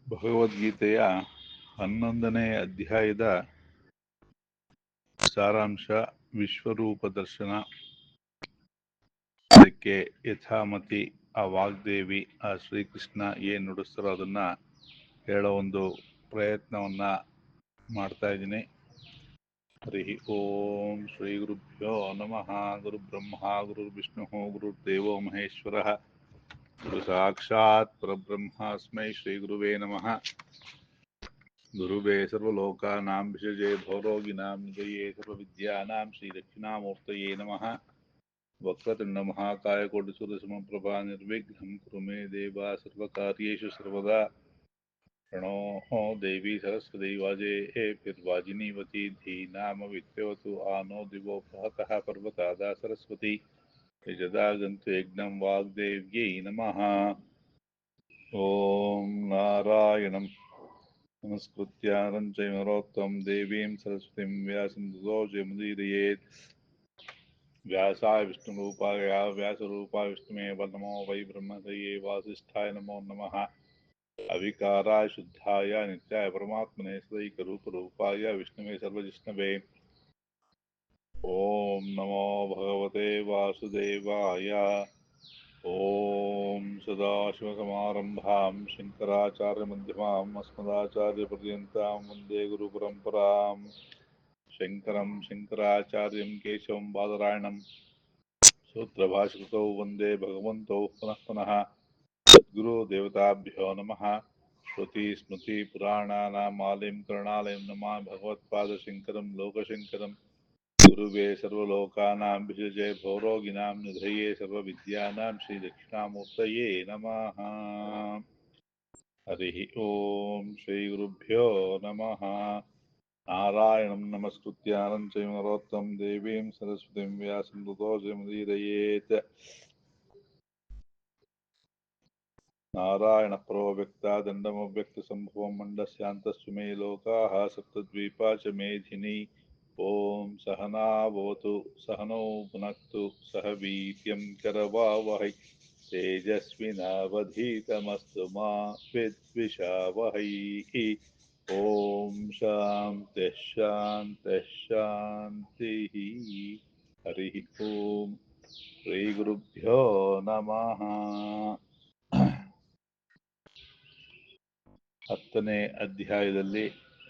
ಭಗವದ್ಗೀತೆಯ 11ನೇ ಅಧ್ಯಾಯದ ಸಾರಾಂಶ ವಿಶ್ವರೂಪ ದರ್ಶನ. ಅದಕ್ಕೆ ಯಥಾಮತಿ ಆ ವಾಗ್ದೇವಿ, ಆ ಶ್ರೀಕೃಷ್ಣ ಏನು ನುಡಿಸ್ತಾರೋ ಅದನ್ನ ಹೇಳೋ ಒಂದು ಪ್ರಯತ್ನವನ್ನ ಮಾಡ್ತಾ ಇದ್ದೀನಿ. ಹರಿ ಓಂ ಶ್ರೀ ಗುರುಭ್ಯೋ ನಮಃ. ಗುರು ಬ್ರಹ್ಮ ಗುರು ವಿಷ್ಣು ಗುರುರ್ದೇವೋ ಮಹೇಶ್ವರ ಗುರು ಸಾಕ್ಷಾತ್ ಪರಬ್ರಹ್ಮಾಸ್ಮೈ ಶ್ರೀ ಗುರುವೇ ನಮಃ. ಗುರುವೇ ಸರ್ವಲೋಕಾನಾಂ ವಿಷಜೇ ಭವರೋಗಿಣಾಂ ನಿಧಯೇ ಸರ್ವವಿದ್ಯಾನಾಂ ಶ್ರೀ ದಕ್ಷಿಣಾಮೂರ್ತಯೇ ನಮಃ. ವಕ್ರತುಂಡ ಮಹಾಕಾಯ ಕೋಟಿಸೂರ್ಯಸಮಪ್ರಭಾ ನಿರ್ವಿಘ್ನಂ ಕುರು ಮೇ ದೇವ ಸರ್ವಕಾರ್ಯೇಷು ಸರ್ವದಾ. ಪ್ರಣೋ ದೇವಿ ಸರಸ್ವತಿ ವಾಜೇಭಿರ್ವಾಜಿನೀವತಿ ಧೀನಾಮ ವಿದ್ಯವತು ಆನೋ ದಿವೋ ಪ್ರಹತಃ ಪರ್ವತಾದ ಸರಸ್ವತಿ ಯಜದಾಗಂತು ಯಜ್ಞಂ ವಾಗ್ದೇವ್ಯೈ ನಮಃ. ಓಂ ನಾರಾಯಣಂ ನಮಸ್ಕೃತ್ಯ ನರಂ ಚೈವ ನರೋತ್ತಮಂ ದೇವೀಂ ಸರಸ್ವತಿಂ ವ್ಯಾಸಂ ತತೋ ಜಯಮುದೀರಯೇತ್. ವ್ಯಾಸಾಯ ವಿಷ್ಣುರೂಪಾಯ ವ್ಯಾಸರೂಪಾಯ ವಿಷ್ಣುಮೇವ ನಮೋ ವೈ ಬ್ರಹ್ಮಸಯೇ ವಾಸಿಷ್ಠಾಯ ನಮೋ ನಮಃ. ಅವಿಕಾರಾಯ ಶುದ್ಧಾಯ ನಿತ್ಯಾಯ ಪರಮಾತ್ಮನೇ ಸದೈಕರೂಪರೂಪಾಯ ವಿಷ್ಣುವೇ ಸರ್ವಜಿಷ್ಣವೇ. ಓಂ ನಮೋ ಭಗವತೆ ವಾಸುದೇವಾಯ. ಓಂ ಸದಾಶಿವಸಮಾರಂಭಾಂ ಶಂಕರಾಚಾರ್ಯಮಧ್ಯಮಾಂ ಅಸ್ಮದಾಚಾರ್ಯಪರ್ಯಂತಾಂ ವಂದೇ ಗುರುಪರಂಪರಾಂ. ಶಂಕರಂ ಶಂಕರಾಚಾರ್ಯಂ ಕೇಶವಂ ಬಾದರಾಯಣಂ ಸೂತ್ರಭಾಷಕೃತೌ ವಂದೇ ಭಗವಂತೌ ಪುನಃ ಪುನಃ. ಸದ್ಗುರು ದೇವತಾಭ್ಯೋ ನಮಃ. ಶ್ರುತಿ ಸ್ಮೃತಿ ಪುರಾಣಾನಾಮಾಲಯಂ ಕರುಣಾಲಯಂ ನಮಾಮಿ ಭಗವತ್ಪಾದಶಂಕರಂ ಲೋಕಶಂಕರಂ. ಗುರುವೇ ಸರ್ವಲೋಕಾನಾಂ ವಿಷಜೇ ಭವರೋಗಿಣಾಂ ನಿಧಯೇ ಸರ್ವವಿದ್ಯಾನಾಂ ಶ್ರೀ ದಕ್ಷಿಣಾಮೂರ್ತಯೇ ನಮಃ. ಹರಿ ಓಂ ಶ್ರೀ ಗುರುಭ್ಯೋ ನಮಃ. ನಾರಾಯಣಂ ನಮಸ್ಕೃತ್ಯ ನರಂ ಚೈವ ನರೋತ್ತಮಂ ದೇವೀಂ ಸರಸ್ವತಿಂ ವ್ಯಾಸಂ ತತೋ ಜಯಮುದೀರಯೇತ್. ನಾರಾಯಣ ಪರೋ ವ್ಯಕ್ತ ದಂಡಮವ್ಯಕ್ತ ಸಂಭವಂ ಮಂಡಸ್ಯಾಂತಸ್ತು ಮೇ ಲೋಕಾಃ ಸಪ್ತದ್ವೀಪಾ ಚ ಮೇಧಿನಿ. ಓಂ ಸಹನಾ ಭವತು ಸಹನೌ ಭುನಕ್ತು ಸಹ ವೀರ್ಯಂ ಕರವಾವಹೈ ತೇಜಸ್ವಿನಾವಧೀತಮಸ್ತು ಮಾ ವಿದ್ವಿಷಾವಹೈ. ಓಂ ಶಾಂತಿ ಶಾಂತಿ ಶಾಂತಿ. ಹರಿ ಓಂ ಶ್ರೀ ಗುರುಭ್ಯೋ ನಮಃ. 10ನೇ ಅಧ್ಯಾಯದಲ್ಲಿ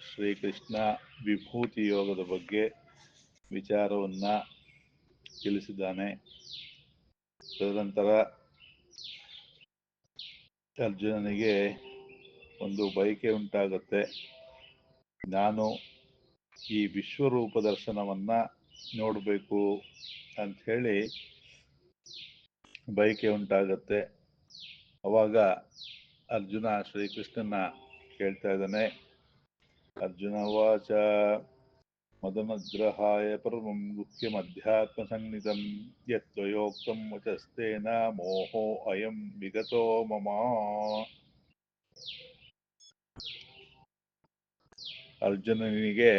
ಶ್ರೀಕೃಷ್ಣ ವಿಭೂತಿ ಯೋಗದ ಬಗ್ಗೆ ವಿಚಾರವನ್ನ ತಿಳಿಸಿದ್ದಾನೆ. ತದನಂತರ ಅರ್ಜುನನಿಗೆ ಒಂದು ಬಯಕೆ ಉಂಟಾಗತ್ತೆ. ನಾನು ಈ ವಿಶ್ವರೂಪ ದರ್ಶನವನ್ನ ನೋಡಬೇಕು ಅಂತ ಹೇಳಿ ಬಯಕೆ ಉಂಟಾಗತ್ತೆ. ಅವಾಗ ಅರ್ಜುನ ಶ್ರೀಕೃಷ್ಣನ ಕೇಳ್ತಾ ಇದ್ದಾನೆ. ಅರ್ಜುನ ವಾಚ ಮದನುಗ್ರಹಾಯ ಪರ್ವಂ ಗುಹ್ಯಮಧ್ಯಾತ್ಮ ಸಂಹಿತಂ ಯತ್ತ್ವಯೋಕ್ತಂ ವಚಸ್ತೇನ ಮೋಹೋ ಅಯಂ ವಿಗತೋ ಮಮ. ಅರ್ಜುನನಿಗೆ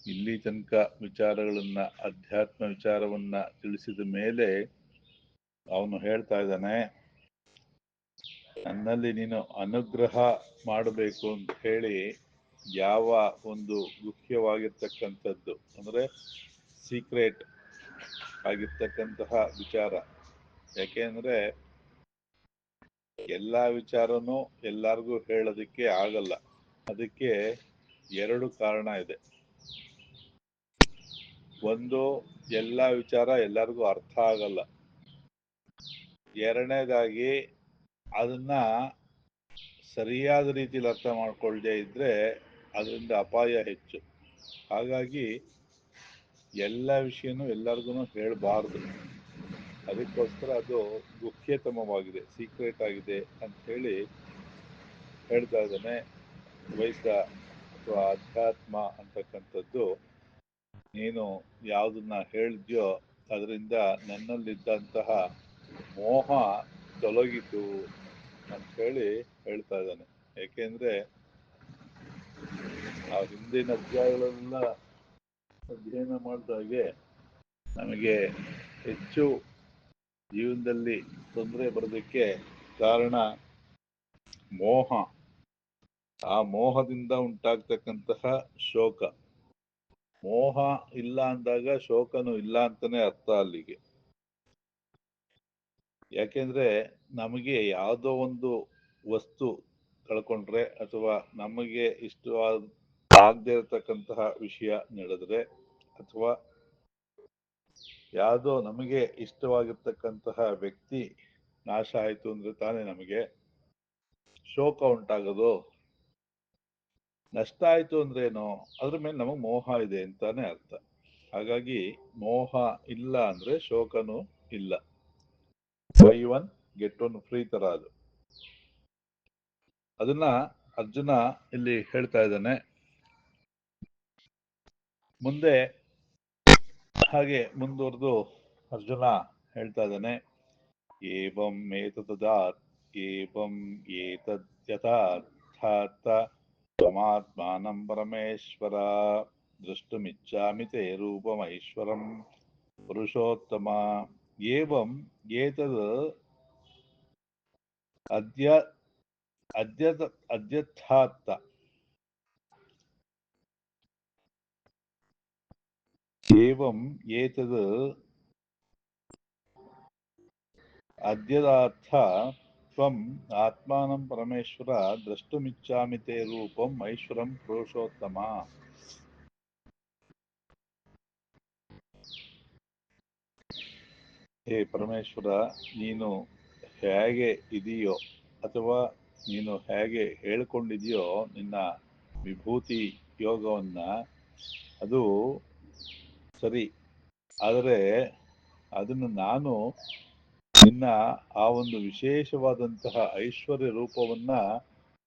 ಇಲ್ಲಿ ತನಕ ವಿಚಾರಗಳನ್ನ, ಅಧ್ಯಾತ್ಮ ವಿಚಾರವನ್ನ ತಿಳಿಸಿದ ಮೇಲೆ ಅವನು ಹೇಳ್ತಾ ಇದ್ದಾನೆ, ನನ್ನಲ್ಲಿ ನೀನು ಅನುಗ್ರಹ ಮಾಡಬೇಕು ಅಂತ ಹೇಳಿ ಯಾವ ಒಂದು ಗುಹ್ಯವಾಗಿರ್ತಕ್ಕಂಥದ್ದು ಅಂದ್ರೆ ಸೀಕ್ರೆಟ್ ಆಗಿರ್ತಕ್ಕಂತಹ ವಿಚಾರ. ಯಾಕೆಂದ್ರೆ ಎಲ್ಲ ವಿಚಾರನೂ ಎಲ್ಲರಿಗೂ ಹೇಳೋದಕ್ಕೆ ಆಗಲ್ಲ. ಅದಕ್ಕೆ 2 ಕಾರಣ ಇದೆ. ಒಂದು, ಎಲ್ಲ ವಿಚಾರ ಎಲ್ಲರಿಗೂ ಅರ್ಥ ಆಗಲ್ಲ. ಎರಡನೇದಾಗಿ ಅದನ್ನ ಸರಿಯಾದ ರೀತಿಯಲ್ಲಿ ಅರ್ಥ ಮಾಡ್ಕೊಳ್ದೇ ಇದ್ರೆ ಅದರಿಂದ ಅಪಾಯ ಹೆಚ್ಚು. ಹಾಗಾಗಿ ಎಲ್ಲ ವಿಷಯನೂ ಎಲ್ಲರಿಗೂ ಹೇಳಬಾರ್ದು. ಅದಕ್ಕೋಸ್ಕರ ಅದು ಗುಹ್ಯತಮವಾಗಿದೆ, ಸೀಕ್ರೆಟ್ ಆಗಿದೆ ಅಂತ ಹೇಳಿ ಹೇಳ್ತಾ ಇದ್ದಾನೆ. ದ್ವೈತ ಅಥವಾ ಅಧ್ಯಾತ್ಮ ಅಂತಕ್ಕಂಥದ್ದು ನೀನು ಯಾವುದನ್ನ ಹೇಳಿದ್ಯೋ ಅದರಿಂದ ನನ್ನಲ್ಲಿದ್ದಂತಹ ಮೋಹ ತೊಲಗಿತು ಅಂತ ಹೇಳಿ ಹೇಳ್ತಾ ಇದ್ದಾನೆ. ಏಕೆಂದ್ರೆ ಆ ಹಿಂದಿನ ಅಧ್ಯಾಯಗಳೆಲ್ಲ ಅಧ್ಯಯನ ಮಾಡಿದಾಗೆ ನಮಗೆ ಹೆಚ್ಚು ಜೀವನದಲ್ಲಿ ತೊಂದರೆ ಬರೋದಕ್ಕೆ ಕಾರಣ ಮೋಹ. ಆ ಮೋಹದಿಂದ ಉಂಟಾಗ್ತಕ್ಕಂತಹ ಶೋಕ. ಮೋಹ ಇಲ್ಲ ಅಂದಾಗ ಶೋಕನು ಇಲ್ಲ ಅಂತಾನೆ ಅರ್ಥ ಅಲ್ಲಿಗೆ. ಯಾಕೆಂದ್ರೆ ನಮಗೆ ಯಾವುದೋ ಒಂದು ವಸ್ತು ಕಳ್ಕೊಂಡ್ರೆ ಅಥವಾ ನಮಗೆ ಇಷ್ಟವಾದ ಆಗದೆ ಇರತಕ್ಕಂತಹ ವಿಷಯ ನಡೆದ್ರೆ ಅಥವಾ ಯಾವುದೋ ನಮಗೆ ಇಷ್ಟವಾಗಿರ್ತಕ್ಕಂತಹ ವ್ಯಕ್ತಿ ನಾಶ ಆಯಿತು ಅಂದ್ರೆ ತಾನೇ ನಮಗೆ ಶೋಕ ಉಂಟಾಗೋದು. ನಷ್ಟ ಆಯಿತು ಅಂದ್ರೇನು, ಅದ್ರ ಮೇಲೆ ನಮಗೆ ಮೋಹ ಇದೆ ಅಂತಾನೆ ಅರ್ಥ. ಹಾಗಾಗಿ ಮೋಹ ಇಲ್ಲ ಅಂದ್ರೆ ಶೋಕನೂ ಇಲ್ಲ. By one get one free ತರ ಅದು. ಅದನ್ನ ಅರ್ಜುನ ಇಲ್ಲಿ ಹೇಳ್ತಾ ಇದ್ದಾನೆ. ಮುಂದೆ ಹಾಗೆ ಮುಂದುವರೆದು ಅರ್ಜುನ ಹೇಳ್ತಾ ಇದ್ದಾನೆ, ಏವಂ ಏತದಾತ್ ಏವಂ ಏತದ್ಯಥಾರ್ಥ ತ್ವಮಾತ್ಮಾನಂ ಪರಮೇಶ್ವರ ದ್ರಷ್ಟುಮಿಚ್ಛಾಮಿ ತೇ ರೂಪಮೈಶ್ವರಂ ಪುರುಷೋತ್ತಮ ಏವಂ ಏತದ್ ಅದ್ಯಥಾರ್ಥ ಏವಂ ಏತದ್ ಅದ್ಯದಾರ್ಥ ತ್ವಂ ಆತ್ಮಾನಂ ಪರಮೇಶ್ವರ ದ್ರಷ್ಟುಮಿಚ್ಛಾಮಿ ತೇ ರೂಪಂ ಐಶ್ವರಂ ಪುರುಷೋತ್ತಮ. ಹೇ ಪರಮೇಶ್ವರ, ನೀನು ಹೇಗೆ ಇದೆಯೋ ಅಥವಾ ನೀನು ಹೇಗೆ ಹೇಳಿಕೊಂಡಿದೆಯೋ ನಿನ್ನ ವಿಭೂತಿ ಯೋಗವನ್ನ, ಅದು ಸರಿ. ಆದರೆ ಅದನ್ನು ನಾನು ನಿನ್ನ ಆ ಒಂದು ವಿಶೇಷವಾದಂತಹ ಐಶ್ವರ್ಯ ರೂಪವನ್ನ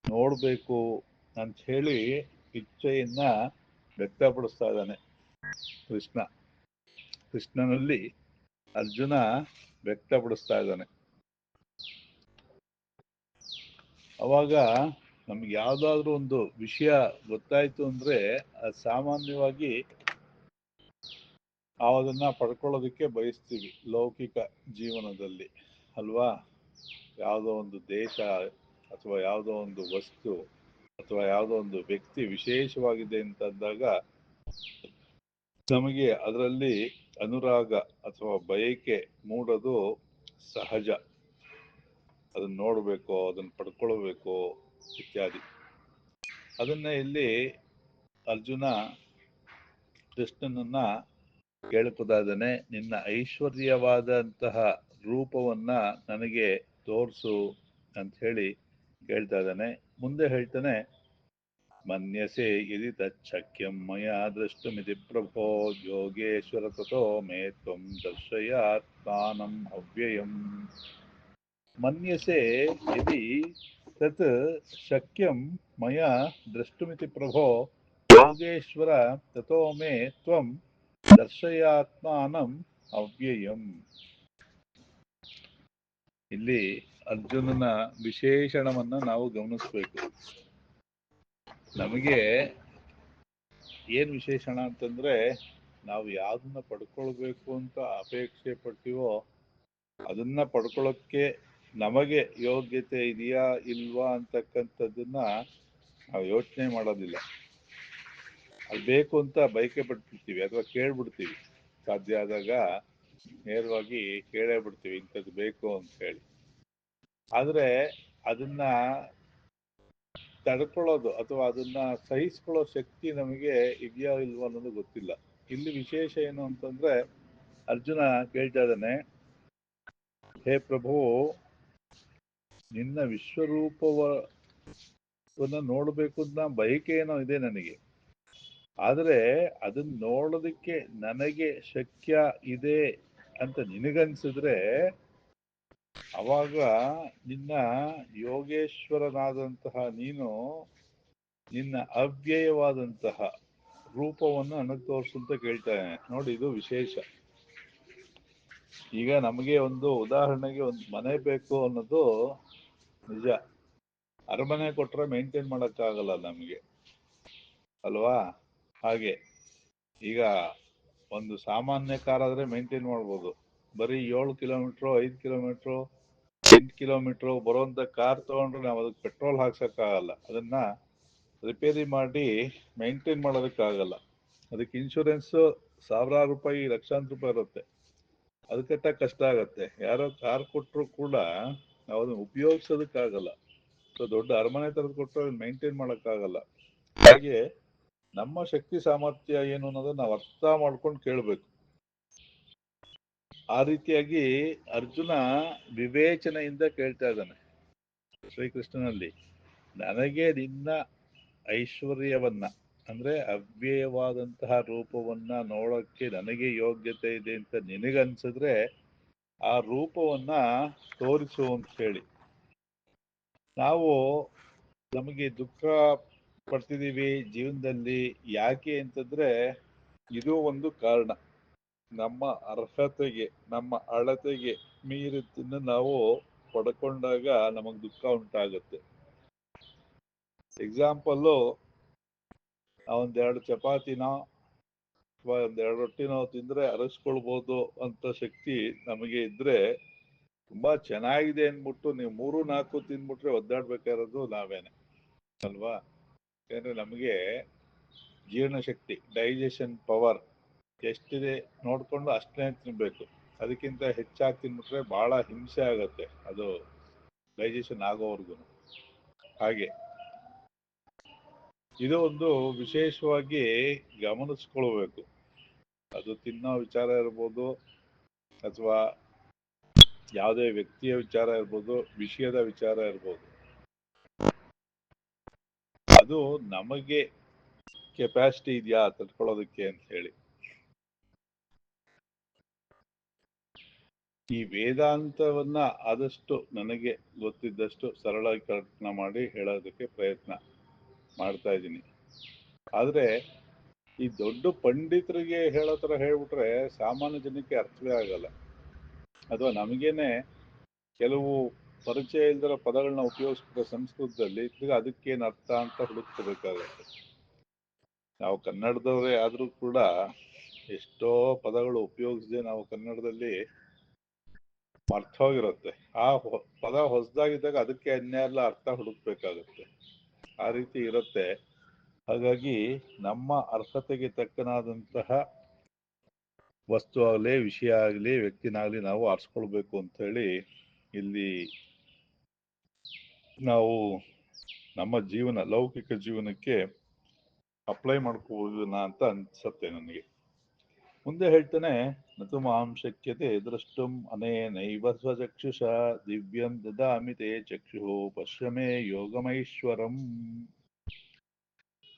ನೋಡಬೇಕು ಅಂತ ಹೇಳಿ ಇಚ್ಛೆಯನ್ನ ವ್ಯಕ್ತಪಡಿಸ್ತಾ ಇದ್ದಾನೆ ಕೃಷ್ಣ. ಕೃಷ್ಣನಲ್ಲಿ ಅರ್ಜುನ ವ್ಯಕ್ತಪಡಿಸ್ತಾ ಇದ್ದಾನೆ. ಅವಾಗ ನಮ್ಗೆ ಯಾವ್ದಾದ್ರು ಒಂದು ವಿಷಯ ಗೊತ್ತಾಯ್ತು ಅಂದ್ರೆ ಅದು ಸಾಮಾನ್ಯವಾಗಿ ಅದನ್ನ ಪಡ್ಕೊಳ್ಳೋದಕ್ಕೆ ಬಯಸ್ತೀವಿ ಲೌಕಿಕ ಜೀವನದಲ್ಲಿ ಅಲ್ವಾ. ಯಾವುದೋ ಒಂದು ದೇಶ ಅಥವಾ ಯಾವುದೋ ಒಂದು ವಸ್ತು ಅಥವಾ ಯಾವುದೋ ಒಂದು ವ್ಯಕ್ತಿ ವಿಶೇಷವಾಗಿದೆ ಅಂತಂದಾಗ ನಮಗೆ ಅದರಲ್ಲಿ ಅನುರಾಗ ಅಥವಾ ಬಯಕೆ ಮೂಡೋದು ಸಹಜ. ಅದನ್ನ ನೋಡಬೇಕು, ಅದನ್ನ ಪಡ್ಕೊಳ್ಬೇಕು ಇತ್ಯಾದಿ. ಅದನ್ನ ಇಲ್ಲಿ ಅರ್ಜುನ ಕೃಷ್ಣನನ್ನ ಕೇಳ್ಕೊತಾ ನಿನ್ನ ಐಶ್ವರ್ಯವಾದಂತಹ ರೂಪವನ್ನ ನನಗೆ ತೋರಿಸು ಅಂತ ಹೇಳಿ ಕೇಳ್ತಾ ಇದ್ದಾನೆ. ಮುಂದೆ ಹೇಳ್ತಾನೆ, ಮನ್ಯಸೆ ಯದಿ ತಚ್ಛಕ್ಯಂ ಮಯಾ ದ್ರಷ್ಟುಮಿತಿ ಪ್ರಭೋ ಯೋಗೇಶ್ವರ ತಥೋ ಮೇ ತ್ವಂ ದರ್ಶಯಾತ್ಮಾನಂ ಅವ್ಯಯಂ. ಮನ್ಯಸೆ ಯದಿ ತತ್ ಶಕ್ಯಂ ಮಯಾ ದ್ರಷ್ಟುಮಿತಿ ಪ್ರಭೋ ಯೋಗೇಶ್ವರ ತಥೋ ಮೇ ತ್ವಂ ದರ್ಶಯಾತ್ಮಾನಂ ಅವ್ಯಯಂ. ಇಲ್ಲಿ ಅರ್ಜುನನ ವಿಶೇಷಣವನ್ನ ನಾವು ಗಮನಿಸ್ಬೇಕು. ನಮಗೆ ಏನ್ ವಿಶೇಷಣ ಅಂತಂದ್ರೆ, ನಾವು ಯಾವ್ದನ್ನ ಪಡ್ಕೊಳ್ಬೇಕು ಅಂತ ಅಪೇಕ್ಷೆ ಪಡ್ತೀವೋ ಅದನ್ನ ಪಡ್ಕೊಳ್ಳೋಕ್ಕೆ ನಮಗೆ ಯೋಗ್ಯತೆ ಇದೆಯಾ ಇಲ್ವಾ ಅಂತಕ್ಕಂಥದ್ದನ್ನ ನಾವು ಯೋಚನೆ ಮಾಡೋದಿಲ್ಲ. ಅದು ಬೇಕು ಅಂತ ಬಯಕೆ ಪಟ್ಬಿಡ್ತೀವಿ ಅಥವಾ ಕೇಳ್ಬಿಡ್ತೀವಿ. ಸಾಧ್ಯ ಆದಾಗ ನೇರವಾಗಿ ಕೇಳೇ ಬಿಡ್ತೀವಿ ಇಂಥದ್ದು ಬೇಕು ಅಂತ ಹೇಳಿ. ಆದ್ರೆ ಅದನ್ನ ತಡ್ಕೊಳ್ಳೋದು ಅಥವಾ ಅದನ್ನ ಸಹಿಸ್ಕೊಳ್ಳೋ ಶಕ್ತಿ ನಮಗೆ ಇದೆಯಾ ಇಲ್ವಾ ಅನ್ನೋದು ಗೊತ್ತಿಲ್ಲ. ಇಲ್ಲಿ ವಿಶೇಷ ಏನು ಅಂತಂದ್ರೆ, ಅರ್ಜುನ ಕೇಳ್ತಾ ಇದ್ದಾನೆ, ಹೇ ಪ್ರಭು, ನಿನ್ನ ವಿಶ್ವರೂಪವನ್ನ ನೋಡ್ಬೇಕು ಅಂತ ಬಯಕೆ ಏನೋ ಇದೆ ನನಗೆ. ಆದ್ರೆ ಅದನ್ನ ನೋಡೋದಕ್ಕೆ ನನಗೆ ಶಕ್ಯ ಇದೆ ಅಂತ ನಿನಗನ್ಸಿದ್ರೆ ಅವಾಗ ನಿನ್ನ ಯೋಗೇಶ್ವರನಾದಂತಹ ನೀನು ನಿನ್ನ ಅವ್ಯಯವಾದಂತಹ ರೂಪವನ್ನು ನನಗೆ ತೋರಿಸು ಅಂತ ಕೇಳ್ತಾನೆ. ನೋಡಿ, ಇದು ವಿಶೇಷ. ಈಗ ನಮಗೆ ಒಂದು ಉದಾಹರಣೆಗೆ ಒಂದು ಮನೆ ಬೇಕು ಅನ್ನೋದು ನಿಜ. ಅರಮನೆ ಕೊಟ್ರೆ ಮೇಂಟೈನ್ ಮಾಡೋಕ್ಕಾಗಲ್ಲ ನಮಗೆ ಅಲ್ವಾ. ಹಾಗೆ ಈಗ ಒಂದು ಸಾಮಾನ್ಯ ಕಾರ್ ಆದ್ರೆ ಮೇಂಟೈನ್ ಮಾಡ್ಬೋದು. ಬರೀ 7 ಕಿಲೋಮೀಟ್ರು 5 ಕಿಲೋಮೀಟ್ರು 8 ಕಿಲೋಮೀಟರ್ ಬರುವಂತ ಕಾರ್ ತಗೊಂಡ್ರೆ ನಾವು ಅದಕ್ಕೆ ಪೆಟ್ರೋಲ್ ಹಾಕ್ಸಕ್ಕಾಗಲ್ಲ. ಅದನ್ನ ರಿಪೇರಿ ಮಾಡಿ ಮೇಂಟೈನ್ ಮಾಡೋದಕ್ಕಾಗಲ್ಲ. ಅದಕ್ಕೆ ಇನ್ಶೂರೆನ್ಸ್ ಸಾವಿರಾರು ರೂಪಾಯಿ, ಲಕ್ಷಾಂತರ ರೂಪಾಯಿ ಇರುತ್ತೆ. ಅದು ಕಟ್ಟಕ್ಕೆ ಕಷ್ಟ ಆಗತ್ತೆ. ಯಾರೋ ಕಾರ್ ಕೊಟ್ಟರು ಕೂಡ ನಾವು ಅದನ್ನ ಉಪಯೋಗಿಸೋದಕ್ಕಾಗಲ್ಲ. ಸೊ ದೊಡ್ಡ ಅರಮನೆ ತರದ್ ಕೊಟ್ಟರು ಅದನ್ನ ಮೇಂಟೈನ್ ಮಾಡೋಕ್ಕಾಗಲ್ಲ. ಹಾಗೆ ನಮ್ಮ ಶಕ್ತಿ ಸಾಮರ್ಥ್ಯ ಏನು ಅನ್ನೋದನ್ನ ನಾವು ಅರ್ಥ ಮಾಡ್ಕೊಂಡು ಕೇಳಬೇಕು. ಆ ರೀತಿಯಾಗಿ ಅರ್ಜುನ ವಿವೇಚನೆಯಿಂದ ಕೇಳ್ತಾ ಇದ್ದಾನೆ ಶ್ರೀಕೃಷ್ಣನಲ್ಲಿ, ನನಗೆ ನಿನ್ನ ಐಶ್ವರ್ಯವನ್ನ ಅಂದ್ರೆ ಅವ್ಯಯವಾದಂತಹ ರೂಪವನ್ನ ನೋಡೋಕ್ಕೆ ನನಗೆ ಯೋಗ್ಯತೆ ಇದೆ ಅಂತ ನಿನಗನ್ಸಿದ್ರೆ ಆ ರೂಪವನ್ನ ತೋರಿಸು ಅಂತ ಹೇಳಿ. ನಾವು ನಮಗೆ ದುಃಖ ಪಡ್ತಿದೀವಿ ಜೀವನದಲ್ಲಿ ಯಾಕೆ ಅಂತಂದ್ರೆ ಇದು ಒಂದು ಕಾರಣ. ನಮ್ಮ ಅರ್ಹತೆಗೆ, ನಮ್ಮ ಅಳತೆಗೆ ಮೀರಿದ್ದನ್ನು ನಾವು ಪಡ್ಕೊಂಡಾಗ ನಮಗ್ ದುಃಖ ಉಂಟಾಗುತ್ತೆ. ಎಕ್ಸಾಂಪಲ್ಲು, ಒಂದೆರಡು ಚಪಾತಿನೋ ಅಥವಾ ಒಂದೆರಡು ರೊಟ್ಟಿನೋ ತಿಂದ್ರೆ ಅರಸ್ಕೊಳ್ಬೋದು ಅಂತ ಶಕ್ತಿ ನಮಗೆ ಇದ್ರೆ ತುಂಬಾ ಚೆನ್ನಾಗಿದೆ ಅಂದ್ಬಿಟ್ಟು ನೀವು 3-4 ತಿಂದ್ಬಿಟ್ರೆ ಒದ್ದಾಡ್ಬೇಕಾಗಿರೋದು ನಾವೇನೆ ಅಲ್ವಾ? ಯಾಕಂದ್ರೆ ನಮಗೆ ಜೀರ್ಣಶಕ್ತಿ, ಡೈಜೆಷನ್ ಪವರ್ ಎಷ್ಟಿದೆ ನೋಡ್ಕೊಂಡು ಅಷ್ಟೇ ತಿನ್ಬೇಕು. ಅದಕ್ಕಿಂತ ಹೆಚ್ಚಾಗಿ ತಿನ್ಬಿಟ್ರೆ ಬಹಳ ಹಿಂಸೆ ಆಗತ್ತೆ ಅದು ಡೈಜೆಷನ್ ಆಗೋವರೆಗೂ. ಹಾಗೆ ಇದು ಒಂದು ವಿಶೇಷವಾಗಿ ಗಮನಿಸ್ಕೊಳ್ಬೇಕು. ಅದು ತಿನ್ನೋ ವಿಚಾರ ಇರ್ಬೋದು ಅಥವಾ ಯಾವುದೇ ವ್ಯಕ್ತಿಯ ವಿಚಾರ ಇರ್ಬೋದು, ವಿಷಯದ ವಿಚಾರ ಇರ್ಬೋದು. ಅದು ನಮಗೆ ಕೆಪಾಸಿಟಿ ಇದೆಯಾ ತಡ್ಕೊಳ್ಳೋದಕ್ಕೆ ಅಂತ ಹೇಳಿ. ಈ ವೇದಾಂತವನ್ನ ಆದಷ್ಟು ನನಗೆ ಗೊತ್ತಿದ್ದಷ್ಟು ಸರಳವಾಗಿ ಕಲ್ಪನೆ ಮಾಡಿ ಹೇಳೋದಕ್ಕೆ ಪ್ರಯತ್ನ ಮಾಡ್ತಾ ಇದ್ದೀನಿ. ಆದ್ರೆ ಈ ದೊಡ್ಡ ಪಂಡಿತರಿಗೆ ಹೇಳೋ ತರ ಹೇಳ್ಬಿಟ್ರೆ ಸಾಮಾನ್ಯ ಜನಕ್ಕೆ ಅರ್ಥವೇ ಆಗಲ್ಲ. ಅಥವಾ ನಮಗೇನೆ ಕೆಲವು ಪರಿಚಯ ಇಲ್ದಿರೋ ಪದಗಳನ್ನ ಉಪಯೋಗಿಸ್ಬಿಟ್ರೆ ಸಂಸ್ಕೃತದಲ್ಲಿ ತಿರ್ಗಿ ಅದಕ್ಕೇನು ಅರ್ಥ ಅಂತ ಹುಡುಕ್ಕೋಬೇಕಾಗತ್ತೆ. ನಾವು ಕನ್ನಡದವರೇ ಆದ್ರೂ ಕೂಡ ಎಷ್ಟೋ ಪದಗಳು ಉಪಯೋಗಿಸದೆ ನಾವು ಕನ್ನಡದಲ್ಲಿ ಅರ್ಥ ಹೋಗಿರುತ್ತೆ. ಆ ಪದ ಹೊಸದಾಗಿದ್ದಾಗ ಅದಕ್ಕೆ ಅನ್ಯಲ್ಲ ಅರ್ಥ ಹುಡುಕ್ಬೇಕಾಗುತ್ತೆ. ಆ ರೀತಿ ಇರುತ್ತೆ. ಹಾಗಾಗಿ ನಮ್ಮ ಅರ್ಹತೆಗೆ ತಕ್ಕನಾದಂತಹ ವಸ್ತು ಆಗಲಿ, ವಿಷಯ ಆಗಲಿ, ವ್ಯಕ್ತಿನಾಗ್ಲಿ ನಾವು ಆರಿಸ್ಕೊಳ್ಬೇಕು ಅಂತ ಹೇಳಿ ಇಲ್ಲಿ ನಾವು ನಮ್ಮ ಜೀವನ, ಲೌಕಿಕ ಜೀವನಕ್ಕೆ ಅಪ್ಲೈ ಮಾಡ್ಕೋಬೋದನ್ನ ಅಂತ ಅನ್ಸತ್ತೆ ನನಗೆ. ಮುಂದೆ ಹೇಳ್ತಾನೆ, ನತು ಮಾಂ ಶಕ್ಯತೆ ದ್ರಷ್ಟುಂ ಅನೇನೈವ ಸ್ವಚಕ್ಷುಷ ದಿವ್ಯಂ ದದಾಮಿ ತೇ ಚಕ್ಷು ಪಶ್ಯಮೇ ಯೋಗಮೈಶ್ವರಂ.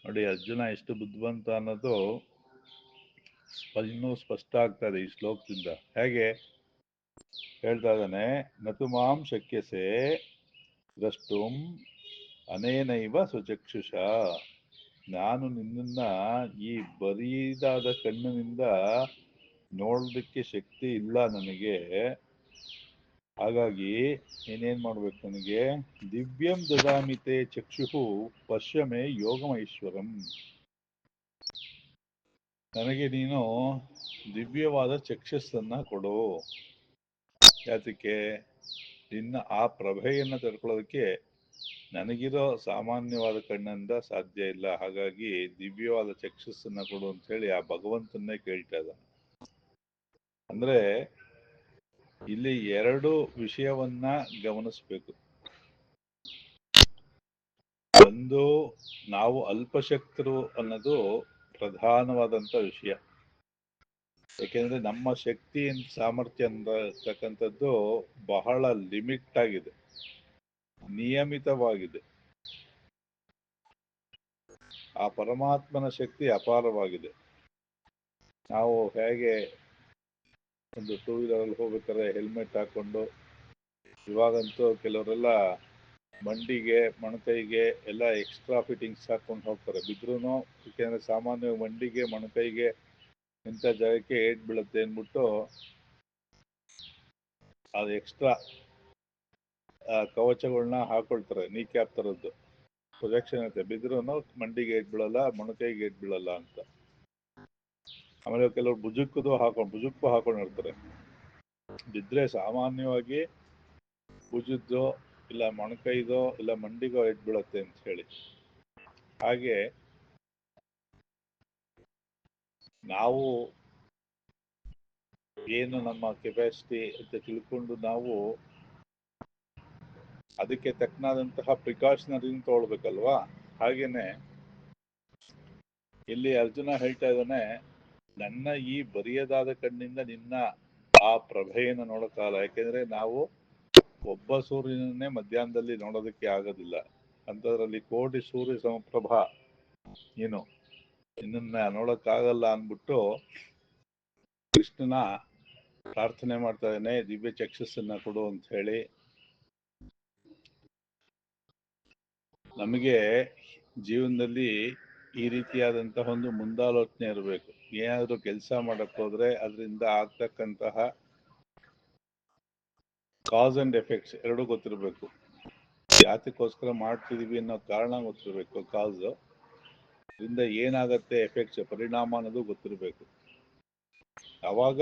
ನೋಡಿ, ಅರ್ಜುನ ಎಷ್ಟು ಬುದ್ಧಿವಂತ ಅನ್ನೋದು ಇನ್ನೂ ಸ್ಪಷ್ಟ ಆಗ್ತಾ ಇದೆ ಈ ಶ್ಲೋಕದಿಂದ. ಹೇಗೆ ಹೇಳ್ತಾ ಇದ್ದಾನೆ, ನತು ಮಾಂ ಶಕ್ಯಸೆ ದ್ರಷ್ಟುಂ ಅನೇನೈವ ಸ್ವಚಕ್ಷುಷ, ನಾನು ನಿನ್ನನ್ನ ಈ ಬರೀದಾದ ಕಣ್ಣಿನಿಂದ ನೋಡೋದಕ್ಕೆ ಶಕ್ತಿ ಇಲ್ಲ ನನಗೆ. ಹಾಗಾಗಿ ನೀನೇನ್ ಮಾಡ್ಬೇಕು, ನನಗೆ ದಿವ್ಯಂ ದದಾಮಿತೆ ಚಕ್ಷು ಪಶ್ಯಮೇ ಯೋಗಮೈಶ್ವರಂ, ನನಗೆ ನೀನು ದಿವ್ಯವಾದ ಚಕ್ಷಸ್ಸನ್ನ ಕೊಡು. ಯಾತಕ್ಕೆ? ನಿನ್ನ ಆ ಪ್ರಭೆಯನ್ನ ತಡ್ಕೊಳ್ಳೋದಕ್ಕೆ ನನಗಿರೋ ಸಾಮಾನ್ಯವಾದ ಕಣ್ಣಿಂದ ಸಾಧ್ಯ ಇಲ್ಲ. ಹಾಗಾಗಿ ದಿವ್ಯವಾದ ಚಕ್ಷಸ್ಸನ್ನ ಕೊಡು ಅಂತ ಹೇಳಿ ಆ ಭಗವಂತನ್ನೇ ಕೇಳ್ತಾ ಇದ್ದ. ಅಂದ್ರೆ ಇಲ್ಲಿ ಎರಡು ವಿಷಯವನ್ನ ಗಮನಿಸ್ಬೇಕು. ಒಂದು, ನಾವು ಅಲ್ಪಶಕ್ತರು ಅನ್ನೋದು ಪ್ರಧಾನವಾದಂತ ವಿಷಯ. ಯಾಕೆಂದ್ರೆ ನಮ್ಮ ಶಕ್ತಿ ಸಾಮರ್ಥ್ಯ ಅಂತಕ್ಕಂಥದ್ದು ಬಹಳ ಲಿಮಿಟ್ ಆಗಿದೆ, ನಿಯಮಿತವಾಗಿದೆ. ಆ ಪರಮಾತ್ಮನ ಶಕ್ತಿ ಅಪಾರವಾಗಿದೆ. ನಾವು ಹೇಗೆ ಒಂದು 2 ವೀಲರಲ್ಲಿ ಹೋಗ್ಬೇಕಾದ್ರೆ ಹೆಲ್ಮೆಟ್ ಹಾಕೊಂಡು, ಇವಾಗಂತೂ ಕೆಲವರೆಲ್ಲ ಮಂಡಿಗೆ, ಮೊಣಕೈಗೆ ಎಲ್ಲ ಎಕ್ಸ್ಟ್ರಾ ಫಿಟ್ಟಿಂಗ್ಸ್ ಹಾಕೊಂಡು ಹೋಗ್ತಾರೆ. ಬಿದ್ರೂ, ಯಾಕೆಂದ್ರೆ ಸಾಮಾನ್ಯ ಮಂಡಿಗೆ, ಮೊಣಕೈಗೆ ಇಂಥ ಜಾಗಕ್ಕೆ ಏಟ್ ಬೀಳುತ್ತೆ ಅಂದ್ಬಿಟ್ಟು ಅದು ಎಕ್ಸ್ಟ್ರಾ ಕವಚಗಳನ್ನ ಹಾಕೊಳ್ತಾರೆ, ನೀ ಕ್ಯಾಪ್ ತರದ್ದು. ಪ್ರೊಜೆಕ್ಷನ್ ಇರುತ್ತೆ, ಬಿದ್ರೂ ಮಂಡಿಗೆ ಏಟ್ ಬೀಳಲ್ಲ, ಮೊಣಕೈಗೆ ಏಟ್ ಬೀಳಲ್ಲ ಅಂತ. ಆಮೇಲೆ ಕೆಲವರು ಭುಜಕ್ಕೂ ಹಾಕೊಂಡಿರ್ತಾರೆ. ಬಿದ್ರೆ ಸಾಮಾನ್ಯವಾಗಿ ಭುಜದ್ದೋ ಇಲ್ಲ ಮೊಣಕೈದೋ ಇಲ್ಲ ಮಂಡಿಗೋ ಎದ್ದು ಬೀಳುತ್ತೆ ಅಂತ ಹೇಳಿ. ಹಾಗೆ ನಾವು ಏನು ನಮ್ಮ ಕೆಪಾಸಿಟಿ ಅಂತ ತಿಳ್ಕೊಂಡು ನಾವು ಅದಕ್ಕೆ ತಕ್ಕನಾದಂತಹ ಪ್ರಿಕಾಷನರಿ ತಗೊಳ್ಬೇಕಲ್ವಾ. ಹಾಗೇನೆ ಇಲ್ಲಿ ಅರ್ಜುನ ಹೇಳ್ತಾ ಇದ್ದಾನೆ, ನನ್ನ ಈ ಬರಿಯದಾದ ಕಣ್ಣಿಂದ ನಿನ್ನ ಆ ಪ್ರಭೆಯನ್ನು ನೋಡೋಕ್ಕಾಗಲ್ಲ. ಯಾಕೆಂದ್ರೆ ನಾವು ಒಬ್ಬ ಸೂರ್ಯನನ್ನೇ ಮಧ್ಯಾಹ್ನದಲ್ಲಿ ನೋಡೋದಕ್ಕೆ ಆಗೋದಿಲ್ಲ. ಅಂಥದ್ರಲ್ಲಿ ಕೋಟಿ ಸೂರ್ಯ ಸಮಪ್ರಭಾ ಏನು ನಿನ್ನ ನೋಡೋಕ್ಕಾಗಲ್ಲ ಅಂದ್ಬಿಟ್ಟು ಕೃಷ್ಣನ ಪ್ರಾರ್ಥನೆ ಮಾಡ್ತಾ ಇದ್ದಾನೆ, ದಿವ್ಯ ಚಕ್ಷಸ್ಸನ್ನ ಕೊಡು ಅಂತ ಹೇಳಿ. ನಮಗೆ ಜೀವನದಲ್ಲಿ ಈ ರೀತಿಯಾದಂತಹ ಒಂದು ಮುಂದಾಲೋಚನೆ ಇರಬೇಕು. ಏನಾದರೂ ಕೆಲಸ ಮಾಡಕ್ ಹೋದ್ರೆ ಅದರಿಂದ ಆಗ್ತಕ್ಕಂತಹ ಕಾಸ್ ಅಂಡ್ ಎಫೆಕ್ಟ್ಸ್ ಎರಡೂ ಗೊತ್ತಿರಬೇಕು. ಯಾತಕ್ಕೋಸ್ಕರ ಮಾಡ್ತಿದೀವಿ ಅನ್ನೋ ಕಾರಣ ಗೊತ್ತಿರಬೇಕು, ಕಾಸ್. ಇದರಿಂದ ಏನಾಗತ್ತೆ ಎಫೆಕ್ಟ್ಸ್, ಪರಿಣಾಮ ಅನ್ನೋದು ಗೊತ್ತಿರಬೇಕು. ಅವಾಗ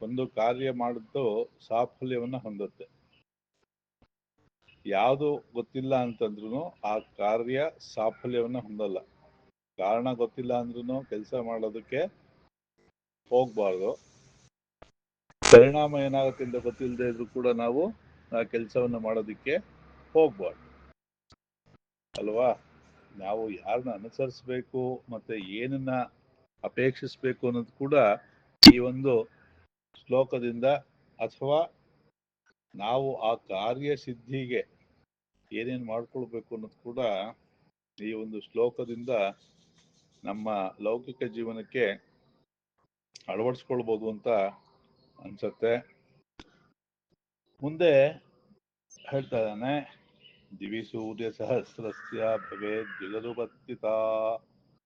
ಒಂದು ಕಾರ್ಯ ಮಾಡಿದ್ದು ಸಾಫಲ್ಯವನ್ನ ಹೊಂದುತ್ತೆ. ಯಾವುದು ಗೊತ್ತಿಲ್ಲ ಅಂತಂದ್ರೂ ಆ ಕಾರ್ಯ ಸಾಫಲ್ಯವನ್ನ ಹೊಂದಲ್ಲ. ಕಾರಣ ಗೊತ್ತಿಲ್ಲ ಅಂದ್ರೂ ಕೆಲಸ ಮಾಡೋದಕ್ಕೆ ಹೋಗ್ಬಾರ್ದು. ಪರಿಣಾಮ ಏನಾಗುತ್ತೆ ಅಂತ ಗೊತ್ತಿಲ್ಲದೆ ಇದ್ರೂ ಕೂಡ ನಾವು ಆ ಕೆಲಸವನ್ನು ಮಾಡೋದಕ್ಕೆ ಹೋಗ್ಬಾರ್ದು ಅಲ್ವಾ. ನಾವು ಯಾರನ್ನ ಅನುಸರಿಸಬೇಕು ಮತ್ತೆ ಏನನ್ನ ಅಪೇಕ್ಷಿಸಬೇಕು ಅನ್ನೋದು ಕೂಡ ಈ ಒಂದು ಶ್ಲೋಕದಿಂದ, ಅಥವಾ ನಾವು ಆ ಕಾರ್ಯ ಸಿದ್ಧಿಗೆ ಏನೇನು ಮಾಡ್ಕೊಳ್ಬೇಕು ಅನ್ನೋದು ಕೂಡ ಈ ಒಂದು ಶ್ಲೋಕದಿಂದ ನಮ್ಮ ಲೌಕಿಕ ಜೀವನಕ್ಕೆ ಅಳವಡಿಸ್ಕೊಳ್ಬೋದು ಅಂತ ಅನ್ಸತ್ತೆ. ಮುಂದೆ ಹೇಳ್ತಾ ಇದ್ದಾನೆ, ದಿವಿ ಸೂರ್ಯ ಸಹಸ್ರಸ್ಯ ಭವೇದ್ ಜಗದುಪಸ್ಥಿತ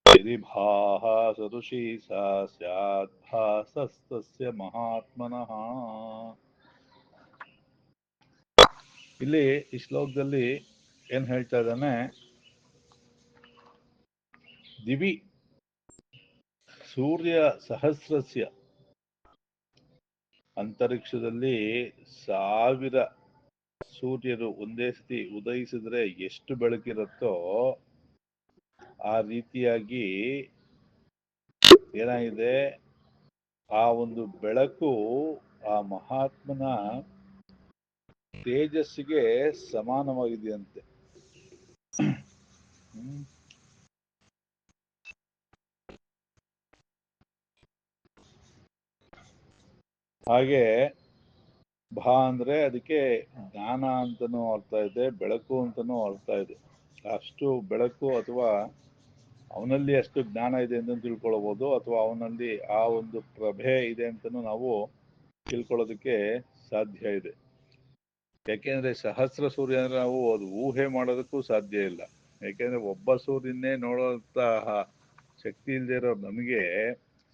ಯದಿ ಭಾಹ ಸದೃಶೀ ಸಾ ಸ್ಯಾತ್ ಭಾಸಸ್ತಸ್ಯ ಮಹಾತ್ಮನಃ. ಇಲ್ಲಿ ಈ ಶ್ಲೋಕದಲ್ಲಿ ಏನ್ ಹೇಳ್ತಾ ಇದ್ದಾನೆ, ದಿವಿ ಸೂರ್ಯ ಸಹಸ್ರಸ್ಯ, ಅಂತರಿಕ್ಷದಲ್ಲಿ 1000 ಸೂರ್ಯರು ಒಂದೇ ಸತಿ ಉದಯಿಸಿದ್ರೆ ಎಷ್ಟು ಬೆಳಕಿರುತ್ತೋ ಆ ರೀತಿಯಾಗಿ ಏನಾಗಿದೆ, ಆ ಒಂದು ಬೆಳಕು ಆ ಮಹಾತ್ಮನ ತೇಜಸ್ಸಿಗೆ ಸಮಾನವಾಗಿದೆಯಂತೆ. ಹಾಗೆ ಭಾ ಅಂದ್ರೆ ಅದಕ್ಕೆ ಜ್ಞಾನ ಅಂತನೂ ಅರ್ಥ ಇದೆ, ಬೆಳಕು ಅಂತನೂ ಅರ್ಥ ಇದೆ. ಅಷ್ಟು ಬೆಳಕು ಅಥವಾ ಅವನಲ್ಲಿ ಅಷ್ಟು ಜ್ಞಾನ ಇದೆ ಅಂತ ತಿಳ್ಕೊಳ್ಬಹುದು, ಅಥವಾ ಅವನಲ್ಲಿ ಆ ಒಂದು ಪ್ರಭೆ ಇದೆ ಅಂತನೂ ನಾವು ತಿಳ್ಕೊಳ್ಳೋದಕ್ಕೆ ಸಾಧ್ಯ ಇದೆ. ಯಾಕೆಂದ್ರೆ ಸಹಸ್ರ ಸೂರ್ಯ ಅಂದ್ರೆ ನಾವು ಅದು ಊಹೆ ಮಾಡೋದಕ್ಕೂ ಸಾಧ್ಯ ಇಲ್ಲ. ಯಾಕೆಂದ್ರೆ ಒಬ್ಬ ಸೂರ್ಯನೇ ನೋಡುವಂತಹ ಶಕ್ತಿ ಇಲ್ಲದೆ ಇರೋ ನಮಗೆ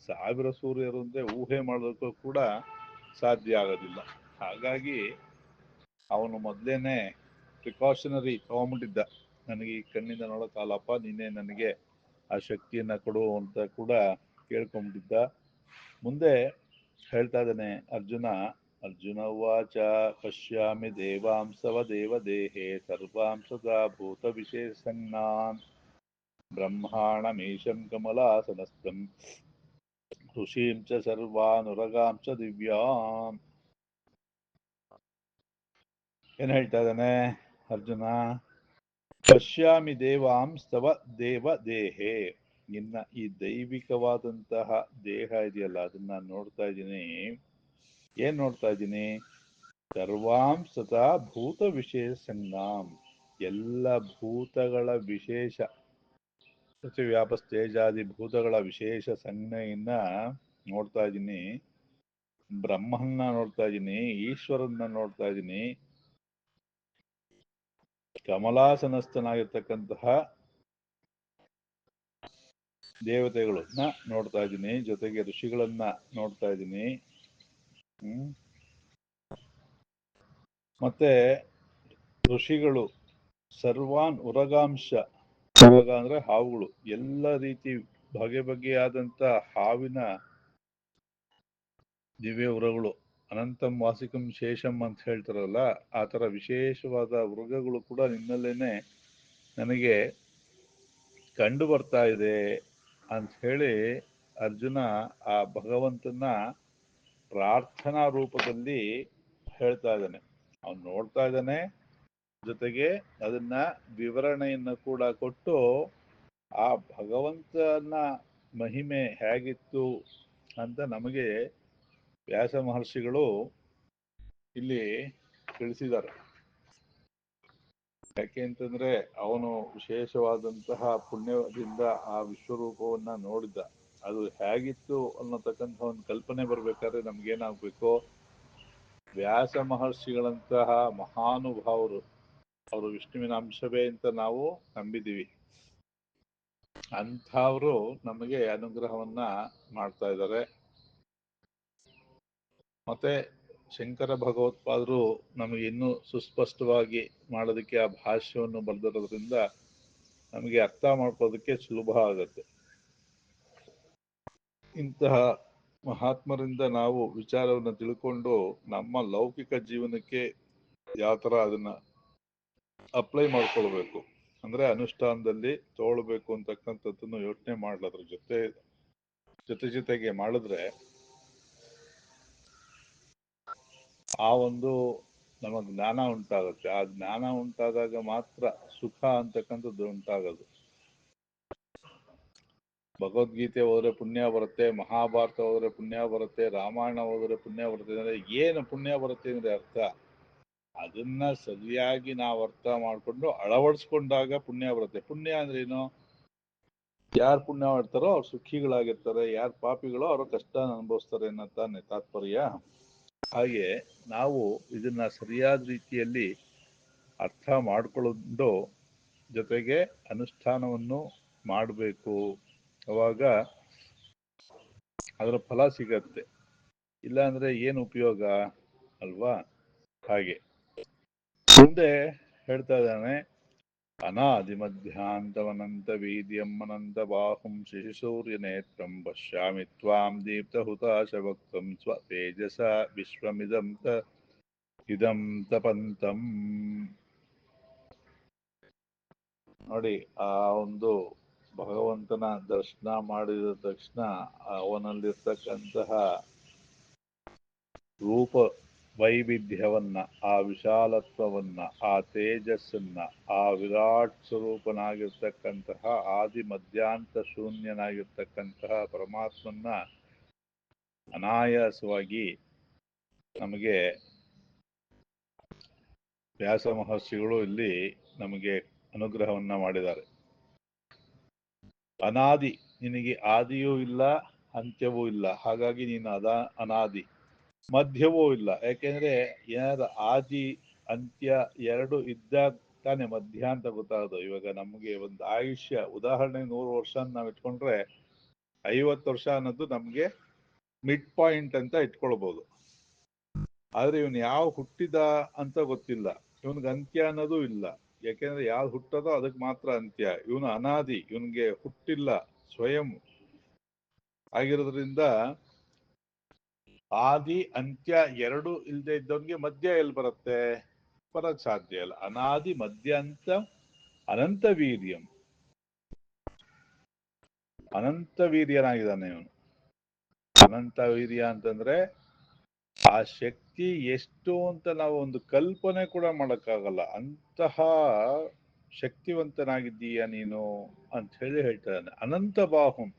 1000 ಸೂರ್ಯರು ಅಂದ್ರೆ ಊಹೆ ಮಾಡೋದಕ್ಕೂ ಕೂಡ ಸಾಧ್ಯ ಆಗೋದಿಲ್ಲ. ಹಾಗಾಗಿ ಅವನು ಮೊದಲೇನೆ ಪ್ರಿಕಾಷನರಿ ತಗೊಂಡ್ಬಿಟ್ಟಿದ್ದ, ನನಗೆ ಈ ಕಣ್ಣಿಂದ ನೋಡೋಕ್ಕಾಗಲ್ಲಪ್ಪ, ನೀನೇ ನನಗೆ ಆ ಶಕ್ತಿಯನ್ನ ಕೊಡು ಅಂತ ಕೂಡ ಕೇಳ್ಕೊಂಡ್ಬಿಟ್ಟಿದ್ದ. ಮುಂದೆ ಹೇಳ್ತಾ ಇದ್ದಾನೆ ಅರ್ಜುನ, ಅರ್ಜುನ ಉವಾಚ ಪಶ್ಯಾಮಿ ದೇವಾಂಸವ ದೇವದೇಹೇ ಸರ್ವಾಂಸದಾ ಭೂತ ವಿಶೇಷಜ್ಞಾನ್ ಬ್ರಹ್ಮಾಣಮೀಶಂ ಕಮಲಾಸನಸ್ಥಂ ಋಷೀಂ ಚ ಸರ್ವಾನುರಗಾಂ ಚ ದಿವ್ಯಾಂ. ಏನ್ ಹೇಳ್ತಾ ಇದ್ದಾನೆ ಅರ್ಜುನ, ಪಶ್ಯಾಮಿ ದೇವಾಂಸ್ತವ ದೇವ ದೇಹೇ, ನಿನ್ನ ಈ ದೈವಿಕವಾದಂತಹ ದೇಹ ಇದೆಯಲ್ಲ ಅದನ್ನ ನೋಡ್ತಾ ಇದ್ದೀನಿ. ಏನ್ ನೋಡ್ತಾ ಇದ್ದೀನಿ, ಸರ್ವಾಂಸತ ಭೂತ ವಿಶೇಷ ಸಂಜ್ಞಾಂ, ಎಲ್ಲ ಭೂತಗಳ ವಿಶೇಷ, ಪೃಥ್ವ್ಯಾಪಸ್ತೇಜಾದಿ ಭೂತಗಳ ವಿಶೇಷ ಸಂಜ್ಞೆಯನ್ನ ನೋಡ್ತಾ ಇದ್ದೀನಿ. ಬ್ರಹ್ಮನ್ನ ನೋಡ್ತಾ ಇದ್ದೀನಿ, ಈಶ್ವರನ್ನ ನೋಡ್ತಾ ಇದ್ದೀನಿ, ಕಮಲಾಸನಸ್ಥನಾಗಿರ್ತಕ್ಕಂತಹ ದೇವತೆಗಳನ್ನ ನೋಡ್ತಾ ಇದ್ದೀನಿ, ಜೊತೆಗೆ ಋಷಿಗಳನ್ನ ನೋಡ್ತಾ ಇದ್ದೀನಿ. ಮತ್ತೆ ಋಷಿಗಳು ಸರ್ವಾನ್ ಉರಗಾಂಶ, ಉರಗ ಅಂದ್ರೆ ಹಾವುಗಳು, ಎಲ್ಲ ರೀತಿ ಬಗೆ ಬಗೆಯಾದಂತ ಹಾವಿನ ದಿವ್ಯ ಉರಗಳು ಅನಂತಂ ವಾಸಿಕಂ ಶೇಷಂ ಅಂತ ಹೇಳ್ತಾರಲ್ಲ, ಆ ಥರ ವಿಶೇಷವಾದ ಮೃಗಗಳು ಕೂಡ ನಿನ್ನಲ್ಲೇನೆ ನನಗೆ ಕಂಡು ಬರ್ತಾ ಇದೆ ಅಂತ ಹೇಳಿ ಅರ್ಜುನ ಆ ಭಗವಂತನ ಪ್ರಾರ್ಥನಾ ರೂಪದಲ್ಲಿ ಹೇಳ್ತಾ ಇದ್ದಾನೆ. ಅವನು ನೋಡ್ತಾ ಇದ್ದಾನೆ, ಜೊತೆಗೆ ಅದನ್ನ ವಿವರಣೆಯನ್ನು ಕೂಡ ಕೊಟ್ಟು ಆ ಭಗವಂತನ ಮಹಿಮೆ ಹೇಗಿತ್ತು ಅಂತ ನಮಗೆ ವ್ಯಾಸ ಮಹರ್ಷಿಗಳು ಇಲ್ಲಿ ತಿಳಿಸಿದ್ದಾರೆ. ಯಾಕೆ ಅಂತಂದ್ರೆ ಅವನು ವಿಶೇಷವಾದಂತಹ ಪುಣ್ಯದಿಂದ ಆ ವಿಶ್ವರೂಪವನ್ನ ನೋಡಿದ್ದ. ಅದು ಹೇಗಿತ್ತು ಅನ್ನತಕ್ಕಂಥ ಒಂದು ಕಲ್ಪನೆ ಬರ್ಬೇಕಾದ್ರೆ ನಮ್ಗೇನಾಗ್ಬೇಕು, ವ್ಯಾಸ ಮಹರ್ಷಿಗಳಂತಹ ಮಹಾನುಭಾವರು, ಅವರು ವಿಷ್ಣುವಿನ ಅಂಶವೇ ಅಂತ ನಾವು ನಂಬಿದ್ದೀವಿ, ಅಂಥವರು ನಮಗೆ ಅನುಗ್ರಹವನ್ನ ಮಾಡ್ತಾ ಇದ್ದಾರೆ. ಮತ್ತೆ ಶಂಕರ ಭಗವತ್ಪಾದರು ನಮಗೆ ಇನ್ನೂ ಸುಸ್ಪಷ್ಟವಾಗಿ ಮಾಡೋದಕ್ಕೆ ಆ ಭಾಷ್ಯವನ್ನು ಬರೆದಿರೋದ್ರಿಂದ ನಮಗೆ ಅರ್ಥ ಮಾಡ್ಕೊಳ್ಳೋದಕ್ಕೆ ಸುಲಭ ಆಗುತ್ತೆ. ಇಂತಹ ಮಹಾತ್ಮರಿಂದ ನಾವು ವಿಚಾರವನ್ನು ತಿಳ್ಕೊಂಡು ನಮ್ಮ ಲೌಕಿಕ ಜೀವನಕ್ಕೆ ಯಾವ ಥರ ಅದನ್ನ ಅಪ್ಲೈ ಮಾಡ್ಕೊಳ್ಬೇಕು, ಅಂದ್ರೆ ಅನುಷ್ಠಾನದಲ್ಲಿ ತಗೊಳ್ಬೇಕು ಅಂತಕ್ಕಂಥದ್ದನ್ನು ಯೋಚನೆ ಮಾಡ್ಲದ್ರ ಜೊತೆಗೆ ಮಾಡಿದ್ರೆ ಆ ಒಂದು ನಮ್ಮ ಜ್ಞಾನ ಉಂಟಾಗುತ್ತೆ. ಆ ಜ್ಞಾನ ಉಂಟಾದಾಗ ಮಾತ್ರ ಸುಖ ಅಂತಕ್ಕಂಥದ್ದು ಉಂಟಾಗೋದು. ಭಗವದ್ಗೀತೆ ಹೋದ್ರೆ ಪುಣ್ಯ ಬರುತ್ತೆ, ಮಹಾಭಾರತ ಹೋದ್ರೆ ಪುಣ್ಯ ಬರುತ್ತೆ, ರಾಮಾಯಣ ಹೋದ್ರೆ ಪುಣ್ಯ ಬರುತ್ತೆ. ಅಂದ್ರೆ ಏನು ಪುಣ್ಯ ಬರುತ್ತೆ ಅಂದ್ರೆ ಅರ್ಥ, ಅದನ್ನ ಸರಿಯಾಗಿ ನಾವು ಅರ್ಥ ಮಾಡ್ಕೊಂಡು ಅಳವಡಿಸ್ಕೊಂಡಾಗ ಪುಣ್ಯ ಬರುತ್ತೆ. ಪುಣ್ಯ ಅಂದ್ರೆ ಏನು? ಯಾರು ಪುಣ್ಯ ಮಾಡ್ತಾರೋ ಅವ್ರು ಸುಖಿಗಳಾಗಿರ್ತಾರೆ, ಯಾರು ಪಾಪಿಗಳೋ ಅವ್ರ ಕಷ್ಟ ಅನುಭವಿಸ್ತಾರೆ ಅನ್ನೋ ತಾನೇ ತಾತ್ಪರ್ಯ. ಹಾಗೆ ನಾವು ಇದನ್ನ ಸರಿಯಾದ ರೀತಿಯಲ್ಲಿ ಅರ್ಥ ಮಾಡಿಕೊಂಡು ಜೊತೆಗೆ ಅನುಷ್ಠಾನವನ್ನು ಮಾಡಬೇಕು. ಅವಾಗ ಅದರ ಫಲ ಸಿಗತ್ತೆ. ಇಲ್ಲ ಅಂದ್ರೆ ಏನು ಉಪಯೋಗ ಅಲ್ವಾ? ಹಾಗೆ ಮುಂದೆ ಹೇಳ್ತಾ ಇದ್ದಾನೆ, ಅನಾದಿ ಮಧ್ಯಾಂತಮನಂತ ವೀರ್ಯಂ ಅನಂತ ಬಾಹುಂ ಶಿಶಿಸೂರ್ಯ ನೇತ್ರಂ ಪಶ್ಯಾಮಿ ತ್ವಾಂ ದೀಪ್ತಹುತಾಶವಕ್ತಂ ಸ್ವ ತೇಜಸ ವಿಶ್ವಮಿದಂ ಇದಂ ತಪಂತಂ. ನೋಡಿ, ಆ ಒಂದು ಭಗವಂತನ ದರ್ಶನ ಮಾಡಿದ ತಕ್ಷಣ ಅವನಲ್ಲಿರ್ತಕ್ಕಂತಹ ರೂಪ ವೈವಿಧ್ಯವನ್ನ, ಆ ವಿಶಾಲತ್ವವನ್ನ, ಆ ತೇಜಸ್ಸನ್ನ, ಆ ವಿರಾಟ್ ಸ್ವರೂಪನಾಗಿರ್ತಕ್ಕಂತಹ ಆದಿ ಮಧ್ಯಾಂತ ಶೂನ್ಯನಾಗಿರ್ತಕ್ಕಂತಹ ಪರಮಾತ್ಮನ್ನ ಅನಾಯಾಸವಾಗಿ ನಮಗೆ ವ್ಯಾಸ ಮಹರ್ಷಿಗಳು ಇಲ್ಲಿ ನಮಗೆ ಅನುಗ್ರಹವನ್ನ ಮಾಡಿದ್ದಾರೆ. ಅನಾದಿ, ನಿನಗೆ ಆದಿಯೂ ಇಲ್ಲ ಅಂತ್ಯವೂ ಇಲ್ಲ, ಹಾಗಾಗಿ ನೀನು ಅನಾದಿ. ಮಧ್ಯವೂ ಇಲ್ಲ, ಯಾಕೆಂದ್ರೆ ಏನಾದ್ರು ಆದಿ ಅಂತ್ಯ ಎರಡು ಇದ್ದಾಗ ತಾನೇ ಮಧ್ಯ ಅಂತ ಗೊತ್ತಾಗೋದು. ಇವಾಗ ನಮಗೆ ಒಂದು ಆಯುಷ್ಯ, ಉದಾಹರಣೆ 100 ವರ್ಷ ನಾವು ಇಟ್ಕೊಂಡ್ರೆ 50 ವರ್ಷ ಅನ್ನೋದು ನಮ್ಗೆ ಮಿಡ್ ಪಾಯಿಂಟ್ ಅಂತ ಇಟ್ಕೊಳ್ಬಹುದು. ಆದ್ರೆ ಇವನು ಯಾವ ಹುಟ್ಟಿದ ಅಂತ ಗೊತ್ತಿಲ್ಲ, ಇವನ್ಗೆ ಅಂತ್ಯ ಅನ್ನೋದು ಇಲ್ಲ. ಯಾಕೆಂದ್ರೆ ಯಾವ್ದು ಹುಟ್ಟೋದೋ ಅದಕ್ಕೆ ಮಾತ್ರ ಅಂತ್ಯ. ಇವನು ಅನಾದಿ, ಇವನ್ಗೆ ಹುಟ್ಟಿಲ್ಲ, ಸ್ವಯಂ ಆಗಿರೋದ್ರಿಂದ ಆದಿ ಅಂತ್ಯ ಎರಡು ಇಲ್ಲದೆ ಇದ್ದವನ್ಗೆ ಮಧ್ಯ ಎಲ್ಲಿ ಬರುತ್ತೆ? ಬರಕ್ ಸಾಧ್ಯ ಇಲ್ಲ. ಅನಾದಿ ಮಧ್ಯಾಂತ ಅನಂತ ವೀರ್ಯಂ, ಅನಂತ ವೀರ್ಯನಾಗಿದ್ದಾನೆ ಇವನು. ಅನಂತ ವೀರ್ಯ ಅಂತಂದ್ರೆ ಆ ಶಕ್ತಿ ಎಷ್ಟು ಅಂತ ನಾವು ಒಂದು ಕಲ್ಪನೆ ಕೂಡ ಮಾಡಕ್ಕಾಗಲ್ಲ. ಅಂತಹ ಶಕ್ತಿವಂತನಾಗಿದ್ದೀಯ ನೀನು ಅಂತ ಹೇಳಿ ಹೇಳ್ತಾನೆ. ಅನಂತ ಬಾಹುಂ,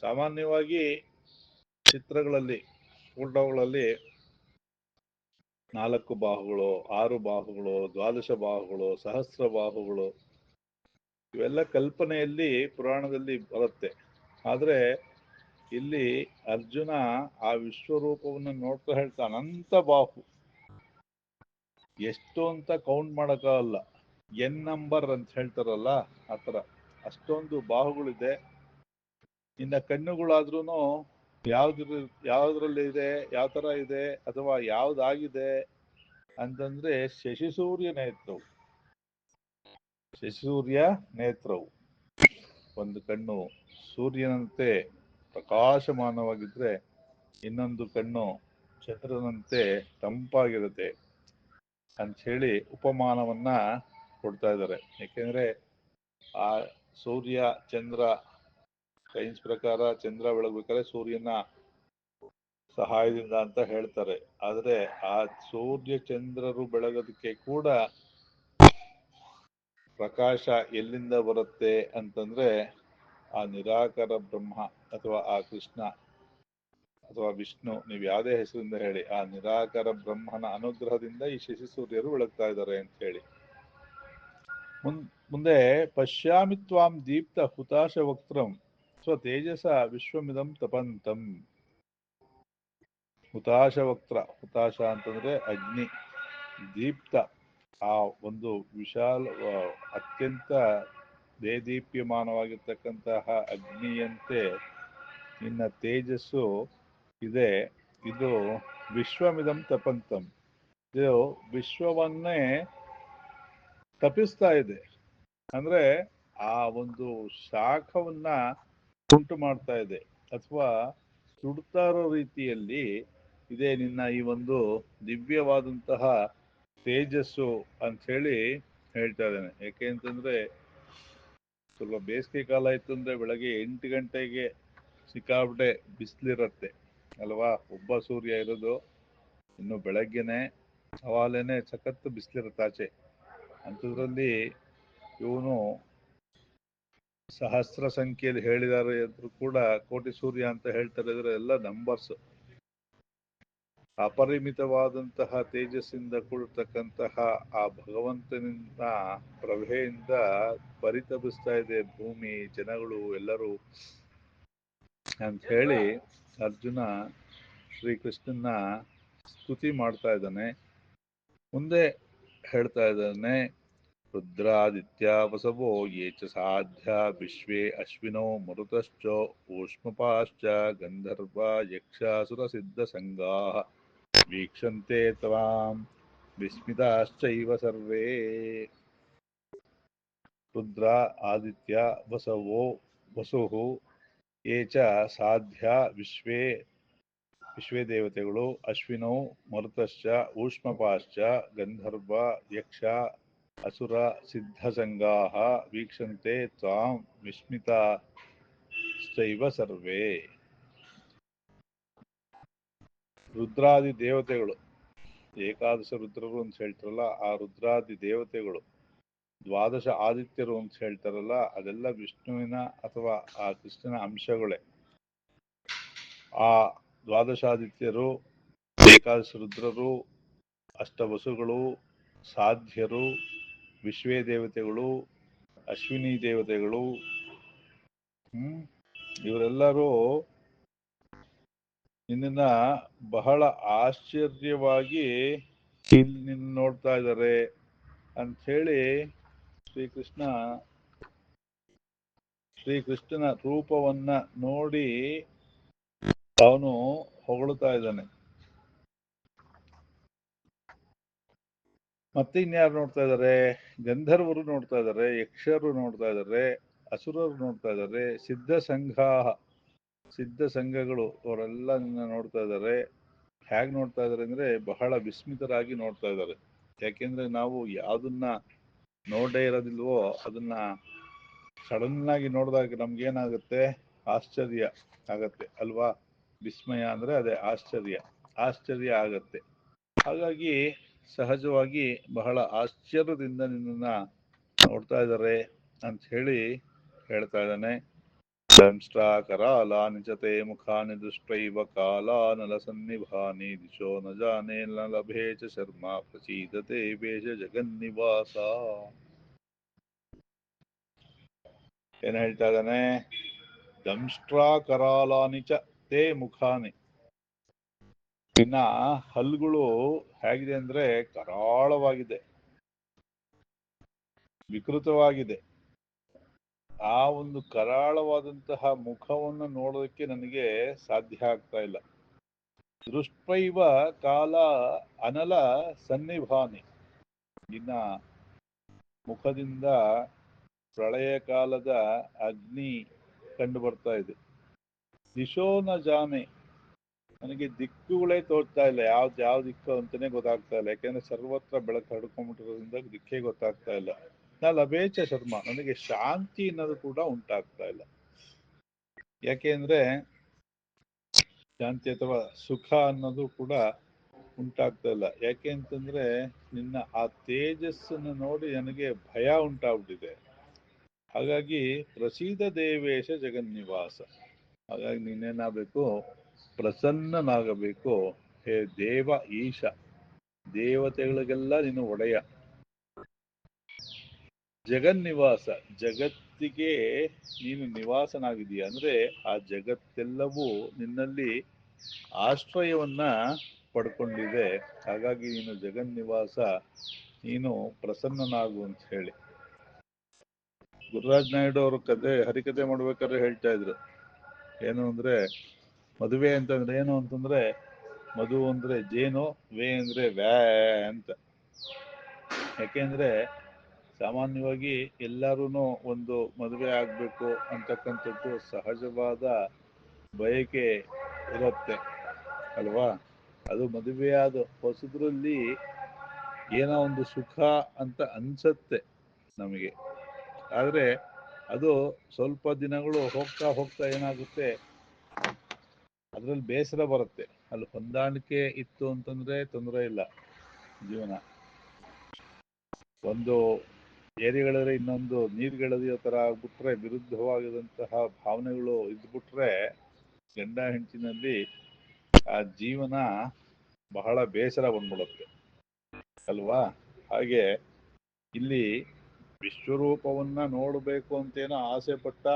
ಸಾಮಾನ್ಯವಾಗಿ ಚಿತ್ರಗಳಲ್ಲಿ, ಫೋಟೋಗಳಲ್ಲಿ 4 ಬಾಹುಗಳು, 6 ಬಾಹುಗಳು, 12 ಬಾಹುಗಳು, ಸಹಸ್ರ ಬಾಹುಗಳು, ಇವೆಲ್ಲ ಕಲ್ಪನೆಯಲ್ಲಿ ಪುರಾಣದಲ್ಲಿ ಬರುತ್ತೆ. ಆದ್ರೆ ಇಲ್ಲಿ ಅರ್ಜುನ ಆ ವಿಶ್ವರೂಪವನ್ನು ನೋಡ್ತಾ ಹೇಳ್ತಾ ಅನಂತ ಬಾಹು, ಎಷ್ಟು ಅಂತ ಕೌಂಟ್ ಮಾಡಕ್ಕಾಗಲ್ಲ. ಎನ್ ನಂಬರ್ ಅಂತ ಹೇಳ್ತಾರಲ್ಲ ಆತರ ಅಷ್ಟೊಂದು ಬಾಹುಗಳಿದೆ. ಇನ್ನ ಕಣ್ಣುಗಳಾದ್ರೂ ಯಾವ್ದ್ರಲ್ಲಿ ಇದೆ, ಯಾವ ತರ ಇದೆ, ಅಥವಾ ಯಾವ್ದಾಗಿದೆ ಅಂತಂದ್ರೆ ಶಶಿಸೂರ್ಯ ನೇತ್ರವು. ಶಶಿಸೂರ್ಯ ನೇತ್ರವು, ಒಂದು ಕಣ್ಣು ಸೂರ್ಯನಂತೆ ಪ್ರಕಾಶಮಾನವಾಗಿದ್ರೆ ಇನ್ನೊಂದು ಕಣ್ಣು ಚಂದ್ರನಂತೆ ತಂಪಾಗಿರುತ್ತೆ ಅಂಥೇಳಿ ಉಪಮಾನವನ್ನ ಕೊಡ್ತಾ ಇದ್ದಾರೆ. ಯಾಕೆಂದ್ರೆ ಆ ಸೂರ್ಯ ಚಂದ್ರ, ಸೈನ್ಸ್ ಪ್ರಕಾರ ಚಂದ್ರ ಬೆಳಗ್ಬೇಕಾದ್ರೆ ಸೂರ್ಯನ ಸಹಾಯದಿಂದ ಅಂತ ಹೇಳ್ತಾರೆ. ಆದ್ರೆ ಆ ಸೂರ್ಯ ಚಂದ್ರರು ಬೆಳಗೋದಕ್ಕೆ ಕೂಡ ಪ್ರಕಾಶ ಎಲ್ಲಿಂದ ಬರುತ್ತೆ ಅಂತಂದ್ರೆ ಆ ನಿರಾಕಾರ ಬ್ರಹ್ಮ ಅಥವಾ ಆ ಕೃಷ್ಣ ಅಥವಾ ವಿಷ್ಣು, ನೀವು ಯಾವುದೇ ಹೆಸರಿಂದ ಹೇಳಿ, ಆ ನಿರಾಕಾರ ಬ್ರಹ್ಮನ ಅನುಗ್ರಹದಿಂದ ಈ ಶಶಿ ಸೂರ್ಯರು ಬೆಳಗ್ತಾ ಇದ್ದಾರೆ ಅಂತ ಹೇಳಿ. ಮುಂದೆ ಪಶ್ಯಾಮಿ ತ್ವಾಂ ದೀಪ್ತ ಹುತಾಶ ವಕ್ತ್ರಂ ಸ್ವತೇಜಸ ವಿಶ್ವಮಿದಂ ತಪಂತಂ. ಹುತಾಶ ವಕ್ತ್ರ, ಹುತಾಶ ಅಂತಂದ್ರೆ ಅಗ್ನಿ, ದೀಪ್ತ ಆ ಒಂದು ವಿಶಾಲ ಅತ್ಯಂತ ದೇದೀಪ್ಯಮಾನವಾಗಿರ್ತಕ್ಕಂತಹ ಅಗ್ನಿಯಂತೆ ನಿನ್ನ ತೇಜಸ್ಸು ಇದೆ. ಇದು ವಿಶ್ವಮಿದಂ ತಪಂತಂ, ಇದು ವಿಶ್ವವನ್ನೇ ತಪಿಸ್ತಾ ಇದೆ. ಅಂದ್ರೆ ಆ ಒಂದು ಶಾಖವನ್ನ ಉಂಟು ಮಾಡ್ತಾ ಇದೆ ಅಥವಾ ಸುಡ್ತಾ ಇರೋ ರೀತಿಯಲ್ಲಿ ಇದೆ ನಿನ್ನ ಈ ಒಂದು ದಿವ್ಯವಾದಂತಹ ತೇಜಸ್ಸು ಅಂತ ಹೇಳಿ ಹೇಳ್ತಾ ಇದ್ದೇನೆ. ಯಾಕೆ ಅಂತಂದ್ರೆ ಸ್ವಲ್ಪ ಬೇಸಿಗೆ ಕಾಲ ಇತ್ತು ಅಂದ್ರೆ ಬೆಳಗ್ಗೆ 8 ಗಂಟೆಗೆ ಸಿಕ್ಕಾಬಿಟ್ಟೆ ಬಿಸಿಲಿರತ್ತೆ ಅಲ್ವಾ. ಒಬ್ಬ ಸೂರ್ಯ ಇರೋದು ಇನ್ನು ಬೆಳಗ್ಗೆನೆ, ಅವಾಲೇನೆ ಸಖತ್ತು ಬಿಸಿಲಿರುತ್ತೆ ಆಚೆ. ಅಂಥದ್ರಲ್ಲಿ ಇವನು ಸಹಸ್ರ ಸಂಖ್ಯೆಯಲ್ಲಿ ಹೇಳಿದ್ದಾರೆ ಅಂದ್ರೂ ಕೂಡ ಕೋಟಿ ಸೂರ್ಯ ಅಂತ ಹೇಳ್ತಾರೆ. ಇದ್ರೆ ಎಲ್ಲ ನಂಬರ್ಸ್. ಅಪರಿಮಿತವಾದಂತಹ ತೇಜಸ್ಸಿಂದ ಕೂಡಿರ್ತಕ್ಕಂತಹ ಆ ಭಗವಂತನಿಂದ ಪ್ರಭೆಯಿಂದ ಪರಿತಪಿಸ್ತಾ ಇದೆ ಭೂಮಿ, ಜನಗಳು ಎಲ್ಲರೂ ಅಂತ ಹೇಳಿ ಅರ್ಜುನ ಶ್ರೀಕೃಷ್ಣನ ಸ್ತುತಿ ಮಾಡ್ತಾ ಇದ್ದಾನೆ. ಮುಂದೆ ಹೇಳ್ತಾ ಇದ್ದಾನೆ, ರುದ್ರಾದಿತ್ಯ ವಸವೋ ಯೇ ಚ ಸಾಧ್ಯ ವಿಶ್ವೇ ಅಶ್ವಿನೋ ಮರುತಶ್ಚ ಊಷ್ಮಪಾಶ್ಚ ಗಂಧರ್ವ ಯಕ್ಷಾಸುರ ಸಿದ್ಧ ಸಂಗಾಃ ವೀಕ್ಷಂತೆ ತ್ವಾಂ ವಿಸ್ಮಿತಾಶ್ಚೈವ ಸರ್ವೇ. ರುದ್ರ, ಆದಿತ್ಯ, ವಸವೋ, ವಸುಃ, ಯೇ ಚ ಸಾಧ್ಯ ವಿಶ್ವೇ, ವಿಶ್ವೇ ದೇವತೆಗಳು, ಅಶ್ವಿನೋ ಮರುತಶ್ಚ ಊಷ್ಮಪಾಶ್ಚ ಗಂಧರ್ವ ಯಕ್ಷ ಅಸುರ ಸಿದ್ಧಸಂಗಾಃ ವೀಕ್ಷಂತೆ ತ್ವಾಂ ವಿಸ್ಮಿತಾಶ್ಚೈವ ಸರ್ವೇ. ರುದ್ರಾದಿ ದೇವತೆಗಳು, ಏಕಾದಶ ರುದ್ರರು ಅಂತ ಹೇಳ್ತಾರಲ್ಲ ಆ ರುದ್ರಾದಿ ದೇವತೆಗಳು, ದ್ವಾದಶ ಆದಿತ್ಯರು ಅಂತ ಹೇಳ್ತಾರಲ್ಲ ಅದೆಲ್ಲ ವಿಷ್ಣುವಿನ ಅಥವಾ ಆ ಕೃಷ್ಣನ ಅಂಶಗಳೇ. ಆ ದ್ವಾದಶಾದಿತ್ಯರು, ಏಕಾದಶ ರುದ್ರರು, ಅಷ್ಟವಸುಗಳು, ಸಾಧ್ಯರು, ವಿಶ್ವೇ ದೇವತೆಗಳು, ಅಶ್ವಿನಿ ದೇವತೆಗಳು, ಇವರೆಲ್ಲರೂ ನಿನ್ನ ಬಹಳ ಆಶ್ಚರ್ಯವಾಗಿ ಇಲ್ಲಿ ನಿನ್ನ ನೋಡ್ತಾ ಇದ್ದಾರೆ ಅಂಥೇಳಿ ಶ್ರೀಕೃಷ್ಣನ ರೂಪವನ್ನ ನೋಡಿ ಅವನು ಹೊಗಳ್ತಾ ಇದ್ದಾನೆ. ಮತ್ತೆ ಇನ್ಯಾರು ನೋಡ್ತಾ ಇದ್ದಾರೆ? ಗಂಧರ್ವರು ನೋಡ್ತಾ ಇದ್ದಾರೆ, ಯಕ್ಷರು ನೋಡ್ತಾ ಇದ್ದಾರೆ, ಅಸುರರು ನೋಡ್ತಾ ಇದ್ದಾರೆ, ಸಿದ್ಧ ಸಂಘಗಳು ಅವರೆಲ್ಲ ನಿನ್ನ ನೋಡ್ತಾ ಇದ್ದಾರೆ. ಹೇಗೆ ನೋಡ್ತಾ ಇದ್ದಾರೆ ಅಂದ್ರೆ ಬಹಳ ವಿಸ್ಮಿತರಾಗಿ ನೋಡ್ತಾ ಇದ್ದಾರೆ. ಯಾಕೆಂದ್ರೆ ನಾವು ಯಾವ್ದನ್ನ ನೋಡೇ ಇರೋದಿಲ್ವೋ ಅದನ್ನ ಸಡನ್ ಆಗಿ ನೋಡಿದಾಗ ನಮ್ಗೇನಾಗುತ್ತೆ? ಆಶ್ಚರ್ಯ ಆಗತ್ತೆ ಅಲ್ವಾ. ವಿಸ್ಮಯ ಅಂದ್ರೆ ಅದೇ ಆಶ್ಚರ್ಯ ಆಗತ್ತೆ. ಹಾಗಾಗಿ ಸಹಜವಾಗಿ ಬಹಳ ಆಶ್ಚರ್ಯದಿಂದ ನಿನ್ನನ್ನ ನೋಡ್ತಾ ಇದ್ದಾರೆ ಅಂತ ಹೇಳಿ ಹೇಳ್ತಾ ಇದ್ದಾನೆ. ದಂಷ್ಟ್ರಾಕರಾಲಾನಿ ಚ ತೇ ಮುಖಾನಿ ದೃಷ್ಟೈವ ಕಾಲಾನಲಸನ್ನಿಭಾನಿ ದಿಶೋ ನ ಜಾನೇ ನ ಲಭೇ ಚ ಶರ್ಮ ಪ್ರಸೀದತೆ ವೇಷ ಜಗನ್ನಿವಾಸ. ಏನ್ ಹೇಳ್ತಾ ಇದ್ದಾನೆ? ದಂಷ್ಟ್ರಾಕರಾಲಾನಿ ಚ ತೇ ಮುಖಾನಿ, ಇನ್ನ ಹಲ್ಲುಗಳು ಹೇಗಿದೆ ಅಂದ್ರೆ ಕರಾಳವಾಗಿದೆ, ವಿಕೃತವಾಗಿದೆ. ಆ ಒಂದು ಕರಾಳವಾದಂತಹ ಮುಖವನ್ನು ನೋಡೋದಕ್ಕೆ ನನಗೆ ಸಾಧ್ಯ ಆಗ್ತಾ ಇಲ್ಲ. ದೃಷ್ಟೈವ ಕಾಲ ಅನಲ ಸನ್ನಿಭಾನಿ, ಇನ್ನ ಮುಖದಿಂದ ಪ್ರಳಯ ಕಾಲದ ಅಗ್ನಿ ಕಂಡು ಬರ್ತಾ ಇದೆ. ದಿಶೋ ನ ಜಾನೆ, ನನಗೆ ದಿಕ್ಕುಗಳೇ ತೋರ್ತಾ ಇಲ್ಲ, ಯಾವ ದಿಕ್ಕು ಅಂತಾನೆ ಗೊತ್ತಾಗ್ತಾ ಇಲ್ಲ. ಯಾಕೆಂದ್ರೆ ಸರ್ವತ್ರ ಬೆಳಕು ಹಡ್ಕೊಂಡ್ಬಿಟ್ಟಿರೋದ್ರಿಂದ ದಿಕ್ಕೇ ಗೊತ್ತಾಗ್ತಾ ಇಲ್ಲ. ನಾ ಲಭೇಚ ಶರ್ಮ, ನನಗೆ ಶಾಂತಿ ಅನ್ನೋದು ಕೂಡ ಉಂಟಾಗ್ತಾ ಇಲ್ಲ. ಯಾಕೆಂದ್ರೆ ಶಾಂತಿ ಅಥವಾ ಸುಖ ಅನ್ನೋದು ಕೂಡ ಉಂಟಾಗ್ತಾ ಇಲ್ಲ. ಯಾಕೆ ಅಂತಂದ್ರೆ ನಿನ್ನ ಆ ತೇಜಸ್ಸನ್ನು ನೋಡಿ ನನಗೆ ಭಯ ಉಂಟಾಗ್ಬಿಟ್ಟಿದೆ. ಹಾಗಾಗಿ ಪ್ರಸೀದ ದೇವೇಶ ಜಗನ್ನಿವಾಸ, ಹಾಗಾಗಿ ನೀನೇನಾಗಬೇಕು, ಪ್ರಸನ್ನನಾಗಬೇಕು. ಹೇ ದೇವ ಈಶ, ದೇವತೆಗಳಿಗೆಲ್ಲ ನೀನು ಒಡೆಯ. ಜಗನ್ನಿವಾಸ, ಜಗತ್ತಿಗೆ ನೀನು ನಿವಾಸನಾಗಿದೀಯ ಅಂದ್ರೆ ಆ ಜಗತ್ತೆಲ್ಲವೂ ನಿನ್ನಲ್ಲಿ ಆಶ್ರಯವನ್ನ ಪಡ್ಕೊಂಡಿದೆ. ಹಾಗಾಗಿ ನೀನು ಜಗನ್ನಿವಾಸ, ನೀನು ಪ್ರಸನ್ನನಾಗು ಅಂತ ಹೇಳಿ ಗುರುರಾಜ್ ನಾಯ್ಡು ಅವರು ಕತೆ, ಹರಿಕತೆ ಮಾಡ್ಬೇಕಾದ್ರೆ ಹೇಳ್ತಾ ಇದ್ರು. ಏನು ಅಂದ್ರೆ ಮದುವೆ ಅಂತಂದ್ರೆ ಏನು ಅಂತಂದ್ರೆ, ಮಧು ಅಂದ್ರೆ ಜೇನು, ವೇ ಅಂದ್ರೆ ವ್ಯಾ ಅಂತ. ಯಾಕೆಂದ್ರೆ ಸಾಮಾನ್ಯವಾಗಿ ಎಲ್ಲರೂ ಒಂದು ಮದುವೆ ಆಗ್ಬೇಕು ಅಂತಕ್ಕಂಥದ್ದು ಸಹಜವಾದ ಬಯಕೆ ಇರುತ್ತೆ ಅಲ್ವಾ. ಅದು ಮದುವೆಯಾದ ಹೊಸದ್ರಲ್ಲಿ ಏನೋ ಒಂದು ಸುಖ ಅಂತ ಅನ್ಸತ್ತೆ ನಮಗೆ. ಆದ್ರೆ ಅದು ಸ್ವಲ್ಪ ದಿನಗಳು ಹೋಗ್ತಾ ಹೋಗ್ತಾ ಏನಾಗುತ್ತೆ, ಅದ್ರಲ್ಲಿ ಬೇಸರ ಬರುತ್ತೆ. ಅಲ್ಲಿ ಹೊಂದಾಣಿಕೆ ಇತ್ತು ಅಂತಂದ್ರೆ ತೊಂದರೆ ಇಲ್ಲ ಜೀವನ. ಒಂದು ಏರಿಗಳಿದ್ರೆ ಇನ್ನೊಂದು ನೀರ್ಗೆಳೆದಿಯೋ ತರ ಆಗ್ಬಿಟ್ರೆ, ವಿರುದ್ಧವಾಗಿದಂತಹ ಭಾವನೆಗಳು ಇದ್ಬಿಟ್ರೆ ಗಂಡ ಹೆಂಡತಿನಲ್ಲಿ ಆ ಜೀವನ ಬಹಳ ಬೇಸರ ಬಂದ್ಬಿಡುತ್ತೆ ಅಲ್ವಾ. ಹಾಗೆ ಇಲ್ಲಿ ವಿಶ್ವರೂಪವನ್ನ ನೋಡಬೇಕು ಅಂತೇನೋ ಆಸೆ ಪಟ್ಟ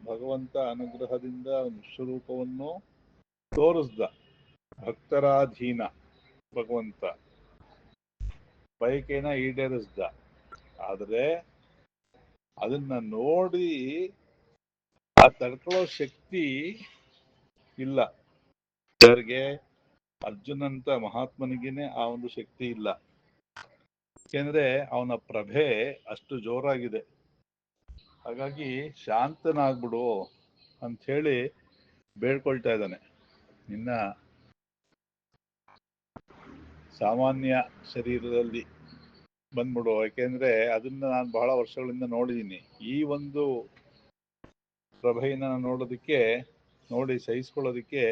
ಭಗವಂತ ಅನುಗ್ರಹದಿಂದ ವಿಶ್ವರೂಪವನ್ನು ತೋರಿಸ್ದ. ಭಕ್ತರಾಧೀನ ಭಗವಂತ ಬಯಕೆನ ಈಡೇರಿಸ್ದ. ಆದ್ರೆ ಅದನ್ನ ನೋಡಿ ಆ ತಡ್ಕೊಳ್ಳೋ ಶಕ್ತಿ ಇಲ್ಲ ಯಾರಿಗೆ, ಅರ್ಜುನಂತ ಮಹಾತ್ಮನಿಗೇನೆ ಆ ಒಂದು ಶಕ್ತಿ ಇಲ್ಲ. ಯಾಕೆಂದ್ರೆ ಅವನ ಪ್ರಭೆ ಅಷ್ಟು ಜೋರಾಗಿದೆ. ಹಾಗಾಗಿ ಶಾಂತನಾಗ್ಬಿಡು ಅಂತ ಹೇಳಿ ಬೇಡ್ಕೊಳ್ತಾ ಇದ್ದಾನೆ. ನಿನ್ನ ಸಾಮಾನ್ಯ ಶರೀರದಲ್ಲಿ ಬಂದ್ಬಿಡು. ಯಾಕೆಂದ್ರೆ ಅದನ್ನ ನಾನು ಬಹಳ ವರ್ಷಗಳಿಂದ ನೋಡಿದ್ದೀನಿ. ಈ ಒಂದು ಪ್ರಭೆಯನ್ನ ನೋಡೋದಕ್ಕೆ, ನೋಡಿ ಸಹಿಸ್ಕೊಳ್ಳೋದಕ್ಕೆ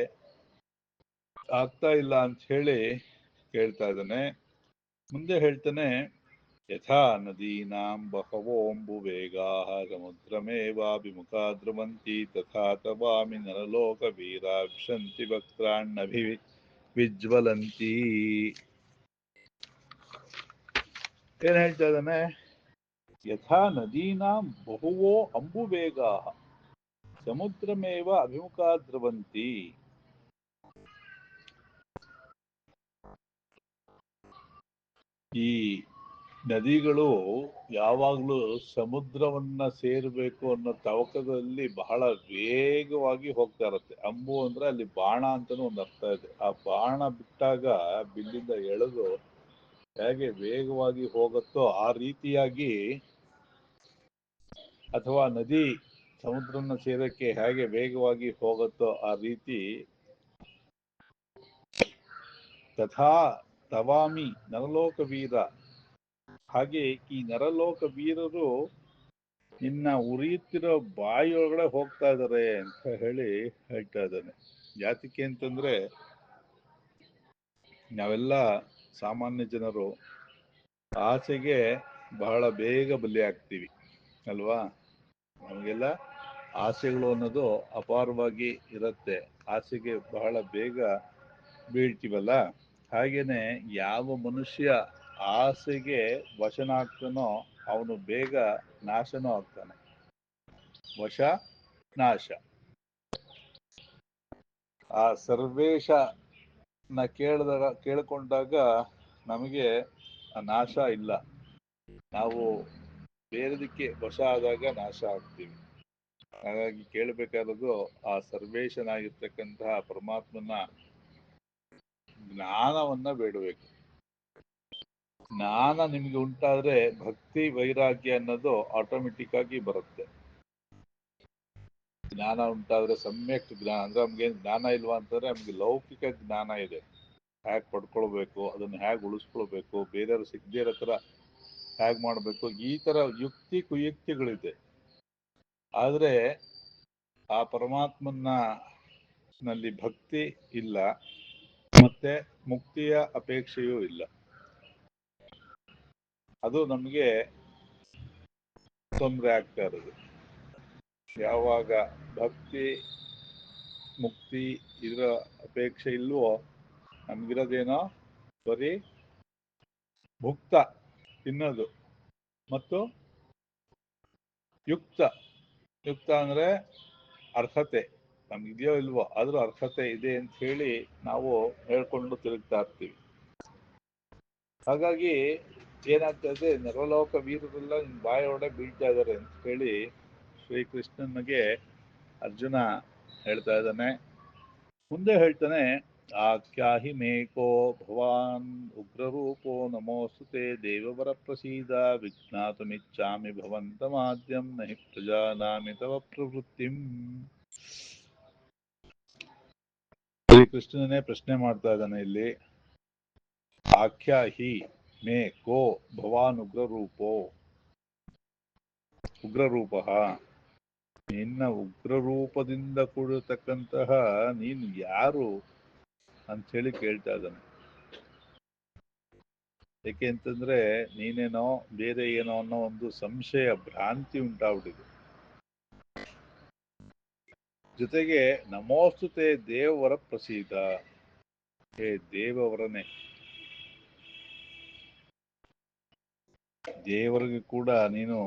ಆಗ್ತಾ ಇಲ್ಲ ಅಂತ ಹೇಳಿ ಕೇಳ್ತಾ ಇದ್ದಾನೆ. ಮುಂದೆ ಹೇಳ್ತಾನೆ, ಯಥಾ ನದೀನಾಂ ಬಹವೋಂಬುವೇಗಾಃ ಸಮುದ್ರಮೇವಾಭಿಮುಖಾ ದ್ರವಂತಿ ತಥಾ ತವಾಮಿ ನರಲೋಕವೀರಾ ವಿಶಂತಿ ವಕ್ತ್ರಾಣ್ಣಭಿ ವಿಜ್ವಲಂತಿ. ಏನ್ ಹೇಳ್ತಾ ಇದ್ದಾನೆ? ಯಥಾ ನದೀನಾಂ ಬಹುವೋ ಅಂಬುವೇಗಾಃ ಸಮುದ್ರಮೇವ ಅಭಿಮುಖಾ ದ್ರವಂತಿ. ಈ ನದಿಗಳು ಯಾವಾಗ್ಲೂ ಸಮುದ್ರವನ್ನ ಸೇರಬೇಕು ಅನ್ನೋ ತವಕದಲ್ಲಿ ಬಹಳ ವೇಗವಾಗಿ ಹೋಗ್ತಾ ಇರುತ್ತೆ. ಅಂಬು ಅಂದ್ರೆ ಅಲ್ಲಿ ಬಾಣ ಅಂತಾನೂ ಒಂದು ಅರ್ಥ ಇದೆ. ಆ ಬಾಣ ಬಿಟ್ಟಾಗ ಬಿಲ್ಲಿಂದ ಎಳೆದು ಹೇಗೆ ವೇಗವಾಗಿ ಹೋಗುತ್ತೋ ಆ ರೀತಿಯಾಗಿ, ಅಥವಾ ನದಿ ಸಮುದ್ರನ ಸೇರಕ್ಕೆ ಹೇಗೆ ವೇಗವಾಗಿ ಹೋಗುತ್ತೋ ಆ ರೀತಿ, ತಥಾ ತವಾಮಿ ನರಲೋಕ ವೀರ, ಹಾಗೆ ಈ ನರಲೋಕ ವೀರರು ನಿನ್ನ ಉರಿಯುತ್ತಿರೋ ಬಾಯಿಯೊಳಗಡೆ ಹೋಗ್ತಾ ಇದ್ದಾರೆ ಅಂತ ಹೇಳಿ ಹೇಳ್ತಾ ಇದ್ದಾನೆ. ಯಾತಕ್ಕೆ ಅಂತಂದ್ರೆ ನಾವೆಲ್ಲ ಸಾಮಾನ್ಯ ಜನರು ಆಸೆಗೆ ಬಹಳ ಬೇಗ ಬಲಿ ಆಗ್ತೀವಿ ಅಲ್ವಾ. ನಮಗೆಲ್ಲ ಆಸೆಗಳು ಅನ್ನೋದು ಅಪಾರವಾಗಿ ಇರುತ್ತೆ. ಆಸೆಗೆ ಬಹಳ ಬೇಗ ಬೀಳ್ತೀವಲ್ಲ. ಹಾಗೇನೆ ಯಾವ ಮನುಷ್ಯ ಆಸೆಗೆ ವಶನಾಗ್ತಾನೋ ಅವನು ಬೇಗ ನಾಶನೂ ಆಗ್ತಾನೆ. ವಶ ನಾಶ. ಆ ಸರ್ವೇಶ ಕೇಳಿಕೊಂಡಾಗ ನಮಗೆ ಆ ನಾಶ ಇಲ್ಲ. ನಾವು ಬೇರೆದಕ್ಕೆ ವಶ ಆದಾಗ ನಾಶ ಆಗ್ತೀವಿ. ಹಾಗಾಗಿ ಕೇಳಬೇಕಾದದ್ದು ಆ ಸರ್ವೇಶನಾಗಿರ್ತಕ್ಕಂತಹ ಪರಮಾತ್ಮನ ಜ್ಞಾನವನ್ನ ಬೇಡಬೇಕು. ಜ್ಞಾನ ನಿಮ್ಗೆ ಉಂಟಾದ್ರೆ ಭಕ್ತಿ ವೈರಾಗ್ಯ ಅನ್ನೋದು ಆಟೋಮೆಟಿಕ್ ಆಗಿ ಬರುತ್ತೆ. ಜ್ಞಾನ ಉಂಟಾದ್ರೆ ಸಮ್ಯಕ್ ಜ್ಞಾನ ಅಂದ್ರೆ ನಮ್ಗೇನು ಜ್ಞಾನ ಇಲ್ವಾ ಅಂತಂದ್ರೆ ನಮ್ಗೆ ಲೌಕಿಕ ಜ್ಞಾನ ಇದೆ. ಹೇಗೆ ಪಡ್ಕೊಳ್ಬೇಕು, ಅದನ್ನು ಹೇಗೆ ಉಳಿಸ್ಕೊಳ್ಬೇಕು, ಬೇರೆಯವ್ರು ಸಿಗದೇ ಇರೋ ಥರ ಹೇಗೆ ಮಾಡಬೇಕು, ಈ ಥರ ಯುಕ್ತಿ ಕುಯುಕ್ತಿಗಳಿದೆ. ಆದರೆ ಆ ಪರಮಾತ್ಮನ ನಲ್ಲಿ ಭಕ್ತಿ ಇಲ್ಲ, ಮತ್ತೆ ಮುಕ್ತಿಯ ಅಪೇಕ್ಷೆಯೂ ಇಲ್ಲ. ಅದು ನಮಗೆ ತೊಂದರೆ ಆಗ್ತಾ ಇರೋದು. ಯಾವಾಗ ಭಕ್ತಿ ಮುಕ್ತಿ ಇದರ ಅಪೇಕ್ಷೆ ಇಲ್ವೋ, ನಮ್ಗಿರೋದೇನೋ ಬರೀ ಭುಕ್ತ ತಿನ್ನೋದು ಮತ್ತು ಯುಕ್ತ. ಯುಕ್ತ ಅಂದ್ರೆ ಅರ್ಹತೆ, ನಮ್ಗಿದೆಯೋ ಇಲ್ವೋ ಆದ್ರೂ ಅರ್ಹತೆ ಇದೆ ಅಂತ ಹೇಳಿ ನಾವು ಹೇಳ್ಕೊಂಡು ತಿರುಗ್ತಾ ಇರ್ತೀವಿ. ಹಾಗಾಗಿ ಏನಾಗ್ತಾ ಇದೆ, ನರಲೋಕ ವೀರರೆಲ್ಲ ನಿನ್ ಬಾಯೊಡೆ ಬೀಳ್ತಾ ಇದ್ದಾರೆ ಅಂತ ಹೇಳಿ ಶ್ರೀಕೃಷ್ಣನಿಗೆ ಅರ್ಜುನ ಹೇಳ್ತಾ ಇದ್ದಾನೆ. ಮುಂದೆ ಹೇಳ್ತಾನೆ, ಆಖ್ಯಾಹಿ ಮೇಕೋ ಭವಾನ್ ಉಗ್ರರೂಪೋ ನಮೋಸ್ತುತೆ ದೇವವರ ಪ್ರಸೀದ ವಿಜ್ಞಾತುಮಿಚ್ಛಾಮಿ ಭವಂತಮಾದ್ಯಂ ನಹಿ ಪ್ರಜಾನಾಮಿ ತವ ಪ್ರವೃತ್ತಿಂ. ಶ್ರೀಕೃಷ್ಣನೇ ಪ್ರಶ್ನೆ ಮಾಡ್ತಾ ಇದ್ದಾನೆ ಇಲ್ಲಿ. ಆಖ್ಯಾಹಿ ಮೇ ಕೋ ಭವಾನ್ ಉಗ್ರರೂಪೋ, ಉಗ್ರರೂಪ, ನಿನ್ನ ಉಗ್ರರೂಪದಿಂದ ಕೂಡಿರತಕ್ಕಂತಹ ನೀನು ಯಾರು ಅಂತ ಹೇಳಿ ಕೇಳ್ತಾ ಇದ್ದಾನೆ. ಏಕೆ ಅಂತಂದ್ರೆ ನೀನೇನೋ ಬೇರೆ ಏನೋ ಅನ್ನೋ ಒಂದು ಸಂಶಯ ಭ್ರಾಂತಿ ಉಂಟಾಗ್ಬಿಟ್ಟಿದೆ. ಜೊತೆಗೆ ನಮೋಸ್ತುತೆ ದೇವವರ ಪ್ರಸೀದ, ಹೇ ದೇವವರನೇ, ದೇವರಿಗೆ ಕೂಡ ನೀನು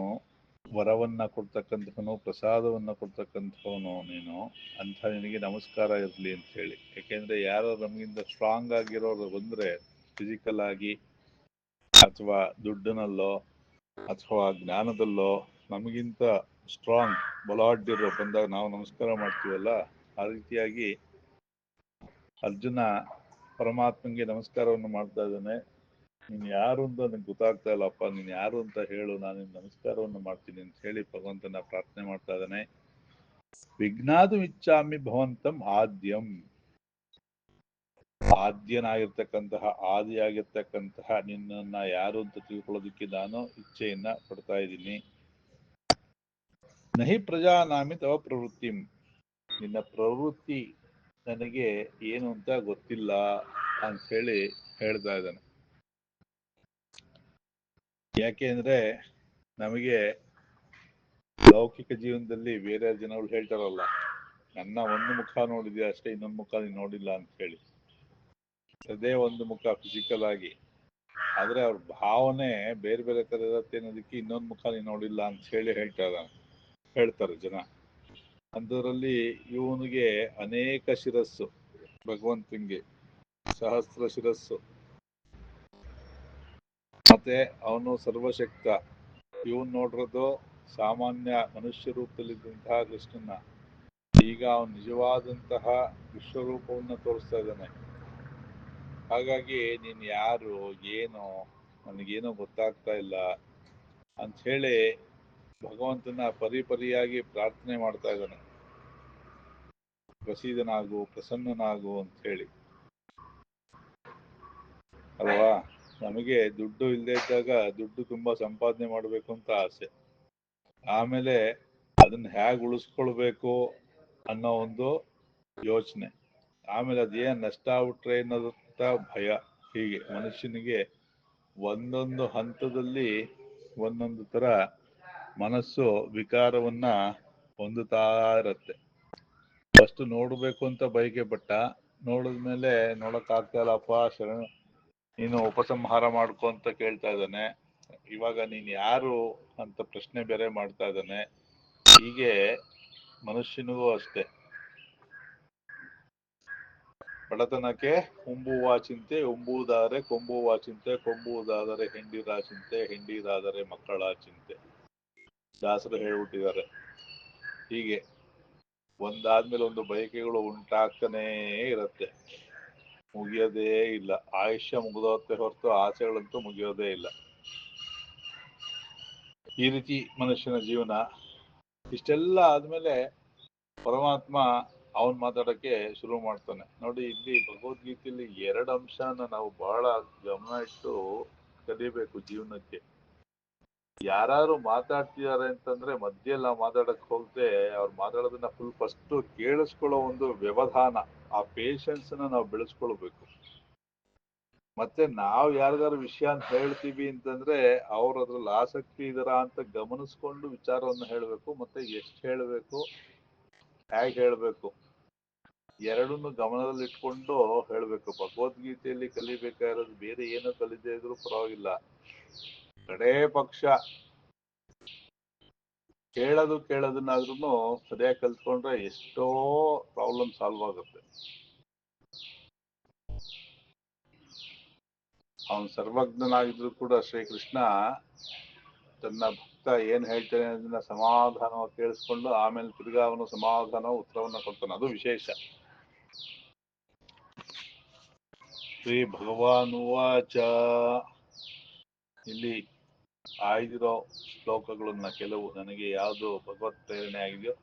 ವರವನ್ನ ಕೊಡ್ತಕ್ಕಂಥವನು, ಪ್ರಸಾದವನ್ನ ಕೊಡ್ತಕ್ಕಂಥವನು ನೀನು, ಅಂತ ನಿನಗೆ ನಮಸ್ಕಾರ ಇರಲಿ ಅಂತ ಹೇಳಿ. ಯಾಕೆಂದ್ರೆ ಯಾರೋ ನಮಗಿಂತ ಸ್ಟ್ರಾಂಗ್ ಆಗಿರೋರು ಬಂದ್ರೆ ಫಿಸಿಕಲ್ ಆಗಿ ಅಥವಾ ದುಡ್ಡಿನಲ್ಲೋ ಅಥವಾ ಜ್ಞಾನದಲ್ಲೋ ನಮಗಿಂತ ಸ್ಟ್ರಾಂಗ್ ಬಲಾಢ್ಯರು ಬಂದಾಗ ನಾವು ನಮಸ್ಕಾರ ಮಾಡ್ತೀವಲ್ಲ, ಆ ರೀತಿಯಾಗಿ ಅರ್ಜುನ ಪರಮಾತ್ಮಂಗೆ ನಮಸ್ಕಾರವನ್ನು ಮಾಡ್ತಾ ಇದ್ದಾನೆ. ನೀನು ಯಾರು ಅಂತ ನನಗೆ ಗೊತ್ತಾಗ್ತಾ ಇಲ್ಲಪ್ಪ, ನೀನು ಯಾರು ಅಂತ ಹೇಳು, ನಾನು ನಿನ್ನ ನಮಸ್ಕಾರವನ್ನು ಮಾಡ್ತೀನಿ ಅಂತ ಹೇಳಿ ಭಗವಂತನ ಪ್ರಾರ್ಥನೆ ಮಾಡ್ತಾ ಇದ್ದಾನೆ. ವಿಜ್ಞಾತು ಇಚ್ಛಾಮಿ ಭವಂತಂ ಆದ್ಯಂ, ಆದ್ಯನಾಗಿರ್ತಕ್ಕಂತಹ ಆದಿಯಾಗಿರ್ತಕ್ಕಂತಹ ನಿನ್ನನ್ನ ಯಾರು ಅಂತ ತಿಳ್ಕೊಳ್ಳೋದಕ್ಕೆ ನಾನು ಇಚ್ಛೆಯನ್ನ ಪಡ್ತಾ ಇದ್ದೀನಿ. ನಹಿ ಪ್ರಜಾನಾಮಿ ತವ ಪ್ರವೃತ್ತಿಂ, ನಿನ್ನ ಪ್ರವೃತ್ತಿ ನನಗೆ ಏನು ಅಂತ ಗೊತ್ತಿಲ್ಲ ಅಂತ ಹೇಳಿ ಹೇಳ್ತಾ ಇದ್ದಾನೆ. ಯಾಕೆ ಅಂದ್ರೆ ನಮಗೆ ಲೌಕಿಕ ಜೀವನದಲ್ಲಿ ಬೇರೆ ಜನಗಳು ಹೇಳ್ತಾರಲ್ಲ, ನನ್ನ ಒಂದು ಮುಖ ನೋಡಿದ್ಯಾ ಅಷ್ಟೇ, ಇನ್ನೊಂದು ಮುಖ ನೀನು ನೋಡಿಲ್ಲ ಅಂತ ಹೇಳಿ. ಅದೇ ಒಂದು ಮುಖ ಫಿಸಿಕಲ್ ಆಗಿ, ಆದ್ರೆ ಅವ್ರ ಭಾವನೆ ಬೇರೆ ಬೇರೆ ತರ ಇರತ್ತೆ ಅನ್ನೋದಕ್ಕೆ ಇನ್ನೊಂದು ಮುಖ ನೀನು ನೋಡಿಲ್ಲ ಅಂತ ಹೇಳಿ ಹೇಳ್ತಾರೆ ಜನ. ಅಂಥದ್ರಲ್ಲಿ ಇವನಿಗೆ ಅನೇಕ ಶಿರಸ್ಸು, ಭಗವಂತನಿಗೆ ಸಹಸ್ರ ಶಿರಸ್ಸು, ಮತ್ತೆ ಅವನು ಸರ್ವಶಕ್ತ. ಇವನ್ ನೋಡಿರೋದು ಸಾಮಾನ್ಯ ಮನುಷ್ಯ ರೂಪದಲ್ಲಿದ್ದಂತಹ ಕೃಷ್ಣನ, ಈಗ ಅವನು ನಿಜವಾದಂತಹ ವಿಶ್ವರೂಪವನ್ನು ತೋರಿಸ್ತಾ ಇದ್ದಾನೆ. ಹಾಗಾಗಿ ನೀನು ಯಾರು ಏನು ನನಗೇನೋ ಗೊತ್ತಾಗ್ತಾ ಇಲ್ಲ ಅಂತ ಹೇಳಿ ಭಗವಂತನ ಪರಿಪರಿಯಾಗಿ ಪ್ರಾರ್ಥನೆ ಮಾಡ್ತಾ ಇದ್ದಾನೆ. ಪ್ರಸೀದನಾಗು, ಪ್ರಸನ್ನನಾಗು ಅಂತ ಹೇಳಿ ಅಲ್ವಾ. ನಮಗೆ ದುಡ್ಡು ಇಲ್ಲದೆ ಇದ್ದಾಗ ದುಡ್ಡು ತುಂಬಾ ಸಂಪಾದನೆ ಮಾಡಬೇಕು ಅಂತ ಆಸೆ, ಆಮೇಲೆ ಅದನ್ನ ಹೇಗೆ ಉಳಿಸ್ಕೊಳ್ಬೇಕು ಅನ್ನೋ ಒಂದು ಯೋಚನೆ, ಆಮೇಲೆ ಅದೇನು ನಷ್ಟ ಆಗ್ಬಿಟ್ರೆ ಅನ್ನೋದಂತ ಭಯ. ಹೀಗೆ ಮನುಷ್ಯನಿಗೆ ಒಂದೊಂದು ಹಂತದಲ್ಲಿ ಒಂದೊಂದು ತರ ಮನಸ್ಸು ವಿಕಾರವನ್ನ ಹೊಂದುತ್ತಾ ಇರತ್ತೆ. ಫಸ್ಟ್ ನೋಡ್ಬೇಕು ಅಂತ ಬಯಕೆ ಪಟ್ಟ, ನೋಡಿದ್ಮೇಲೆ ನೋಡಕ್ಕಾಗ್ತಾ ಇಲ್ಲಪ್ಪ ಶರಣ ನೀನು ಉಪಸಂಹಾರ ಮಾಡ್ಕೊ ಅಂತ ಕೇಳ್ತಾ ಇದ್ದಾನೆ. ಇವಾಗ ನೀನ್ ಯಾರು ಅಂತ ಪ್ರಶ್ನೆ ಬೇರೆ ಮಾಡ್ತಾ ಇದ್ದಾನೆ. ಹೀಗೆ ಮನುಷ್ಯನಿಗೂ ಅಷ್ಟೆ, ಬಡತನಕ್ಕೆ ಉಂಬುವ ಚಿಂತೆ, ಉಂಬುವುದಾದರೆ ಕೊಂಬುವ ಚಿಂತೆ, ಕೊಂಬುವುದಾದರೆ ಹೆಂಡಿರ ಚಿಂತೆ, ಹೆಂಡಿರಾದರೆ ಮಕ್ಕಳ ಚಿಂತೆ, ದಾಸರು ಹೇಳ್ಬಿಟ್ಟಿದ್ದಾರೆ. ಹೀಗೆ ಒಂದಾದ್ಮೇಲೆ ಒಂದು ಬಯಕೆಗಳು ಉಂಟಾಗ್ತಾನೇ ಇರತ್ತೆ, ಮುಗಿಯೋದೇ ಇಲ್ಲ. ಆಯುಷ್ಯ ಮುಗಿದೋತ್ತೆ ಹೊರತು ಆಸೆಗಳಂತೂ ಮುಗಿಯೋದೇ ಇಲ್ಲ. ಈ ರೀತಿ ಮನುಷ್ಯನ ಜೀವನ. ಇಷ್ಟೆಲ್ಲ ಆದ್ಮೇಲೆ ಪರಮಾತ್ಮ ಅವನ್ ಮಾತಾಡಕ್ಕೆ ಶುರು ಮಾಡ್ತಾನೆ. ನೋಡಿ, ಇಲ್ಲಿ ಭಗವದ್ಗೀತೆಯಲ್ಲಿ 2 ಅಂಶನ ನಾವು ಬಹಳ ಗಮನ ಇಟ್ಟು ಕಲಿಬೇಕು ಜೀವನಕ್ಕೆ. ಯಾರು ಮಾತಾಡ್ತಿದ್ದಾರೆ ಅಂತಂದ್ರೆ ಮಧ್ಯೆಲ್ಲ ಮಾತಾಡಕ್ ಹೋಗದೆ ಅವ್ರು ಮಾತಾಡೋದನ್ನ ಫಸ್ಟ್ ಕೇಳಿಸ್ಕೊಳ್ಳೋ ಒಂದು ವ್ಯವಧಾನ, ಆ ಪೇಷನ್ಸ್ ನಾವು ಬೆಳೆಸ್ಕೊಳ್ಬೇಕು. ಮತ್ತೆ ನಾವು ಯಾರಿಗಾರು ವಿಷಯ ಅಂತ ಹೇಳ್ತೀವಿ ಅಂತಂದ್ರೆ ಅವ್ರು ಅದ್ರಲ್ಲಿ ಆಸಕ್ತಿ ಇದರ ಅಂತ ಗಮನಿಸ್ಕೊಂಡು ವಿಚಾರವನ್ನು ಹೇಳ್ಬೇಕು. ಮತ್ತೆ ಎಷ್ಟು ಹೇಳ್ಬೇಕು, ಹೇಗೆ ಹೇಳ್ಬೇಕು, ಎರಡನ್ನು ಗಮನದಲ್ಲಿ ಇಟ್ಕೊಂಡು ಹೇಳ್ಬೇಕು. ಭಗವದ್ಗೀತೆಯಲ್ಲಿ ಕಲಿಬೇಕಾಗಿರೋದು ಬೇರೆ ಏನೋ ಕಲಿದೇ ಇದ್ರೂ ಪರವಾಗಿಲ್ಲ, ಕಡೇ ಪಕ್ಷ ಕೇಳೋದನ್ನಾದ್ರೂ ಸರಿಯಾಗಿ ಕಲ್ತ್ಕೊಂಡ್ರೆ ಎಷ್ಟೋ ಪ್ರಾಬ್ಲಮ್ ಸಾಲ್ವ್ ಆಗುತ್ತೆ. ಅವನು ಸರ್ವಜ್ಞನಾಗಿದ್ರು ಕೂಡ ಶ್ರೀಕೃಷ್ಣ ತನ್ನ ಭಕ್ತ ಏನ್ ಹೇಳ್ತಾನೆ ಅದನ್ನ ಸಮಾಧಾನವಾಗಿ ಕೇಳಿಸ್ಕೊಂಡು ಆಮೇಲೆ ತಿರ್ಗಾ ಅವನು ಸಮಾಧಾನ ಉತ್ತರವನ್ನ ಕೊಡ್ತಾನೆ. ಅದು ವಿಶೇಷ. ಶ್ರೀ ಭಗವಾನುವಾಚ. ಇಲ್ಲಿ ಆಯ್ದಿರೋ ಶ್ಲೋಕಗಳನ್ನ ಕೆಲವು ನನಗೆ ಯಾವುದು ಭಗವತ್ ಪ್ರೇರಣೆ ಆಗಿದೆಯೋ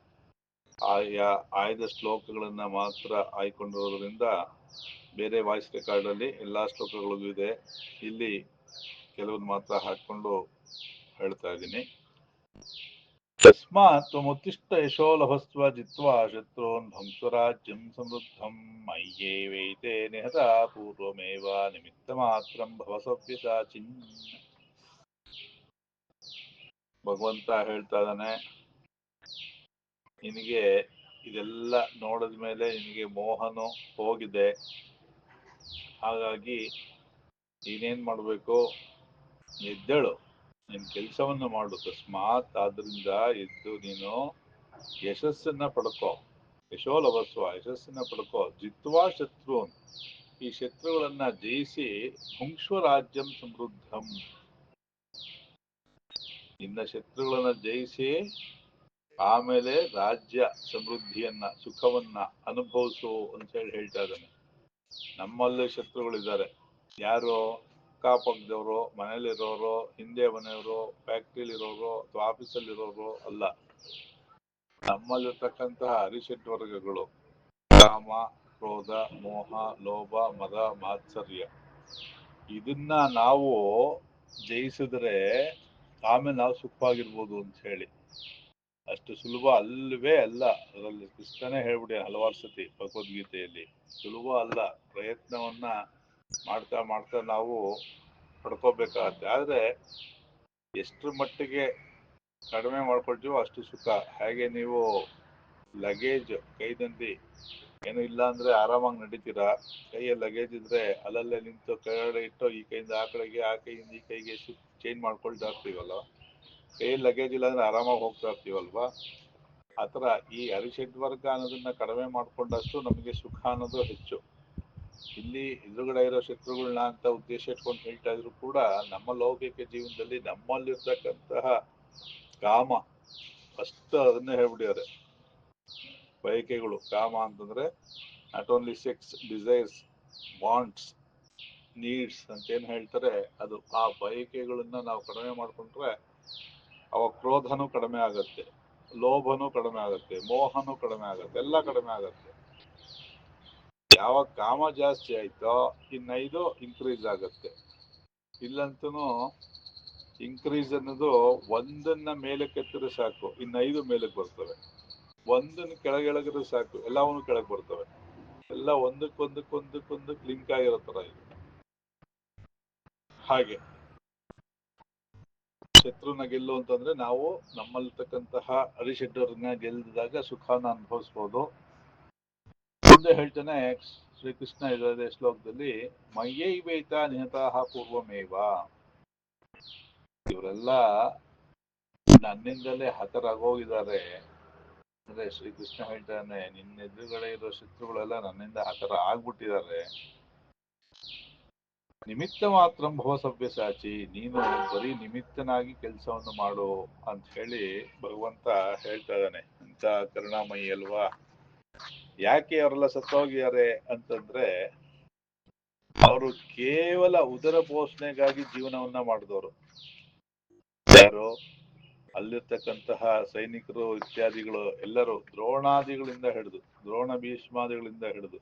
ಆಯ್ದ ಶ್ಲೋಕಗಳನ್ನ ಮಾತ್ರ ಆಯ್ಕೊಂಡಿರೋದ್ರಿಂದ ಬೇರೆ ವಾಯ್ಸ್ ರೆಕಾರ್ಡ್ ಅಲ್ಲಿ ಎಲ್ಲಾ ಶ್ಲೋಕಗಳಿಗೂ ಇದೆ. ಇಲ್ಲಿ ಕೆಲವನ್ನ ಮಾತ್ರ ಹಾಕೊಂಡು ಹೇಳ್ತಾ ಇದ್ದೀನಿ. ತಸ್ಮಾತ್ ತ್ವಮುತ್ತಿಷ್ಠ ಯಶೋ ಲಭಸ್ವ ಜಿತ್ವಾ ಶತ್ರುನ್ ಭಂಕ್ಸ್ವರಾಜ್ಯಂ ಸಮೃದ್ಧಂ ಮಯ್ಯೇವೈತೆ ನಿಹತಾ ಪೂರ್ವಮೇವ ನಿಮಿತ್ತ ಮಾತ್ರಂ ಭವ ಸವ್ಯಸಾಚಿನ್. ಭಗವಂತ ಹೇಳ್ತಾ ಇದ್ದಾನೆ, ನಿನಗೆ ಇದೆಲ್ಲ ನೋಡಿದ ಮೇಲೆ ನಿನಗೆ ಮೋಹನು ಹೋಗಿದೆ. ಹಾಗಾಗಿ ನೀನೇನ್ ಮಾಡಬೇಕು, ಎದ್ದೇಳು, ನಿನ್ ಕೆಲಸವನ್ನು ಮಾಡು. ತಸ್ಮಾತ್, ಆದ್ರಿಂದ ಎದ್ದು ನೀನು ಯಶಸ್ಸನ್ನ ಪಡ್ಕೋ, ಯಶೋಲಭಸ್ವ, ಯಶಸ್ಸನ್ನ ಪಡ್ಕೋ. ಜಿತ್ವಾ ಶತ್ರುನ್, ಈ ಶತ್ರುಗಳನ್ನ ಜಯಿಸಿ, ಭುಂಕ್ಷ್ವ ರಾಜ್ಯಂ ಸಮೃದ್ಧಂ, ನಿನ್ನ ಶತ್ರುಗಳನ್ನ ಜಯಿಸಿ ಆಮೇಲೆ ರಾಜ್ಯ ಸಮೃದ್ಧಿಯನ್ನ, ಸುಖವನ್ನ ಅನುಭವಿಸು ಅಂತ ಹೇಳ್ತಾ ಇದ್ದಾನೆ. ನಮ್ಮಲ್ಲೇ ಶತ್ರುಗಳಿದ್ದಾರೆ. ಯಾರು? ಅಕ್ಕಪಕ್ಕದವರು, ಮನೇಲಿರೋರು, ಹಿಂದೆ ಮನೆಯವರು, ಫ್ಯಾಕ್ಟ್ರಿಲಿರೋರು ಅಥವಾ ಆಫೀಸಲ್ಲಿರೋರು ಅಲ್ಲ. ನಮ್ಮಲ್ಲಿರ್ತಕ್ಕಂತಹ ಅರಿಷಡ್ ವರ್ಗಗಳು, ಕಾಮ, ಕ್ರೋಧ, ಮೋಹ, ಲೋಭ, ಮದ, ಮಾತ್ಸರ್ಯ. ಇದನ್ನ ನಾವು ಜಯಿಸಿದ್ರೆ ಆಮೇಲೆ ನಾವು ಸುಖವಾಗಿರ್ಬೋದು ಅಂತ ಹೇಳಿ. ಅಷ್ಟು ಸುಲಭ ಅಲ್ಲವೇ ಅಲ್ಲ. ಅದರಲ್ಲಿ ಕೃಷ್ಣನೇ ಹೇಳ್ಬಿಡಿ ಹಲವಾರು ಸತಿ ಭಗವದ್ಗೀತೆಯಲ್ಲಿ, ಸುಲಭ ಅಲ್ಲ. ಪ್ರಯತ್ನವನ್ನ ಮಾಡ್ತಾ ಮಾಡ್ತಾ ನಾವು ಪಡ್ಕೋಬೇಕಾಗತ್ತೆ. ಆದ್ರೆ ಎಷ್ಟರ ಮಟ್ಟಿಗೆ ಕಡಿಮೆ ಮಾಡ್ಕೊಳ್ತೀವೋ ಅಷ್ಟು ಸುಖ. ಹಾಗೆ ನೀವು ಲಗೇಜ್ ಕೈದಂಡಿ ಏನು ಇಲ್ಲ ಅಂದ್ರೆ ಆರಾಮಾಗಿ ನಡೀತೀರಾ. ಕೈಯಲ್ಲಿ ಲಗೇಜ್ ಇದ್ರೆ ಅಲ್ಲಲ್ಲೇ ನಿಂತು ಕೆಳಗಡೆ ಇಟ್ಟು ಈ ಕೈಯಿಂದ ಆ ಕಡೆಗೆ, ಆ ಕೈಯಿಂದ ಈ ಕೈಗೆ ಚೇಂಜ್ ಮಾಡ್ಕೊಳ್ತಾ ಇರ್ತೀವಲ್ಲ. ಕೈಯಲ್ಲಿ ಲಗೇಜ್ ಇಲ್ಲ ಅಂದ್ರೆ ಆರಾಮಾಗಿ ಹೋಗ್ತಾ ಇರ್ತೀವಲ್ವಾ. ಆತರ ಈ ಅರಿಷಡ್ ವರ್ಗ ಅನ್ನೋದನ್ನ ಕಡಿಮೆ ಮಾಡ್ಕೊಂಡಷ್ಟು ನಮಗೆ ಸುಖ ಅನ್ನೋದು ಹೆಚ್ಚು. ಇಲ್ಲಿ ಎದುರುಗಡೆ ಇರೋ ಶತ್ರುಗಳನ್ನ ಅಂತ ಉದ್ದೇಶ ಇಟ್ಕೊಂಡು ಹೇಳ್ತಾ ಇದ್ರು ಕೂಡ ನಮ್ಮ ಲೌಕಿಕ ಜೀವನದಲ್ಲಿ ನಮ್ಮಲ್ಲಿರ್ತಕ್ಕಂತಹ ಕಾಮ, ಫಸ್ಟ್ ಅದನ್ನೇ ಹೇಳ್ಬಿಟ್ಟಿದ್ದಾರೆ. ಬಯಕೆಗಳು, ಕಾಮ ಅಂತಂದ್ರೆ not only sex, desires, wants, needs ಅಂತ ಏನ್ ಹೇಳ್ತಾರೆ ಅದು. ಆ ಬಯಕೆಗಳನ್ನ ನಾವು ಕಡಿಮೆ ಮಾಡ್ಕೊಂಡ್ರೆ ಅವ ಕ್ರೋಧನೂ ಕಡಿಮೆ ಆಗತ್ತೆ, ಲೋಭನೂ ಕಡಿಮೆ ಆಗತ್ತೆ, ಮೋಹನೂ ಕಡಿಮೆ ಆಗತ್ತೆ, ಎಲ್ಲ ಕಡಿಮೆ ಆಗತ್ತೆ. ಯಾವಾಗ ಕಾಮ ಜಾಸ್ತಿ ಆಯ್ತೋ ಇನ್ನೈದು ಇನ್ಕ್ರೀಸ್ ಆಗತ್ತೆ. ಇಲ್ಲಂತೂ ಇನ್ಕ್ರೀಸ್ ಅನ್ನೋದು ಒಂದನ್ನ ಮೇಲೆ ಕೆತ್ತಿದ್ರೆ ಸಾಕು, ಇನ್ನೈದು ಮೇಲಕ್ಕೆ ಬರ್ತವೆ. ಒಂದನ್ನು ಕೆಳಗೆಳಗಿದ್ರೆ ಸಾಕು, ಎಲ್ಲವನ್ನೂ ಕೆಳಗೆ ಬರ್ತವೆ. ಎಲ್ಲ ಒಂದಕ್ಕೊಂದಕ್ಕೆ ಲಿಂಕ್ ಆಗಿರೋ ತರ ಇದೆ. ಹಾಗೆ ಶತ್ರುನ ಗೆಲ್ಲು ಅಂತಂದ್ರೆ ನಾವು ನಮ್ಮಲ್ಲಿರ್ತಕ್ಕಂತಹ ಅರಿಷಡ್ವರನ್ನ ಗೆಲ್ಲಿದಾಗ ಸುಖನ ಅನುಭವಿಸ್ಬೋದು. ಮುಂದೆ ಹೇಳ್ತಾನೆ ಶ್ರೀಕೃಷ್ಣ ಇದೇ ಶ್ಲೋಕದಲ್ಲಿ, ಮಯ್ಯೈವೈತ ನಿಹತಾಹ ಪೂರ್ವಮೇವ. ಇವರೆಲ್ಲ ನನ್ನಿಂದಲೇ ಹತರಾಗೋಗಿದ್ದಾರೆ. ಅಂದ್ರೆ ಶ್ರೀಕೃಷ್ಣ ಹೇಳ್ತಾನೆ, ನಿನ್ನ ಎದುರುಗಡೆ ಇರೋ ಶತ್ರುಗಳೆಲ್ಲ ನನ್ನಿಂದ ಹತರ ಆಗ್ಬಿಟ್ಟಿದ್ದಾರೆ. ನಿಮಿತ್ತ ಮಾತ್ರ ಭವ ಸವ್ಯಸಾಚಿ, ನೀನು ಬರೀ ನಿಮಿತ್ತನಾಗಿ ಕೆಲಸವನ್ನು ಮಾಡು ಅಂತ ಹೇಳಿ ಭಗವಂತ ಹೇಳ್ತಾ ಇದ್ದಾನೆ. ಅಂತ ಕರುಣಾಮಯಿ ಅಲ್ವಾ. ಯಾಕೆ ಅವರೆಲ್ಲ ಸತ್ತೋಗಿದ್ದಾರೆ ಅಂತಂದ್ರೆ, ಅವರು ಕೇವಲ ಉದರ ಪೋಷಣೆಗಾಗಿ ಜೀವನವನ್ನ ಮಾಡಿದವರು. ಯಾರು? ಅಲ್ಲಿರ್ತಕ್ಕಂತಹ ಸೈನಿಕರು ಇತ್ಯಾದಿಗಳು ಎಲ್ಲರೂ ದ್ರೋಣಾದಿಗಳಿಂದ ಹಿಡಿದು ದ್ರೋಣ ಭೀಷ್ಮಾದಿಗಳಿಂದ ಹಿಡಿದು,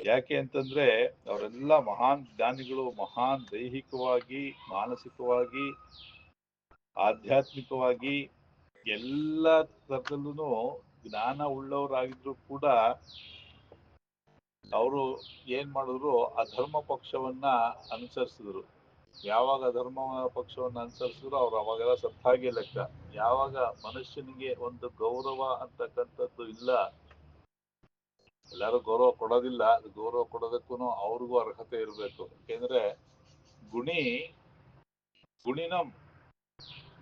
ಯಾಕೆ ಅಂತಂದ್ರೆ ಅವರೆಲ್ಲ ಮಹಾನ್ ಜ್ಞಾನಿಗಳು, ಮಹಾನ್ ದೈಹಿಕವಾಗಿ, ಮಾನಸಿಕವಾಗಿ, ಆಧ್ಯಾತ್ಮಿಕವಾಗಿ ಎಲ್ಲ ತರದಲ್ಲೂ ಜ್ಞಾನ ಉಳ್ಳವರಾಗಿದ್ರು ಕೂಡ ಅವರು ಏನ್ ಮಾಡಿದ್ರು, ಅಧರ್ಮ ಪಕ್ಷವನ್ನ ಅನುಸರಿಸಿದ್ರು. ಯಾವಾಗ ಅಧರ್ಮ ಪಕ್ಷವನ್ನು ಅನುಸರಿಸಿದ್ರು ಅವ್ರು ಅವಾಗೆಲ್ಲ ಸತ್ತಾಗೆ ಲೆಕ್ಕ. ಯಾವಾಗ ಮನುಷ್ಯನಿಗೆ ಒಂದು ಗೌರವ ಅಂತಕ್ಕಂಥದ್ದು ಇಲ್ಲ, ಎಲ್ಲರೂ ಗೌರವ ಕೊಡೋದಿಲ್ಲ, ಗೌರವ ಕೊಡೋದಕ್ಕೂ ಅವ್ರಿಗೂ ಅರ್ಹತೆ ಇರಬೇಕು. ಯಾಕೆಂದ್ರೆ ಗುಣಿನಂ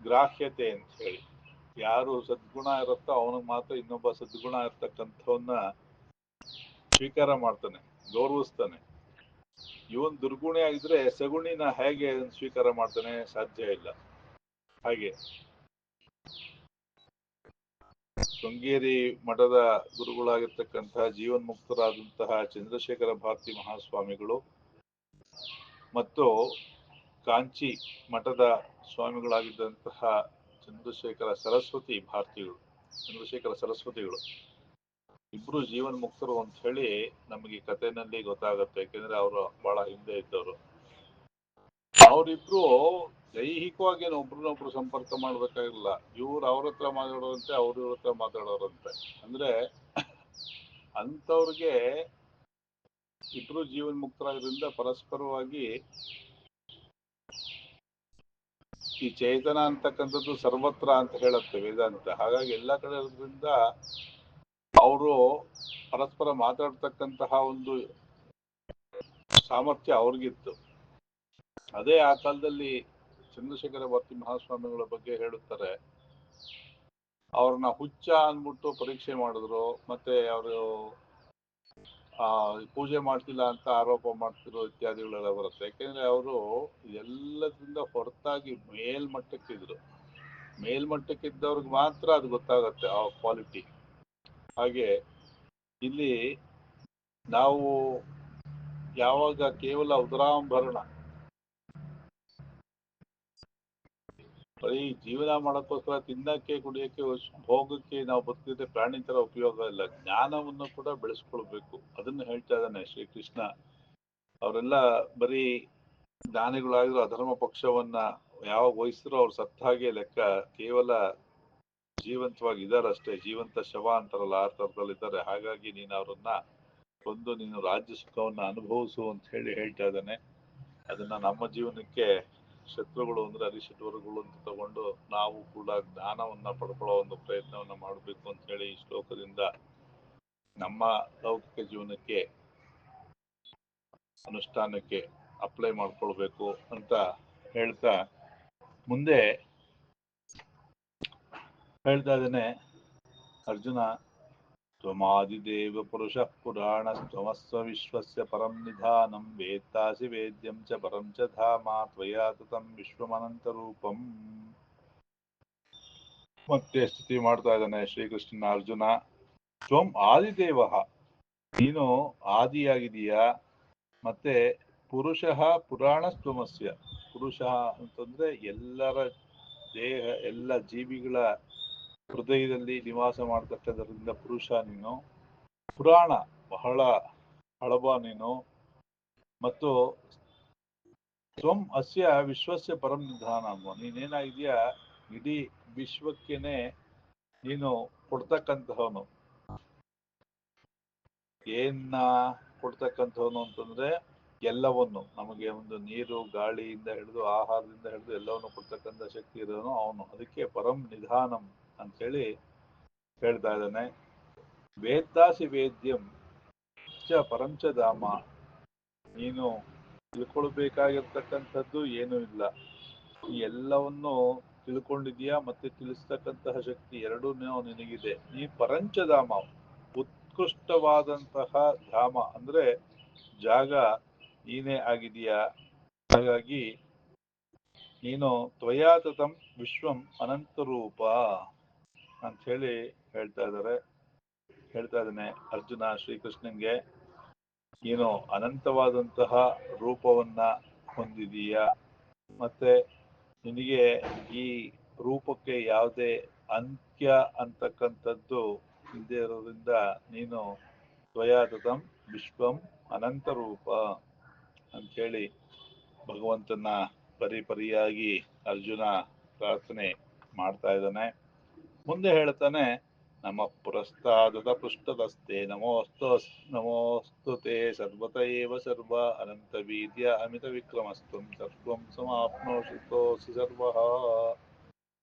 ಗ್ರಾಹ್ಯತೆ ಅಂತ ಹೇಳಿ, ಯಾರು ಸದ್ಗುಣ ಇರುತ್ತೋ ಅವನಿಗೆ ಮಾತ್ರ ಇನ್ನೊಬ್ಬ ಸದ್ಗುಣ ಇರ್ತಕ್ಕಂಥವನ್ನ ಸ್ವೀಕಾರ ಮಾಡ್ತಾನೆ, ಗೌರವಿಸ್ತಾನೆ. ಇವನ್ ದುರ್ಗುಣಿ ಆಗಿದ್ರೆ ಸಗುಣಿನ ಹೇಗೆ ಸ್ವೀಕಾರ ಮಾಡ್ತಾನೆ? ಸಾಧ್ಯ ಇಲ್ಲ. ಹಾಗೆ ಶೃಂಗೇರಿ ಮಠದ ಗುರುಗಳಾಗಿರ್ತಕ್ಕಂತಹ ಜೀವನ್ಮುಕ್ತರಾದಂತಹ ಚಂದ್ರಶೇಖರ ಭಾರತಿ ಮಹಾಸ್ವಾಮಿಗಳು ಮತ್ತು ಕಾಂಚಿ ಮಠದ ಸ್ವಾಮಿಗಳಾಗಿದ್ದಂತಹ ಚಂದ್ರಶೇಖರ ಸರಸ್ವತಿಗಳು ಇಬ್ರು ಜೀವನ್ಮುಕ್ತರು ಅಂತ ಹೇಳಿ ನಮಗೆ ಕಥೆನಲ್ಲಿ ಗೊತ್ತಾಗುತ್ತೆ. ಯಾಕೆಂದ್ರೆ ಅವರು ಬಹಳ ಹಿಂದೆ ಇದ್ದವರು. ಅವರಿಬ್ರು ದೈಹಿಕವಾಗಿ ಏನು ಒಬ್ರನ್ನೊಬ್ರು ಸಂಪರ್ಕ ಮಾಡ್ಬೇಕಾಗಿಲ್ಲ, ಇವ್ರು ಅವ್ರ ಹತ್ರ ಮಾತಾಡೋರಂತೆ, ಅವ್ರ ಇವ್ರ ಹತ್ರ ಮಾತಾಡೋರಂತೆ. ಅಂದ್ರೆ ಅಂಥವ್ರಿಗೆ ಇಬ್ರು ಜೀವನ್ಮುಕ್ತರಾದ್ರಿಂದ ಪರಸ್ಪರವಾಗಿ ಈ ಚೇತನ ಅಂತಕ್ಕಂಥದ್ದು ಸರ್ವತ್ರ ಅಂತ ಹೇಳುತ್ತೆ ವೇದಾಂತ. ಹಾಗಾಗಿ ಎಲ್ಲ ಕಡೆ ಇರೋದ್ರಿಂದ ಅವರು ಪರಸ್ಪರ ಮಾತಾಡ್ತಕ್ಕಂತಹ ಒಂದು ಸಾಮರ್ಥ್ಯ ಅವ್ರಿಗಿತ್ತು. ಅದೇ ಆ ಕಾಲದಲ್ಲಿ ಚಂದ್ರಶೇಖರ ಭಾರತಿ ಮಹಾಸ್ವಾಮಿಗಳ ಬಗ್ಗೆ ಹೇಳುತ್ತಾರೆ, ಅವ್ರನ್ನ ಹುಚ್ಚ ಅಂದ್ಬಿಟ್ಟು ಪರೀಕ್ಷೆ ಮಾಡಿದ್ರು. ಮತ್ತೆ ಅವರು ಪೂಜೆ ಮಾಡ್ತಿಲ್ಲ ಅಂತ ಆರೋಪ ಮಾಡ್ತಿರೋ ಇತ್ಯಾದಿಗಳೆಲ್ಲ ಬರುತ್ತೆ. ಯಾಕೆಂದ್ರೆ ಅವರು ಎಲ್ಲದಿಂದ ಹೊರತಾಗಿ ಮೇಲ್ಮಟ್ಟಕ್ಕಿದ್ದವ್ರಿಗೆ ಮಾತ್ರ ಅದು ಗೊತ್ತಾಗತ್ತೆ, ಆ ಕ್ವಾಲಿಟಿ. ಹಾಗೆ ಇಲ್ಲಿ ನಾವು ಯಾವಾಗ ಕೇವಲ ಉದರಾಂಭರಣ ಬರೀ ಜೀವನ ಮಾಡೋಕ್ಕೋಸ್ಕರ ತಿನ್ನಕ್ಕೆ ಕುಡಿಯಕ್ಕೆ ಭೋಗಕ್ಕೆ ನಾವು ಬದುಕಿದ್ರೆ ಪ್ರಾಣಿ ತರ ಉಪಯೋಗ ಇಲ್ಲ, ಜ್ಞಾನವನ್ನು ಕೂಡ ಬೆಳೆಸ್ಕೊಳ್ಬೇಕು. ಅದನ್ನು ಹೇಳ್ತಾ ಇದ್ದಾನೆ ಶ್ರೀಕೃಷ್ಣ. ಅವರೆಲ್ಲ ಬರೀ ಜ್ಞಾನಿಗಳಾಗಿರೋ ಅಧರ್ಮ ಪಕ್ಷವನ್ನ ಯಾವಾಗ ವಹಿಸಿದ್ರು ಅವ್ರು ಸತ್ತ ಹಾಗೆ ಲೆಕ್ಕ. ಕೇವಲ ಜೀವಂತವಾಗಿ ಇದಾರಷ್ಟೇ, ಜೀವಂತ ಶವ ಅಂತಾರಲ್ಲ ಆ ಥರದಲ್ಲಿದ್ದಾರೆ. ಹಾಗಾಗಿ ನೀನು ಅವ್ರನ್ನ ಕೊಂದು ನೀನು ರಾಜ್ಯ ಸುಖವನ್ನ ಅನುಭವಿಸು ಅಂತ ಹೇಳ್ತಾ ಇದ್ದಾನೆ. ಅದನ್ನ ನಮ್ಮ ಜೀವನಕ್ಕೆ ಶತ್ರುಗಳು ಅಂದ್ರೆ ಅರಿಷಡ್ವರ್ಗಗಳು ಅಂತ ತಗೊಂಡು ನಾವು ಕೂಡ ಜ್ಞಾನವನ್ನ ಪಡ್ಕೊಳ್ಳೋ ಒಂದು ಪ್ರಯತ್ನವನ್ನ ಮಾಡಬೇಕು ಅಂತ ಹೇಳಿ ಈ ಶ್ಲೋಕದಿಂದ ನಮ್ಮ ಲೌಕಿಕ ಜೀವನಕ್ಕೆ ಅನುಷ್ಠಾನಕ್ಕೆ ಅಪ್ಲೈ ಮಾಡ್ಕೊಳ್ಬೇಕು ಅಂತ ಹೇಳ್ತಾ ಮುಂದೆ ಹೇಳ್ತಾ ಇದ್ದೇನೆ. ಅರ್ಜುನ, ತ್ವಮಾದಿದೇವ ಪುರುಷಃ ಪುರಾಣಸ್ತ್ವಮಸ್ವ ವಿಶ್ವಸ್ಯ ಪರಂ ನಿಧಾನಂ ವೇತ್ತಾಸಿ ವೇದ್ಯಂ ಚ ಪರಂ ಚ ಧಾಮ ತ್ವಯಾ ತತಂ ವಿಶ್ವಮನಂತರೂಪಂ. ಮತ್ತೆ ಸ್ತುತಿ ಮಾಡ್ತಾ ಇದ್ದಾನೆ ಶ್ರೀಕೃಷ್ಣನ. ಅರ್ಜುನ, ತ್ವಂ ಆದಿದೇವ, ನೀನು ಆದಿಯಾಗಿದೀಯಾ. ಮತ್ತೆ ಪುರುಷಃ ಪುರಾಣಸ್ತ್ವಮಸ್ಯ, ಪುರುಷ ಅಂತಂದ್ರೆ ಎಲ್ಲರ ದೇಹ, ಎಲ್ಲ ಜೀವಿಗಳ ಹೃದಯದಲ್ಲಿ ನಿವಾಸ ಮಾಡ್ತಕ್ಕಂಥದ್ರಿಂದ ಪುರುಷ ನೀನು. ಪುರಾಣ, ಬಹಳ ಹಳಬ ನೀನು. ಮತ್ತು ತ್ವಂ ಅಸ್ಯ ವಿಶ್ವಸ್ಯ ಪರಂ ನಿಧಾನ, ನೀನೇನಾಗಿದೆಯಾ ಇಡೀ ವಿಶ್ವಕ್ಕೇನೆ ನೀನು ಕೊಡ್ತಕ್ಕಂತಹವನು. ಏನ್ನ ಕೊಡ್ತಕ್ಕಂಥವನು ಅಂತಂದ್ರೆ ಎಲ್ಲವನ್ನು, ನಮಗೆ ಒಂದು ನೀರು ಗಾಳಿಯಿಂದ ಹಿಡಿದು ಆಹಾರದಿಂದ ಹಿಡಿದು ಎಲ್ಲವನ್ನು ಕೊಡ್ತಕ್ಕಂಥ ಶಕ್ತಿ ಇರೋನು ಅವನು. ಅದಕ್ಕೆ ಪರಂ ನಿಧಾನಂ ಅಂತೇಳಿ ಹೇಳ್ತಾ ಇದ್ದಾನೆ. ವೇದಾಸಿ ವೇದ್ಯಂ ಚ ಪರಂಚ ಧಾಮ, ನೀನು ತಿಳ್ಕೊಳ್ಬೇಕಾಗಿರ್ತಕ್ಕಂಥದ್ದು ಏನೂ ಇಲ್ಲ, ಈ ಎಲ್ಲವನ್ನು ತಿಳ್ಕೊಂಡಿದೀಯಾ ಮತ್ತೆ ತಿಳಿಸ್ತಕ್ಕಂತಹ ಶಕ್ತಿ ಎರಡೂ ನಿನಗಿದೆ. ಈ ಪರಂಚಧಾಮ, ಉತ್ಕೃಷ್ಟವಾದಂತಹ ಧಾಮ ಅಂದ್ರೆ ಜಾಗ ನೀನೇ ಆಗಿದೆಯಾ. ಹಾಗಾಗಿ ನೀನು ತ್ವಯಾ ತತಂ ವಿಶ್ವಂ ಅನಂತರೂಪ ಅಂತ ಹೇಳಿ ಹೇಳ್ತಾ ಇದ್ದಾನೆ ಅರ್ಜುನ ಶ್ರೀಕೃಷ್ಣನ್ಗೆ. ನೀನು ಅನಂತವಾದಂತಹ ರೂಪವನ್ನ ಹೊಂದಿದೀಯ. ಮತ್ತೆ ನಿನಗೆ ಈ ರೂಪಕ್ಕೆ ಯಾವುದೇ ಅಂತ್ಯ ಅಂತಕ್ಕಂಥದ್ದು ಇಲ್ಲದೆ ಇರೋದ್ರಿಂದ ನೀನು ತ್ವಯಾತತಂ ವಿಶ್ವಂ ಅನಂತ ರೂಪ ಅಂಥೇಳಿ ಭಗವಂತನ ಪರಿಪರಿಯಾಗಿ ಅರ್ಜುನ ಪ್ರಾರ್ಥನೆ ಮಾಡ್ತಾ ಇದ್ದಾನೆ. ಮುಂದೆ ಹೇಳ್ತಾನೆ, ನಮ ಪುರಸ್ತಾದದ ಪೃಷ್ಠದಸ್ತೆ ನಮೋಸ್ತು ತೇ ಸರ್ವತ ಏವ ಸರ್ವ ಅನಂತ ವೀರ್ಯ ಅಮಿತ ವಿಕ್ರಮಸ್ತ್ವಂ ಸರ್ವಂ ಸಮಾಪ್ನೋಷಿತೋಸಿ ಸರ್ವಃ.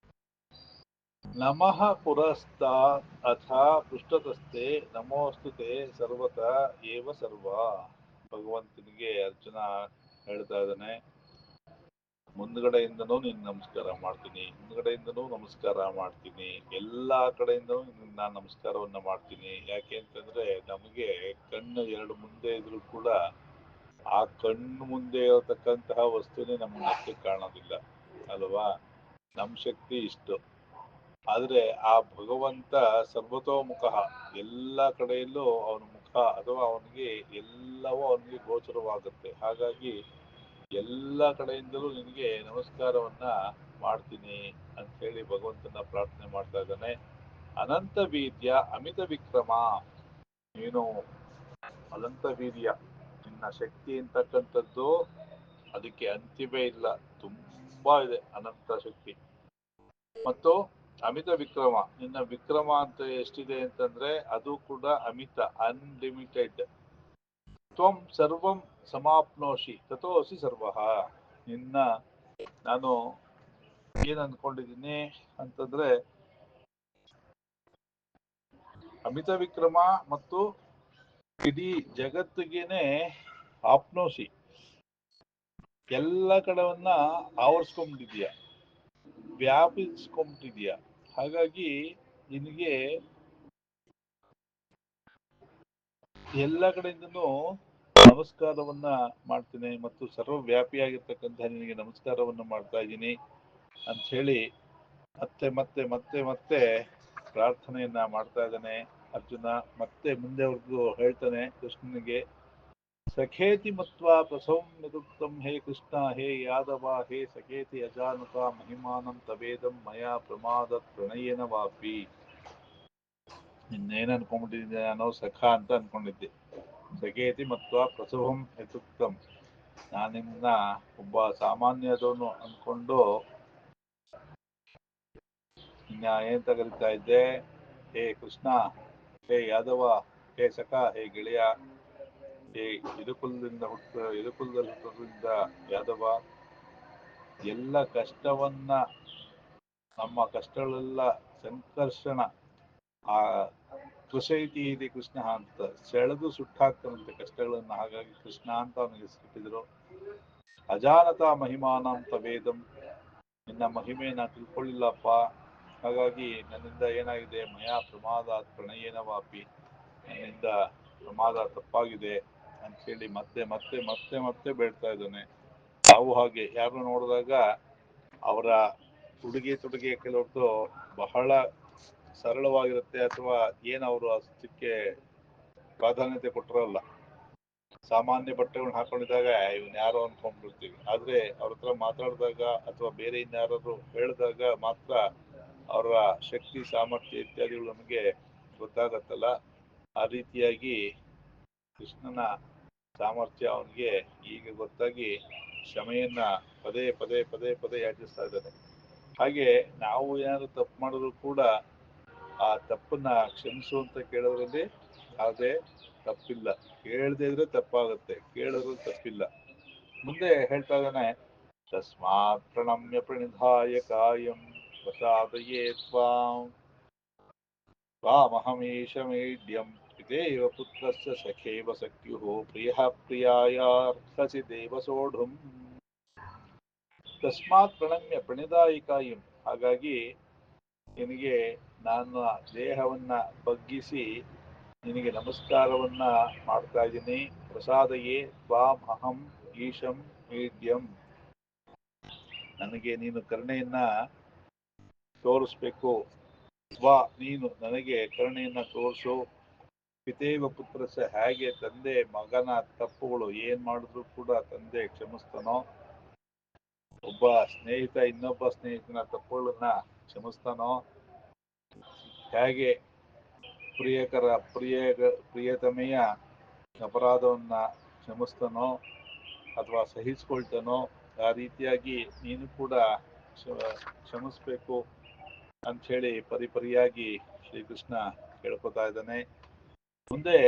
ನಮಃ ಪುರಸ್ತಾತ್ ಅಥ ಪೃಷ್ಠತಸ್ತೆ ನಮೋಸ್ತು ತೇ ಸರ್ವತ ಏವ ಸರ್ವ. ಭಗವಂತನಿಗೆ ಅರ್ಜುನ ಹೇಳ್ತಾ ಇದ್ದಾನೆ, ಮುಂದ್ಗಡೆಯಿಂದನೂ ನೀನು ನಮಸ್ಕಾರ ಮಾಡ್ತೀನಿ, ಹಿಂದ್ಗಡೆಯಿಂದನೂ ನಮಸ್ಕಾರ ಮಾಡ್ತೀನಿ, ಎಲ್ಲಾ ಕಡೆಯಿಂದನೂ ನಾನು ನಮಸ್ಕಾರವನ್ನ ಮಾಡ್ತೀನಿ. ಯಾಕೆ ಅಂತಂದ್ರೆ ನಮಗೆ ಕಣ್ಣು ಎರಡು ಮುಂದೆ ಇದ್ರೂ ಕೂಡ ಆ ಕಣ್ಣು ಮುಂದೆ ಇರತಕ್ಕಂತಹ ವಸ್ತುನೇ ನಮ್ಗೆ ಮತ್ತೆ ಕಾಣೋದಿಲ್ಲ ಅಲ್ವಾ. ನಮ್ಮ ಶಕ್ತಿ ಇಷ್ಟು. ಆದ್ರೆ ಆ ಭಗವಂತ ಸರ್ವತೋಮುಖ, ಎಲ್ಲ ಕಡೆಯಲ್ಲೂ ಅವನ ಮುಖ ಅಥವಾ ಅವನಿಗೆ ಎಲ್ಲವೂ ಅವನಿಗೆ ಗೋಚರವಾಗುತ್ತೆ. ಹಾಗಾಗಿ ಎಲ್ಲ ಕಡೆಯಿಂದಲೂ ನಿನಗೆ ನಮಸ್ಕಾರವನ್ನ ಮಾಡ್ತೀನಿ ಅಂತ ಹೇಳಿ ಭಗವಂತನ ಪ್ರಾರ್ಥನೆ ಮಾಡ್ತಾ ಇದ್ದಾನೆ. ಅನಂತ ವೀರ್ಯ ಅಮಿತ ವಿಕ್ರಮ, ನೀನು ಅನಂತ ವೀರ್ಯ, ನಿನ್ನ ಶಕ್ತಿ ಅಂತಕ್ಕಂಥದ್ದು ಅದಕ್ಕೆ ಅಂತ್ಯವೇ ಇಲ್ಲ, ತುಂಬಾ ಇದೆ ಅನಂತ ಶಕ್ತಿ. ಮತ್ತು ಅಮಿತ ವಿಕ್ರಮ, ನಿನ್ನ ವಿಕ್ರಮ ಅಂತ ಎಷ್ಟಿದೆ ಅಂತಂದ್ರೆ ಅದು ಕೂಡ ಅಮಿತ, ಅನ್ಲಿಮಿಟೆಡ್. ತ್ವಂ ಸರ್ವಂ ಸಮಾಪ್ನೋಷಿ ತಥೋಸಿ ಸರ್ವಃ. ನಿನ್ನ ನಾನು ಏನ್ ಅನ್ಕೊಂಡಿದ್ದೀನಿ ಅಂತಂದ್ರೆ ಅಮಿತ ವಿಕ್ರಮ ಮತ್ತು ಇಡೀ ಜಗತ್ತಿಗೇನೆ ಆಪ್ನೋಷಿ, ಎಲ್ಲ ಕಡೆವನ್ನ ಆವರಿಸ್ಕೊಂಡ್ಬಿಟ್ಟಿದ್ಯಾ, ವ್ಯಾಪಿಸ್ಕೊಂಡ್ಬಿಟ್ಟಿದ್ಯಾ. ಹಾಗಾಗಿ ನಿನಗೆ ಎಲ್ಲ ಕಡೆಯಿಂದನೂ ನಮಸ್ಕಾರವನ್ನ ಮಾಡ್ತೀನಿ ಮತ್ತು ಸರ್ವವ್ಯಾಪಿಯಾಗಿರ್ತಕ್ಕಂಥ ನಿನಗೆ ನಮಸ್ಕಾರವನ್ನು ಮಾಡ್ತಾ ಇದ್ದೀನಿ ಅಂತ ಹೇಳಿ ಮತ್ತೆ ಮತ್ತೆ ಮತ್ತೆ ಮತ್ತೆ ಪ್ರಾರ್ಥನೆಯನ್ನ ಮಾಡ್ತಾ ಇದ್ದಾನೆ ಅರ್ಜುನ. ಮತ್ತೆ ಮುಂದೆವರೆಗೂ ಹೇಳ್ತಾನೆ ಕೃಷ್ಣನಿಗೆ, ಸಖೇತಿ ಮತ್ವಾ ಪ್ರಸವಂ ನಿರುಕ್ತಂ ಹೇ ಕೃಷ್ಣ ಹೇ ಯಾದವ ಹೇ ಸಖೇತಿ ಅಜಾನತ ಮಹಿಮಾನಂ ತವೇದಂ ಮಯಾ ಪ್ರಮಾದ ಪ್ರಣಯೇನ ವಾಪಿ. ನಿನ್ನೇನು ಅನ್ಕೊಂಡ್ಬಿಟ್ಟಿದ್ದೆ ನಾನು, ಸಖ ಅಂತ ಅನ್ಕೊಂಡಿದ್ದೆ. ಸಖೇತಿ ಮತ್ವಾ ಪ್ರಸವಂ ಯಥುಕ್ತಂ, ನಾನಿನ್ನ ಒಬ್ಬ ಸಾಮಾನ್ಯದವನು ಅನ್ಕೊಂಡು ಇನ್ನ ಏನ್ ಕರೀತಾ ಇದ್ದೆ, ಹೇ ಕೃಷ್ಣ, ಹೇ ಯಾದವ, ಹೇ ಸಖ, ಹೇ ಗೆಳೆಯ, ಹೇ ಯದುಕುಲದಿಂದ ಯದುಕುಲದಲ್ಲಿ ಹುಟ್ಟೋದ್ರಿಂದ ಯಾದವ, ಎಲ್ಲ ಕಷ್ಟವನ್ನ, ನಮ್ಮ ಕಷ್ಟಗಳೆಲ್ಲ ಸಂಕರ್ಷಣ, ಆ ಕೃಷೈತಿ ಇದೆ ಕೃಷ್ಣ ಅಂತ ಸೆಳೆದು ಸುಟ್ಟಾಕ್ತಾನಂತೆ ಕಷ್ಟಗಳನ್ನ. ಹಾಗಾಗಿ ಕೃಷ್ಣ ಅಂತ ಅವನಿಗೆ ಹೆಸರಿಟ್ಟಿದ್ರು. ಅಜಾನತ ಮಹಿಮಾನ ಅಂತ ವೇದಂ, ನಿನ್ನ ಮಹಿಮೆ ನಾ ತಿಳ್ಕೊಳ್ಳಿಲ್ಲಪ್ಪ, ಹಾಗಾಗಿ ನನ್ನಿಂದ ಏನಾಗಿದೆ, ಮಯಾ ಪ್ರಮಾದ ಪ್ರಣಯೇನ ವಾಪಿ, ನನ್ನಿಂದ ಪ್ರಮಾದ ತಪ್ಪಾಗಿದೆ ಅಂತ ಹೇಳಿ ಮತ್ತೆ ಮತ್ತೆ ಮತ್ತೆ ಮತ್ತೆ ಬೇಡ್ತಾ ಇದ್ದಾನೆ. ನಾವು ಹಾಗೆ ಯಾರನ್ನು ನೋಡಿದಾಗ ಅವರ ಉಡುಗೆ ತೊಡುಗೆ ಕೆಲವೊಂದು ಬಹಳ ಸರಳವಾಗಿರುತ್ತೆ, ಅಥವಾ ಏನವರು ಅದಕ್ಕೆ ಪ್ರಾಧಾನ್ಯತೆ ಕೊಟ್ಟಿರಲ್ಲ. ಸಾಮಾನ್ಯ ಬಟ್ಟೆಗಳನ್ನ ಹಾಕೊಂಡಿದ್ದಾಗ ಇವನ್ ಯಾರೋ ಅನ್ಕೊಂಡ್ಬಿಡ್ತೀವಿ. ಆದ್ರೆ ಅವ್ರ ಹತ್ರ ಮಾತಾಡಿದಾಗ ಅಥವಾ ಬೇರೆ ಇನ್ಯಾರಾದ್ರು ಹೇಳಿದಾಗ ಮಾತ್ರ ಅವರ ಶಕ್ತಿ ಸಾಮರ್ಥ್ಯ ಇತ್ಯಾದಿಗಳು ನಮಗೆ ಗೊತ್ತಾಗತ್ತಲ್ಲ. ಆ ರೀತಿಯಾಗಿ ಕೃಷ್ಣನ ಸಾಮರ್ಥ್ಯ ಅವನಿಗೆ ಈಗ ಗೊತ್ತಾಗಿ ಕ್ಷಮೆಯನ್ನ ಪದೇ ಪದೇ ಪದೇ ಪದೇ ಯಾಚಿಸ್ತಾ ಇದ್ದಾನೆ. ಹಾಗೆ ನಾವು ಏನಾದ್ರು ತಪ್ಪು ಮಾಡಿದ್ರು ಕೂಡ ಆ ತಪ್ಪನ್ನ ಕ್ಷಮಿಸು ಅಂತ ಕೇಳೋದ್ರಲ್ಲಿ ಯಾವುದೇ ತಪ್ಪಿಲ್ಲ. ಕೇಳದೆ ಇದ್ರೆ ತಪ್ಪಾಗುತ್ತೆ, ಕೇಳಿದ್ರು ತಪ್ಪಿಲ್ಲ. ಮುಂದೆ ಹೇಳ್ತಾ ಇದ್ದಾನೆ, ತಸ್ಮಾತ್ ಪ್ರಣಮ್ಯ ಪ್ರಣಿಧಾಯ ಕಾಯಂ ಪ್ರಸಾದಯೇ ತ್ವಾಮಹಮೇಶ ಮೇಢ್ಯಂ ಪಿತೇವ ಪುತ್ರಸ್ಯ ಸಖೇವ ಸಖ್ಯುಃ ಪ್ರಿಯಃ ಪ್ರಿಯಾಯಾರ್ಹಸಿದೇವ ಸೋಢುಂ. ತಸ್ಮಾತ್ ಪ್ರಣಮ್ಯ ಪ್ರಣಿಧಾಯ ಕಾಯಂ, ಹಾಗಾಗಿ ನಿನಗೆ ನನ್ನ ದೇಹವನ್ನ ಬಗ್ಗಿಸಿ ನಿನಗೆ ನಮಸ್ಕಾರವನ್ನ ಮಾಡ್ತಾ ಇದ್ದೀನಿ. ಪ್ರಸಾದಯೇ ತ್ವಾಂ ಅಹಂ ಈಶಂ ಮೇಢ್ಯಂ, ನನಗೆ ನೀನು ಕರುಣೆಯನ್ನ ತೋರಿಸ್ಬೇಕು. ತ್ವಾ, ನೀನು ನನಗೆ ಕರುಣೆಯನ್ನ ತೋರಿಸು. ಪಿತೇವ ಪುತ್ರಸ, ಹೇಗೆ ತಂದೆ ಮಗನ ತಪ್ಪುಗಳು ಏನ್ ಮಾಡಿದ್ರು ಕೂಡ ತಂದೆ ಕ್ಷಮಿಸ್ತಾನೋ, ಒಬ್ಬ ಸ್ನೇಹಿತ ಇನ್ನೊಬ್ಬ ಸ್ನೇಹಿತನ ತಪ್ಪುಗಳನ್ನ ಕ್ಷಮಿಸ್ತಾನೋ, ಹೇಗೆ ಪ್ರಿಯತಮೆಯ ಅಪರಾಧವನ್ನ ಕ್ಷಮಿಸ್ತಾನೋ ಅಥವಾ ಸಹಿಸ್ಕೊಳ್ತಾನೋ, ಆ ರೀತಿಯಾಗಿ ನೀನು ಕೂಡ ಕ್ಷಮಿಸ್ಬೇಕು ಅಂಥೇಳಿ ಪರಿಪರಿಯಾಗಿ ಶ್ರೀಕೃಷ್ಣ ಕೇಳ್ಕೊತಾ ಇದ್ದಾನೆ. ಮುಂದೆ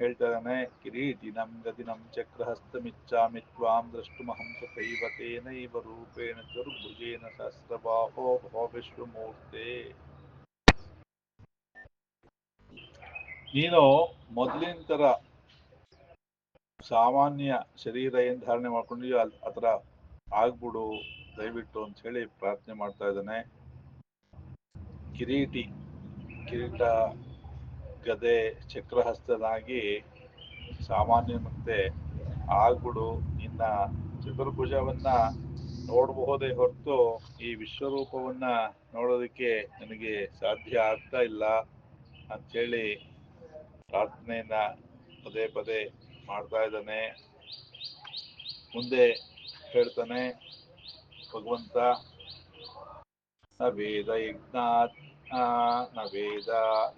ಹೇಳ್ತಾ ಇದ್ದಾನೆ, ಕಿರೀಟಿನಂ ಗದಿನಂ ಚಕ್ರಹಸ್ತಮಿಚ್ಚಾಮಿ ತ್ವಾಂ ದ್ರಷ್ಟುಮಹಂ ತಥೈವ ತೇನೈವ ರೂಪೇಣ ಚತುರ್ಭುಜೇನ ಸಹಸ್ರಬಾಹೋ ಭವ ವಿಶ್ವಮೂರ್ತೆ. ನೀನು ಮೊದಲಿನ ತರ ಸಾಮಾನ್ಯ ಶರೀರ ಏನ್ ಧಾರಣೆ ಮಾಡ್ಕೊಂಡಿಯೋ ಆತರ ಆಗ್ಬಿಡು ದಯವಿಟ್ಟು ಅಂತ ಹೇಳಿ ಪ್ರಾರ್ಥನೆ ಮಾಡ್ತಾ ಇದ್ದಾನೆ. ಕಿರೀಟ ಗದೆ ಚಕ್ರಹಸ್ತನಾಗಿ ಸಾಮಾನ್ಯನಂತೆ ಆಗ್ಬಿಡು. ನಿನ್ನ ಚತುರ್ಭುಜವನ್ನ ನೋಡಬಹುದೇ ಹೊರತು ಈ ವಿಶ್ವರೂಪವನ್ನ ನೋಡೋದಕ್ಕೆ ನನಗೆ ಸಾಧ್ಯ ಆಗ್ತಾ ಇಲ್ಲ ಅಂಥೇಳಿ ಪ್ರಾರ್ಥನೆಯನ್ನ ಪದೇ ಪದೇ ಮಾಡ್ತಾ ಇದ್ದಾನೆ. ಮುಂದೆ ಹೇಳ್ತಾನೆ ಭಗವಂತ, ನ ವೇದ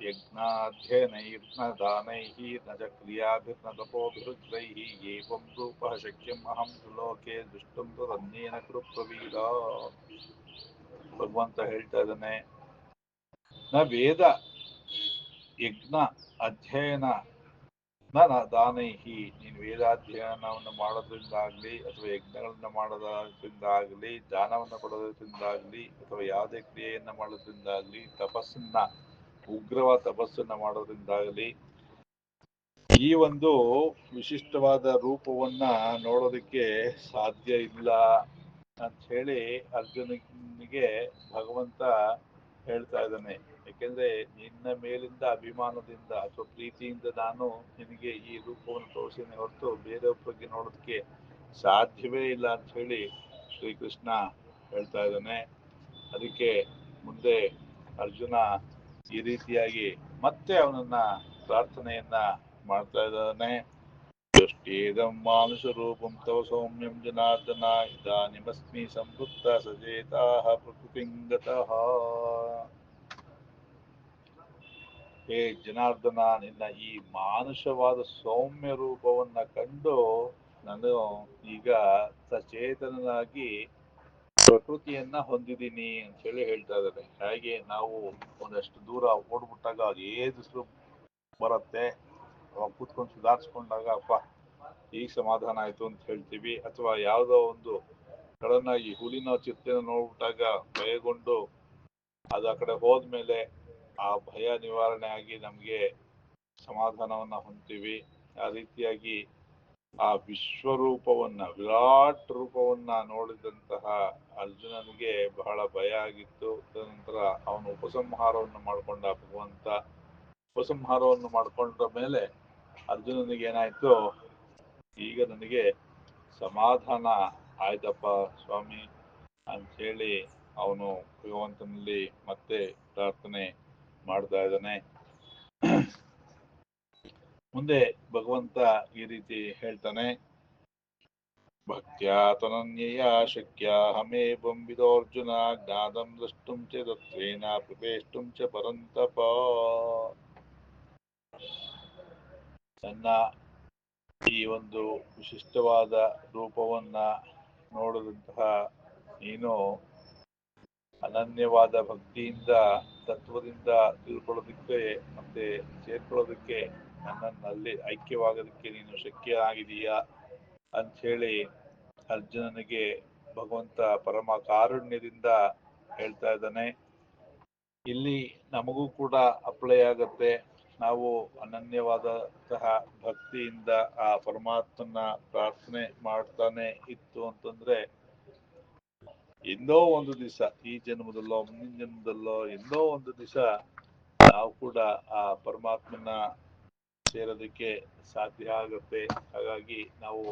ಯಜ್ಞಾಧ್ಯಯನೈರ್ನ ದಾನೈಃ ನ ಚ ಕ್ರಿಯಾಭಿರ್ನ ತಪೋಭಿರುದ್ರೈಃ ಏವಂ ರೂಪಃ ಶಕ್ಯಂ ಅಹಂ ಲೋಕೆ ದೃಷ್ಟಂ ತದನ್ಯೇನ ಕುರು ಪ್ರವೀರ. ಭಗವಂತ ಹೇಳ್ತಾ ಇದ್ದಾನೆ, ನ ವೇದ ಯಜ್ಞ ಅಧ್ಯಯನ ನ ದಾನೈಹಿ, ನೀನು ವೇದಾಧ್ಯಯನವನ್ನು ಮಾಡೋದ್ರಿಂದಾಗ್ಲಿ ಅಥವಾ ಯಜ್ಞಗಳನ್ನ ಮಾಡೋದ್ರಿಂದಾಗ್ಲಿ, ದಾನವನ್ನು ಕೊಡೋದ್ರಿಂದಾಗ್ಲಿ ಅಥವಾ ಯಾವುದೇ ಕ್ರಿಯೆಯನ್ನ ಮಾಡೋದ್ರಿಂದಾಗ್ಲಿ, ಉಗ್ರವಾದ ತಪಸ್ಸನ್ನ ಮಾಡೋದ್ರಿಂದಾಗಲಿ ಈ ಒಂದು ವಿಶಿಷ್ಟವಾದ ರೂಪವನ್ನ ನೋಡೋದಕ್ಕೆ ಸಾಧ್ಯ ಇಲ್ಲ ಅಂತ ಹೇಳಿ ಅರ್ಜುನಿಗೆ ಭಗವಂತ ಹೇಳ್ತಾ ಇದ್ದಾನೆ. ಯಾಕೆಂದ್ರೆ ನಿನ್ನ ಮೇಲಿಂದ ಅಭಿಮಾನದಿಂದ ಅಥವಾ ಪ್ರೀತಿಯಿಂದ ನಾನು ನಿನಗೆ ಈ ರೂಪವನ್ನು ತೋರಿಸಿದ ಹೊರತು ಬೇರೆಯವ್ರ ಬಗ್ಗೆ ನೋಡೋದಕ್ಕೆ ಸಾಧ್ಯವೇ ಇಲ್ಲ ಅಂತ ಹೇಳಿ ಶ್ರೀಕೃಷ್ಣ ಹೇಳ್ತಾ ಇದ್ದಾನೆ. ಅದಕ್ಕೆ ಮುಂದೆ ಅರ್ಜುನ ಈ ರೀತಿಯಾಗಿ ಮತ್ತೆ ಅವನನ್ನ ಪ್ರಾರ್ಥನೆಯನ್ನ ಮಾಡ್ತಾ ಇದ್ದಾನೆ. ದೃಷ್ಟೇದಂ ಮಾನುಷ ರೂಪಂ ತವ ಸೌಮ್ಯಂ ಜನಾರ್ದನ ಇದಾನಿಮಸ್ಮಿ ಸಂವೃತ್ತ ಸಚೇತಾಃ ಪ್ರಕೃತಿಂಗತಃ. ಹೇ ಜನಾರ್ದನ, ನಿನ್ನ ಈ ಮಾನುಷವಾದ ಸೌಮ್ಯ ರೂಪವನ್ನ ಕಂಡು ನಾನು ಈಗ ಸಚೇತನಾಗಿ ಪ್ರಕೃತಿಯನ್ನ ಹೊಂದಿದ್ದೀನಿ ಅಂತ ಹೇಳಿ ಹೇಳ್ತಾ ಇದ್ದಾರೆ. ಹಾಗೆ ನಾವು ಒಂದಷ್ಟು ದೂರ ಓಡ್ಬಿಟ್ಟಾಗ ಏದಿಸ್ರು ಬರುತ್ತೆ, ಕೂತ್ಕೊಂಡು ಸುಧಾರಿಸ್ಕೊಂಡಾಗ ಅಪ್ಪ ಈಗ ಸಮಾಧಾನ ಆಯ್ತು ಅಂತ ಹೇಳ್ತೀವಿ. ಅಥವಾ ಯಾವುದೋ ಒಂದು ಸಡನ್ನಾಗಿ ಹುಲಿನ ಚಿರತೆನ ನೋಡ್ಬಿಟ್ಟಾಗ ಭಯಗೊಂಡು ಅದು ಆ ಕಡೆ ಹೋದ್ಮೇಲೆ ಆ ಭಯ ನಿವಾರಣೆ ಆಗಿ ನಮ್ಗೆ ಸಮಾಧಾನವನ್ನ ಹೊಂದ್ತೀವಿ. ಆ ರೀತಿಯಾಗಿ ಆ ವಿಶ್ವರೂಪವನ್ನ, ವಿರಾಟ್ ರೂಪವನ್ನ ನೋಡಿದಂತಹ ಅರ್ಜುನನಿಗೆ ಬಹಳ ಭಯ ಆಗಿತ್ತು. ತದನಂತರ ಅವನು ಉಪಸಂಹಾರವನ್ನು ಮಾಡಿಕೊಂಡ ಭಗವಂತ. ಉಪಸಂಹಾರವನ್ನು ಮಾಡಿಕೊಂಡ ಮೇಲೆ ಅರ್ಜುನನಿಗೆ ಏನಾಯ್ತು, ಈಗ ನನಗೆ ಸಮಾಧಾನ ಆಯ್ತಪ್ಪ ಸ್ವಾಮಿ ಅಂಥೇಳಿ ಅವನು ಭಗವಂತನಲ್ಲಿ ಮತ್ತೆ ಪ್ರಾರ್ಥನೆ ಮಾಡ್ತಾ ಇದ್ದಾನೆ. ಮುಂದೆ ಭಗವಂತ ಈ ರೀತಿ ಹೇಳ್ತಾನೆ, ಭಕ್ತ್ಯಾ ತ್ವನನ್ಯಯಾ ಶಕ್ಯ ಹಮೇವಂ ವಿದೋರ್ಜುನ ಜ್ಞಾನಂ ದ್ರಷ್ಟುಂ ಚ ತತ್ವೇನ ಪ್ರವೇಷ್ಟುಂ ಚ ಪರಂತಪ. ನನ್ನ ಈ ಒಂದು ವಿಶಿಷ್ಟವಾದ ರೂಪವನ್ನ ನೋಡಿದಂತಹ ನೀನು ಅನನ್ಯವಾದ ಭಕ್ತಿಯಿಂದ ತತ್ವದಿಂದ ತಿಳ್ಕೊಳ್ಳೋದಕ್ಕೆ ಮತ್ತೆ ಸೇರ್ಕೊಳ್ಳೋದಕ್ಕೆ, ನನ್ನಲ್ಲಿ ಐಕ್ಯವಾಗೋದಕ್ಕೆ ನೀನು ಶಕ್ಯ ಆಗಿದೀಯಾ ಅಂತ ಹೇಳಿ ಅರ್ಜುನನಿಗೆ ಭಗವಂತ ಪರಮ ಕಾರುಣ್ಯದಿಂದ ಹೇಳ್ತಾ ಇದ್ದಾನೆ. ಇಲ್ಲಿ ನಮಗೂ ಕೂಡ ಅಪ್ಲೈ ಆಗತ್ತೆ. ನಾವು ಅನನ್ಯವಾದಂತಹ ಭಕ್ತಿಯಿಂದ ಆ ಪರಮಾತ್ಮನ ಪ್ರಾರ್ಥನೆ ಮಾಡ್ತಾನೆ ಇತ್ತು ಅಂತಂದ್ರೆ ಎಂದೋ ಒಂದು ದಿವಸ, ಈ ಜನ್ಮದಲ್ಲೋ ಮುಂದಿನ ಜನ್ಮದಲ್ಲೋ ಎಂದೋ ಒಂದು ದಿವಸ ನಾವು ಕೂಡ ಆ ಪರಮಾತ್ಮನ ಸೇರೋದಕ್ಕೆ ಸಾಧ್ಯ ಆಗುತ್ತೆ. ಹಾಗಾಗಿ ನಾವು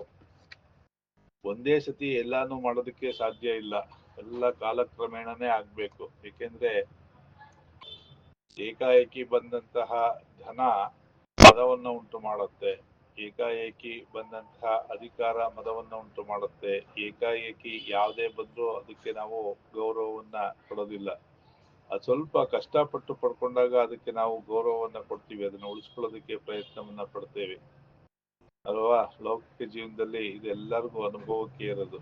ಒಂದೇ ಸತಿ ಎಲ್ಲಾನು ಮಾಡೋದಕ್ಕೆ ಸಾಧ್ಯ ಇಲ್ಲ, ಎಲ್ಲ ಕಾಲಕ್ರಮೇಣನೇ ಆಗ್ಬೇಕು. ಏಕೆಂದ್ರೆ ಏಕಾಏಕಿ ಬಂದಂತಹ ಧನ ಪದವನ್ನ ಉಂಟು ಮಾಡುತ್ತೆ, ಏಕಾಏಕಿ ಬಂದಂತಹ ಅಧಿಕಾರ ಮದವನ್ನು ಉಂಟು ಮಾಡುತ್ತೆ. ಏಕಾಏಕಿ ಯಾವುದೇ ಬಂದರೂ ಅದಕ್ಕೆ ನಾವು ಗೌರವವನ್ನ ಕೊಡೋದಿಲ್ಲ. ಅದು ಸ್ವಲ್ಪ ಕಷ್ಟಪಟ್ಟು ಪಡ್ಕೊಂಡಾಗ ಅದಕ್ಕೆ ನಾವು ಗೌರವವನ್ನ ಕೊಡ್ತೀವಿ, ಅದನ್ನ ಉಳಿಸ್ಕೊಳ್ಳೋದಕ್ಕೆ ಪ್ರಯತ್ನವನ್ನ ಪಡ್ತೇವೆ ಅಲ್ವಾ. ಲೌಕಿಕ ಜೀವನದಲ್ಲಿ ಇದೆಲ್ಲರಿಗೂ ಅನುಭವಕ್ಕೆ ಇರೋದು.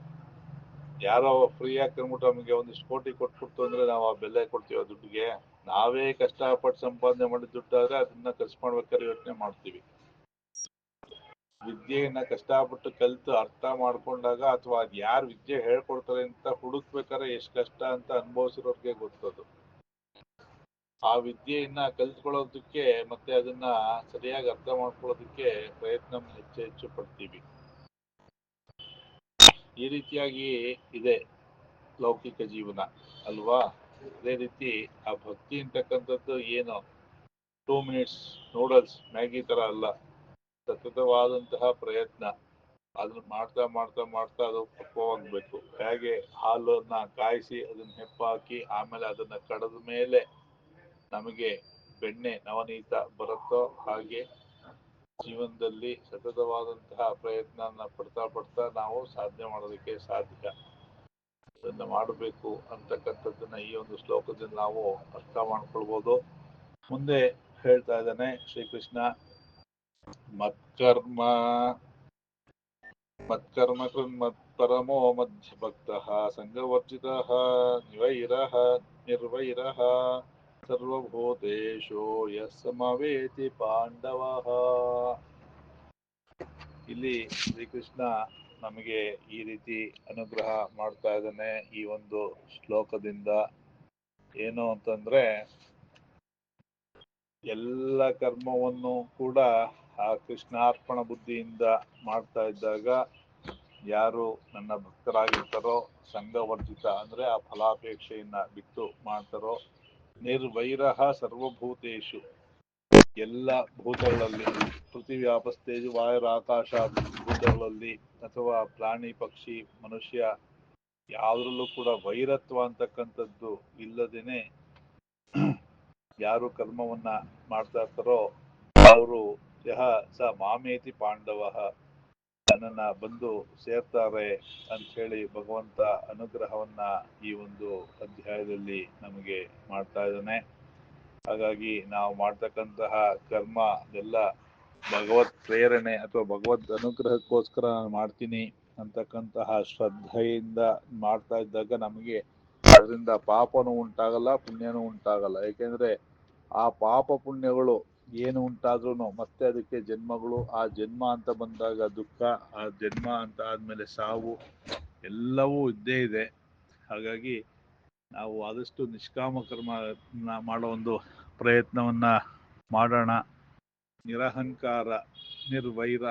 ಯಾರೋ ಫ್ರೀ ಆಗಿ ತಂದ್ಬಿಟ್ಟು ನಮಗೆ ಒಂದಿಷ್ಟು ಕೋಟಿ ಕೊಟ್ಬಿಡ್ತು ಅಂದ್ರೆ ನಾವು ಆ ಬೆಲೆ ಕೊಡ್ತೀವಿ ಆ ದುಡ್ಡಿಗೆ? ನಾವೇ ಕಷ್ಟಪಟ್ಟು ಸಂಪಾದನೆ ಮಾಡಿದ ದುಡ್ಡಾದ್ರೆ ಅದನ್ನ ಖರ್ಚು ಮಾಡ್ಬೇಕಾದ್ರೆ ಯೋಚನೆ ಮಾಡ್ತೀವಿ. ವಿದ್ಯೆಯನ್ನ ಕಷ್ಟಪಟ್ಟು ಕಲಿತು ಅರ್ಥ ಮಾಡ್ಕೊಂಡಾಗ, ಅಥವಾ ಅದ್ ಯಾರು ವಿದ್ಯೆ ಹೇಳ್ಕೊಡ್ತಾರೆ ಅಂತ ಹುಡುಕ್ಬೇಕಾದ್ರೆ ಎಷ್ಟು ಕಷ್ಟ ಅಂತ ಅನುಭವಿಸಿರೋರ್ಗೆ ಗೊತ್ತದು. ಆ ವಿದ್ಯೆಯನ್ನ ಕಲ್ತ್ಕೊಳ್ಳೋದಕ್ಕೆ ಮತ್ತೆ ಅದನ್ನ ಸರಿಯಾಗಿ ಅರ್ಥ ಮಾಡ್ಕೊಳ್ಳೋದಕ್ಕೆ ಪ್ರಯತ್ನ ಹೆಚ್ಚು ಹೆಚ್ಚು ಪಡ್ತೀವಿ. ಈ ರೀತಿಯಾಗಿ ಇದೆ ಲೌಕಿಕ ಜೀವನ ಅಲ್ವಾ. ಅದೇ ರೀತಿ ಆ ಭಕ್ತಿ ಅಂತಕ್ಕಂಥದ್ದು ಏನು 2 ಮಿನಿಟ್ಸ್ ನೂಡಲ್ಸ್ ಮ್ಯಾಗಿ ತರ ಅಲ್ಲ, ಸತತವಾದಂತಹ ಪ್ರಯತ್ನ. ಅದನ್ನ ಮಾಡ್ತಾ ಮಾಡ್ತಾ ಮಾಡ್ತಾ ಅದು ಪಕ್ವವಾಗಬೇಕು. ಹೇಗೆ ಹಾಲನ್ನ ಕಾಯಿಸಿ ಅದನ್ನ ಹೆಪ್ಪಾಕಿ ಆಮೇಲೆ ಅದನ್ನ ಕಡದ ಮೇಲೆ ನಮಗೆ ಬೆಣ್ಣೆ ನವನೀತ ಬರುತ್ತೋ, ಹಾಗೆ ಜೀವನದಲ್ಲಿ ಸತತವಾದಂತಹ ಪ್ರಯತ್ನ ಪಡ್ತಾ ಪಡ್ತಾ ನಾವು ಸಾಧನೆ ಮಾಡೋದಕ್ಕೆ ಸಾಧ್ಯ. ಅದನ್ನ ಮಾಡಬೇಕು ಅಂತಕ್ಕಂಥದ್ದನ್ನ ಈ ಒಂದು ಶ್ಲೋಕದಿಂದ ನಾವು ಅರ್ಥ ಮಾಡ್ಕೊಳ್ಬಹುದು. ಮುಂದೆ ಹೇಳ್ತಾ ಇದ್ದಾನೆ ಶ್ರೀಕೃಷ್ಣ, ಮತ್ಕರ್ಮ ಮತ್ಪರಮೋ ಮಧ್ಯಭಕ್ತಃ ಸಂಗವರ್ಜಿತಃ ನಿರ್ವೈರಃ ಸರ್ವಭೂತೇಷು ಯಃ ಸಮವೇತಿ ಪಾಂಡವಃ. ಇಲ್ಲಿ ಶ್ರೀಕೃಷ್ಣ ನಮಗೆ ಈ ರೀತಿ ಅನುಗ್ರಹ ಮಾಡ್ತಾ ಇದ್ದಾನೆ ಈ ಒಂದು ಶ್ಲೋಕದಿಂದ. ಏನು ಅಂತಂದ್ರೆ, ಎಲ್ಲ ಕರ್ಮವನ್ನು ಕೂಡ ಆ ಕೃಷ್ಣಾರ್ಪಣ ಬುದ್ಧಿಯಿಂದ ಮಾಡ್ತಾ ಇದ್ದಾಗ ಯಾರು ನನ್ನ ಭಕ್ತರಾಗಿರ್ತಾರೋ, ಸಂಘವರ್ಜಿತ ಅಂದ್ರೆ ಆ ಫಲಾಪೇಕ್ಷೆಯನ್ನ ಬಿಟ್ಟು ಮಾಡ್ತಾರೋ, ನಿರ್ವೈರಃ ಸರ್ವಭೂತೇಶು ಎಲ್ಲ ಭೂತಗಳಲ್ಲಿ, ಪೃಥಿವಿ ಆಪಸ್ತೇಜು ವಾಯುರಾಕಾಶ ಭೂತಗಳಲ್ಲಿ ಅಥವಾ ಪ್ರಾಣಿ ಪಕ್ಷಿ ಮನುಷ್ಯ ಯಾವುದ್ರಲ್ಲೂ ಕೂಡ ವೈರತ್ವ ಅಂತಕ್ಕಂಥದ್ದು ಇಲ್ಲದೇನೆ ಯಾರು ಕರ್ಮವನ್ನ ಮಾಡ್ತಾ ಇರ್ತಾರೋ ಅವರು ಯಹ ಸ ಮಾಮೇತಿ ಪಾಂಡವ, ನನ್ನನ್ನ ಬಂದು ಸೇರ್ತಾರೆ ಅಂತ ಹೇಳಿ ಭಗವಂತ ಅನುಗ್ರಹವನ್ನ ಈ ಒಂದು ಅಧ್ಯಾಯದಲ್ಲಿ ನಮಗೆ ಮಾಡ್ತಾ ಇದ್ದಾನೆ. ಹಾಗಾಗಿ ನಾವು ಮಾಡ್ತಕ್ಕಂತಹ ಕರ್ಮ ಎಲ್ಲ ಭಗವತ್ ಪ್ರೇರಣೆ ಅಥವಾ ಭಗವದ್ ಅನುಗ್ರಹಕ್ಕೋಸ್ಕರ ನಾನು ಮಾಡ್ತೀನಿ ಅಂತಕ್ಕಂತಹ ಶ್ರದ್ಧೆಯಿಂದ ಮಾಡ್ತಾ ಇದ್ದಾಗ ನಮಗೆ ಅದರಿಂದ ಪಾಪನೂ ಉಂಟಾಗಲ್ಲ, ಪುಣ್ಯನೂ ಉಂಟಾಗಲ್ಲ. ಏಕೆಂದ್ರೆ ಆ ಪಾಪ ಪುಣ್ಯಗಳು ಏನು ಉಂಟಾದ್ರೂ ಮತ್ತೆ ಅದಕ್ಕೆ ಜನ್ಮಗಳು, ಆ ಜನ್ಮ ಅಂತ ಬಂದಾಗ ದುಃಖ, ಆ ಜನ್ಮ ಅಂತ ಆದ್ಮೇಲೆ ಸಾವು ಎಲ್ಲವೂ ಇದ್ದೇ ಇದೆ. ಹಾಗಾಗಿ ನಾವು ಆದಷ್ಟು ನಿಷ್ಕಾಮ ಕರ್ಮ ಮಾಡೋ ಒಂದು ಪ್ರಯತ್ನವನ್ನ ಮಾಡೋಣ. ನಿರಹಂಕಾರ ನಿರ್ವೈರ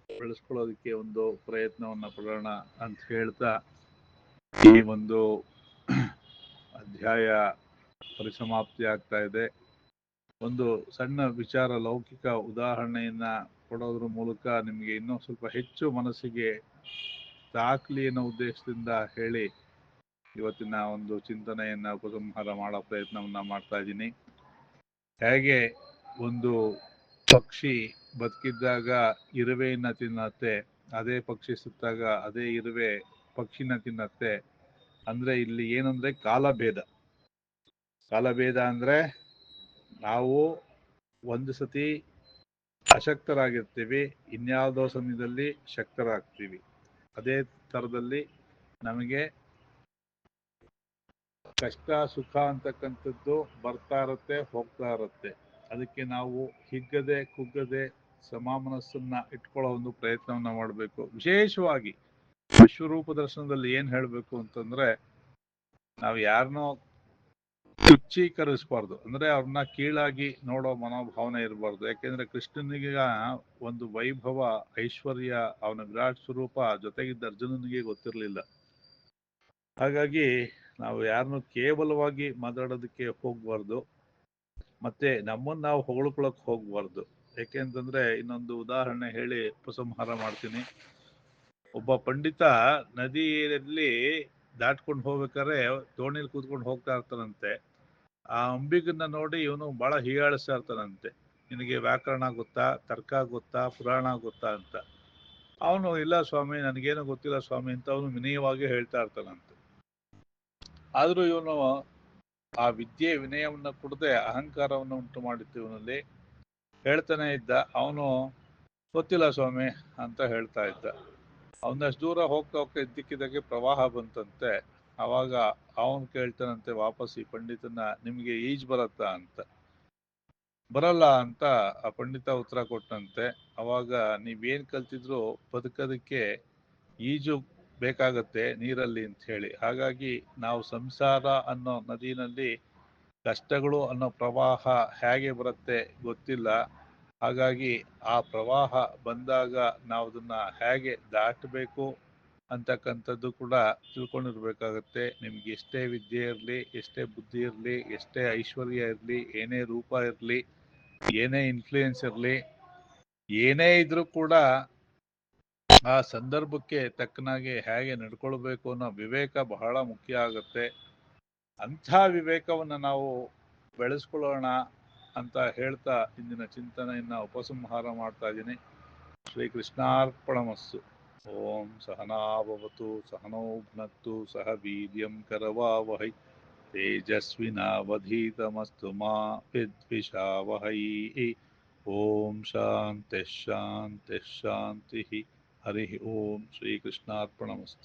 ಬೆಳೆಸ್ಕೊಳ್ಳೋದಕ್ಕೆ ಒಂದು ಪ್ರಯತ್ನವನ್ನ ಪಡೋಣ ಅಂತ ಹೇಳ್ತಾ ಈ ಒಂದು ಅಧ್ಯಾಯ ಪರಿಸಮಾಪ್ತಿ ಆಗ್ತಾ ಇದೆ. ಒಂದು ಸಣ್ಣ ವಿಚಾರ, ಲೌಕಿಕ ಉದಾಹರಣೆಯನ್ನ ಕೊಡೋದ್ರ ಮೂಲಕ ನಿಮಗೆ ಇನ್ನೂ ಸ್ವಲ್ಪ ಹೆಚ್ಚು ಮನಸ್ಸಿಗೆ ತಾಕ್ಲಿ ಅನ್ನೋ ಉದ್ದೇಶದಿಂದ ಹೇಳಿ ಇವತ್ತಿನ ಒಂದು ಚಿಂತನೆಯನ್ನ ಉಪಸಂಹಾರ ಮಾಡೋ ಪ್ರಯತ್ನವನ್ನ ಮಾಡ್ತಾ ಇದ್ದೀನಿ. ಹೇಗೆ ಒಂದು ಪಕ್ಷಿ ಬದುಕಿದ್ದಾಗ ಇರುವೆಯನ್ನ ತಿನ್ನತ್ತೆ, ಅದೇ ಪಕ್ಷಿ ಸುತ್ತಾಗ ಅದೇ ಇರುವೆ ಪಕ್ಷಿನ ತಿನ್ನತ್ತೆ. ಅಂದ್ರೆ ಇಲ್ಲಿ ಏನಂದ್ರೆ ಕಾಲಭೇದ. ಕಾಲಭೇದ ಅಂದ್ರೆ ನಾವು ಒಂದು ಸತಿ ಅಶಕ್ತರಾಗಿರ್ತೀವಿ, ಇನ್ಯಾವುದೋ ಸಮಯದಲ್ಲಿ ಶಕ್ತರಾಗ್ತೀವಿ. ಅದೇ ತರದಲ್ಲಿ ನಮಗೆ ಕಷ್ಟ ಸುಖ ಅಂತಕ್ಕಂಥದ್ದು ಬರ್ತಾ ಇರುತ್ತೆ, ಹೋಗ್ತಾ ಇರುತ್ತೆ. ಅದಕ್ಕೆ ನಾವು ಹಿಗ್ಗದೆ ಕುಗ್ಗದೆ ಸಮಾಮನಸ್ಸನ್ನ ಇಟ್ಕೊಳ್ಳೋ ಒಂದು ಪ್ರಯತ್ನವನ್ನ ಮಾಡಬೇಕು. ವಿಶೇಷವಾಗಿ ವಿಶ್ವರೂಪ ದರ್ಶನದಲ್ಲಿ ಏನ್ ಹೇಳ್ಬೇಕು ಅಂತಂದ್ರೆ, ನಾವು ಯಾರನ್ನೋ ತುಚ್ಛೀಕರಿಸಬಾರ್ದು, ಅಂದ್ರೆ ಅವ್ರನ್ನ ಕೀಳಾಗಿ ನೋಡೋ ಮನೋಭಾವನೆ ಇರಬಾರ್ದು. ಯಾಕೆಂದ್ರೆ ಕೃಷ್ಣನಿಗೆ ಒಂದು ವೈಭವ, ಐಶ್ವರ್ಯ, ಅವನ ವಿರಾಟ್ ಸ್ವರೂಪ ಜೊತೆಗಿದ್ದ ಅರ್ಜುನನಿಗೆ ಗೊತ್ತಿರಲಿಲ್ಲ. ಹಾಗಾಗಿ ನಾವು ಯಾರನ್ನು ಕೇವಲವಾಗಿ ಮಾತಾಡೋದಕ್ಕೆ ಹೋಗ್ಬಾರ್ದು, ಮತ್ತೆ ನಮ್ಮನ್ನು ನಾವು ಹೊಗಳ್ಕೊಳಕ್ ಹೋಗ್ಬಾರ್ದು. ಯಾಕೆಂತಂದ್ರೆ ಇನ್ನೊಂದು ಉದಾಹರಣೆ ಹೇಳಿ ಉಪಸಂಹಾರ ಮಾಡ್ತೀನಿ. ಒಬ್ಬ ಪಂಡಿತ ನದಿಯಲ್ಲಿ ದಾಟ್ಕೊಂಡು ಹೋಗ್ಬೇಕಾದ್ರೆ ದೋಣಿಲಿ ಕೂತ್ಕೊಂಡು ಹೋಗ್ತಾ ಇರ್ತಾನಂತೆ. ಆ ಅಂಬಿಗನ್ನ ನೋಡಿ ಇವನು ಬಹಳ ಹೀಯಾಳಿಸ್ತಾ ಇರ್ತಾನಂತೆ, ನಿನಗೆ ವ್ಯಾಕರಣ ಗೊತ್ತಾ, ತರ್ಕ ಗೊತ್ತಾ, ಪುರಾಣ ಗೊತ್ತಾ ಅಂತ. ಅವನು ಇಲ್ಲ ಸ್ವಾಮಿ ನನಗೇನು ಗೊತ್ತಿಲ್ಲ ಸ್ವಾಮಿ ಅಂತ ಅವನು ವಿನಯವಾಗಿ ಹೇಳ್ತಾ ಇರ್ತಾನಂತೆ. ಆದರೂ ಇವನು ಆ ವಿದ್ಯೆ ವಿನಯವನ್ನು ಕೊಡದೆ ಅಹಂಕಾರವನ್ನು ಉಂಟು ಮಾಡಿತ್ತು ಇವನಲ್ಲಿ. ಹೇಳ್ತಾನೆ ಇದ್ದ, ಅವನು ಗೊತ್ತಿಲ್ಲ ಸ್ವಾಮಿ ಅಂತ ಹೇಳ್ತಾ ಇದ್ದ. ಅವನಷ್ಟು ದೂರ ಹೋಗ್ತಾ ಹೋಗ್ತಾ ಇದ್ದಕ್ಕಿದ್ದಾಗೆ ಪ್ರವಾಹ ಬಂತಂತೆ. ಅವಾಗ ಅವನು ಕೇಳ್ತಾನಂತೆ ವಾಪಸ್ ಈ ಪಂಡಿತನ, ನಿಮ್ಗೆ ಈಜ್ ಬರತ್ತಾ ಅಂತ. ಬರಲ್ಲ ಅಂತ ಆ ಪಂಡಿತ ಉತ್ತರ ಕೊಟ್ಟಂತೆ. ಅವಾಗ ನೀವೇನ್ ಕಲ್ತಿದ್ರು ಬದುಕೋದಕ್ಕೆ ಈಜು ಬೇಕಾಗತ್ತೆ ನೀರಲ್ಲಿ ಅಂತ ಹೇಳಿ. ಹಾಗಾಗಿ ನಾವು ಸಂಸಾರ ಅನ್ನೋ ನದಿನಲ್ಲಿ ಕಷ್ಟಗಳು ಅನ್ನೋ ಪ್ರವಾಹ ಹೇಗೆ ಬರುತ್ತೆ ಗೊತ್ತಿಲ್ಲ. ಹಾಗಾಗಿ ಆ ಪ್ರವಾಹ ಬಂದಾಗ ನಾವು ಅದನ್ನ ಹೇಗೆ ದಾಟಬೇಕು ಅಂತಕ್ಕಂಥದ್ದು ಕೂಡ ತಿಳ್ಕೊಂಡಿರ್ಬೇಕಾಗತ್ತೆ. ನಿಮ್ಗೆ ಎಷ್ಟೇ ವಿದ್ಯೆ ಇರಲಿ, ಎಷ್ಟೇ ಬುದ್ಧಿ ಇರಲಿ, ಎಷ್ಟೇ ಐಶ್ವರ್ಯ ಇರಲಿ, ಏನೇ ರೂಪ ಇರಲಿ, ಏನೇ ಇನ್ಫ್ಲೂಯೆನ್ಸ್ ಇರಲಿ, ಏನೇ ಇದ್ರೂ ಕೂಡ ಆ ಸಂದರ್ಭಕ್ಕೆ ತಕ್ಕನಾಗಿ ಹೇಗೆ ನಡ್ಕೊಳ್ಬೇಕು ಅನ್ನೋ ವಿವೇಕ ಬಹಳ ಮುಖ್ಯ ಆಗುತ್ತೆ. ಅಂಥ ವಿವೇಕವನ್ನು ನಾವು ಬೆಳೆಸ್ಕೊಳ್ಳೋಣ ಅಂತ ಹೇಳ್ತಾ ಇಂದಿನ ಚಿಂತನೆಯನ್ನ ಉಪಸಂಹಾರ ಮಾಡ್ತಾ ಇದ್ದೀನಿ. ಶ್ರೀಕೃಷ್ಣಾರ್ಪಣಮಸ್ಸು. ಓಂ ಸಹನಾಭವತು ಸಹನೋ ಭುನಕ್ತು ಸಹ ವೀರ್ಯಂ ಕರವಾವಹೈ ತೇಜಸ್ವಿನಾವಧೀತಮಸ್ತು ಮಾ ವಿದ್ವಿಷಾವಹೈ. ಓಂ ಶಾಂತಿ ಶಾಂತಿ ಶಾಂತಿ. ಹರಿ ಓಂ ಶ್ರೀಕೃಷ್ಣಾರ್ಪಣಮಸ್ತು.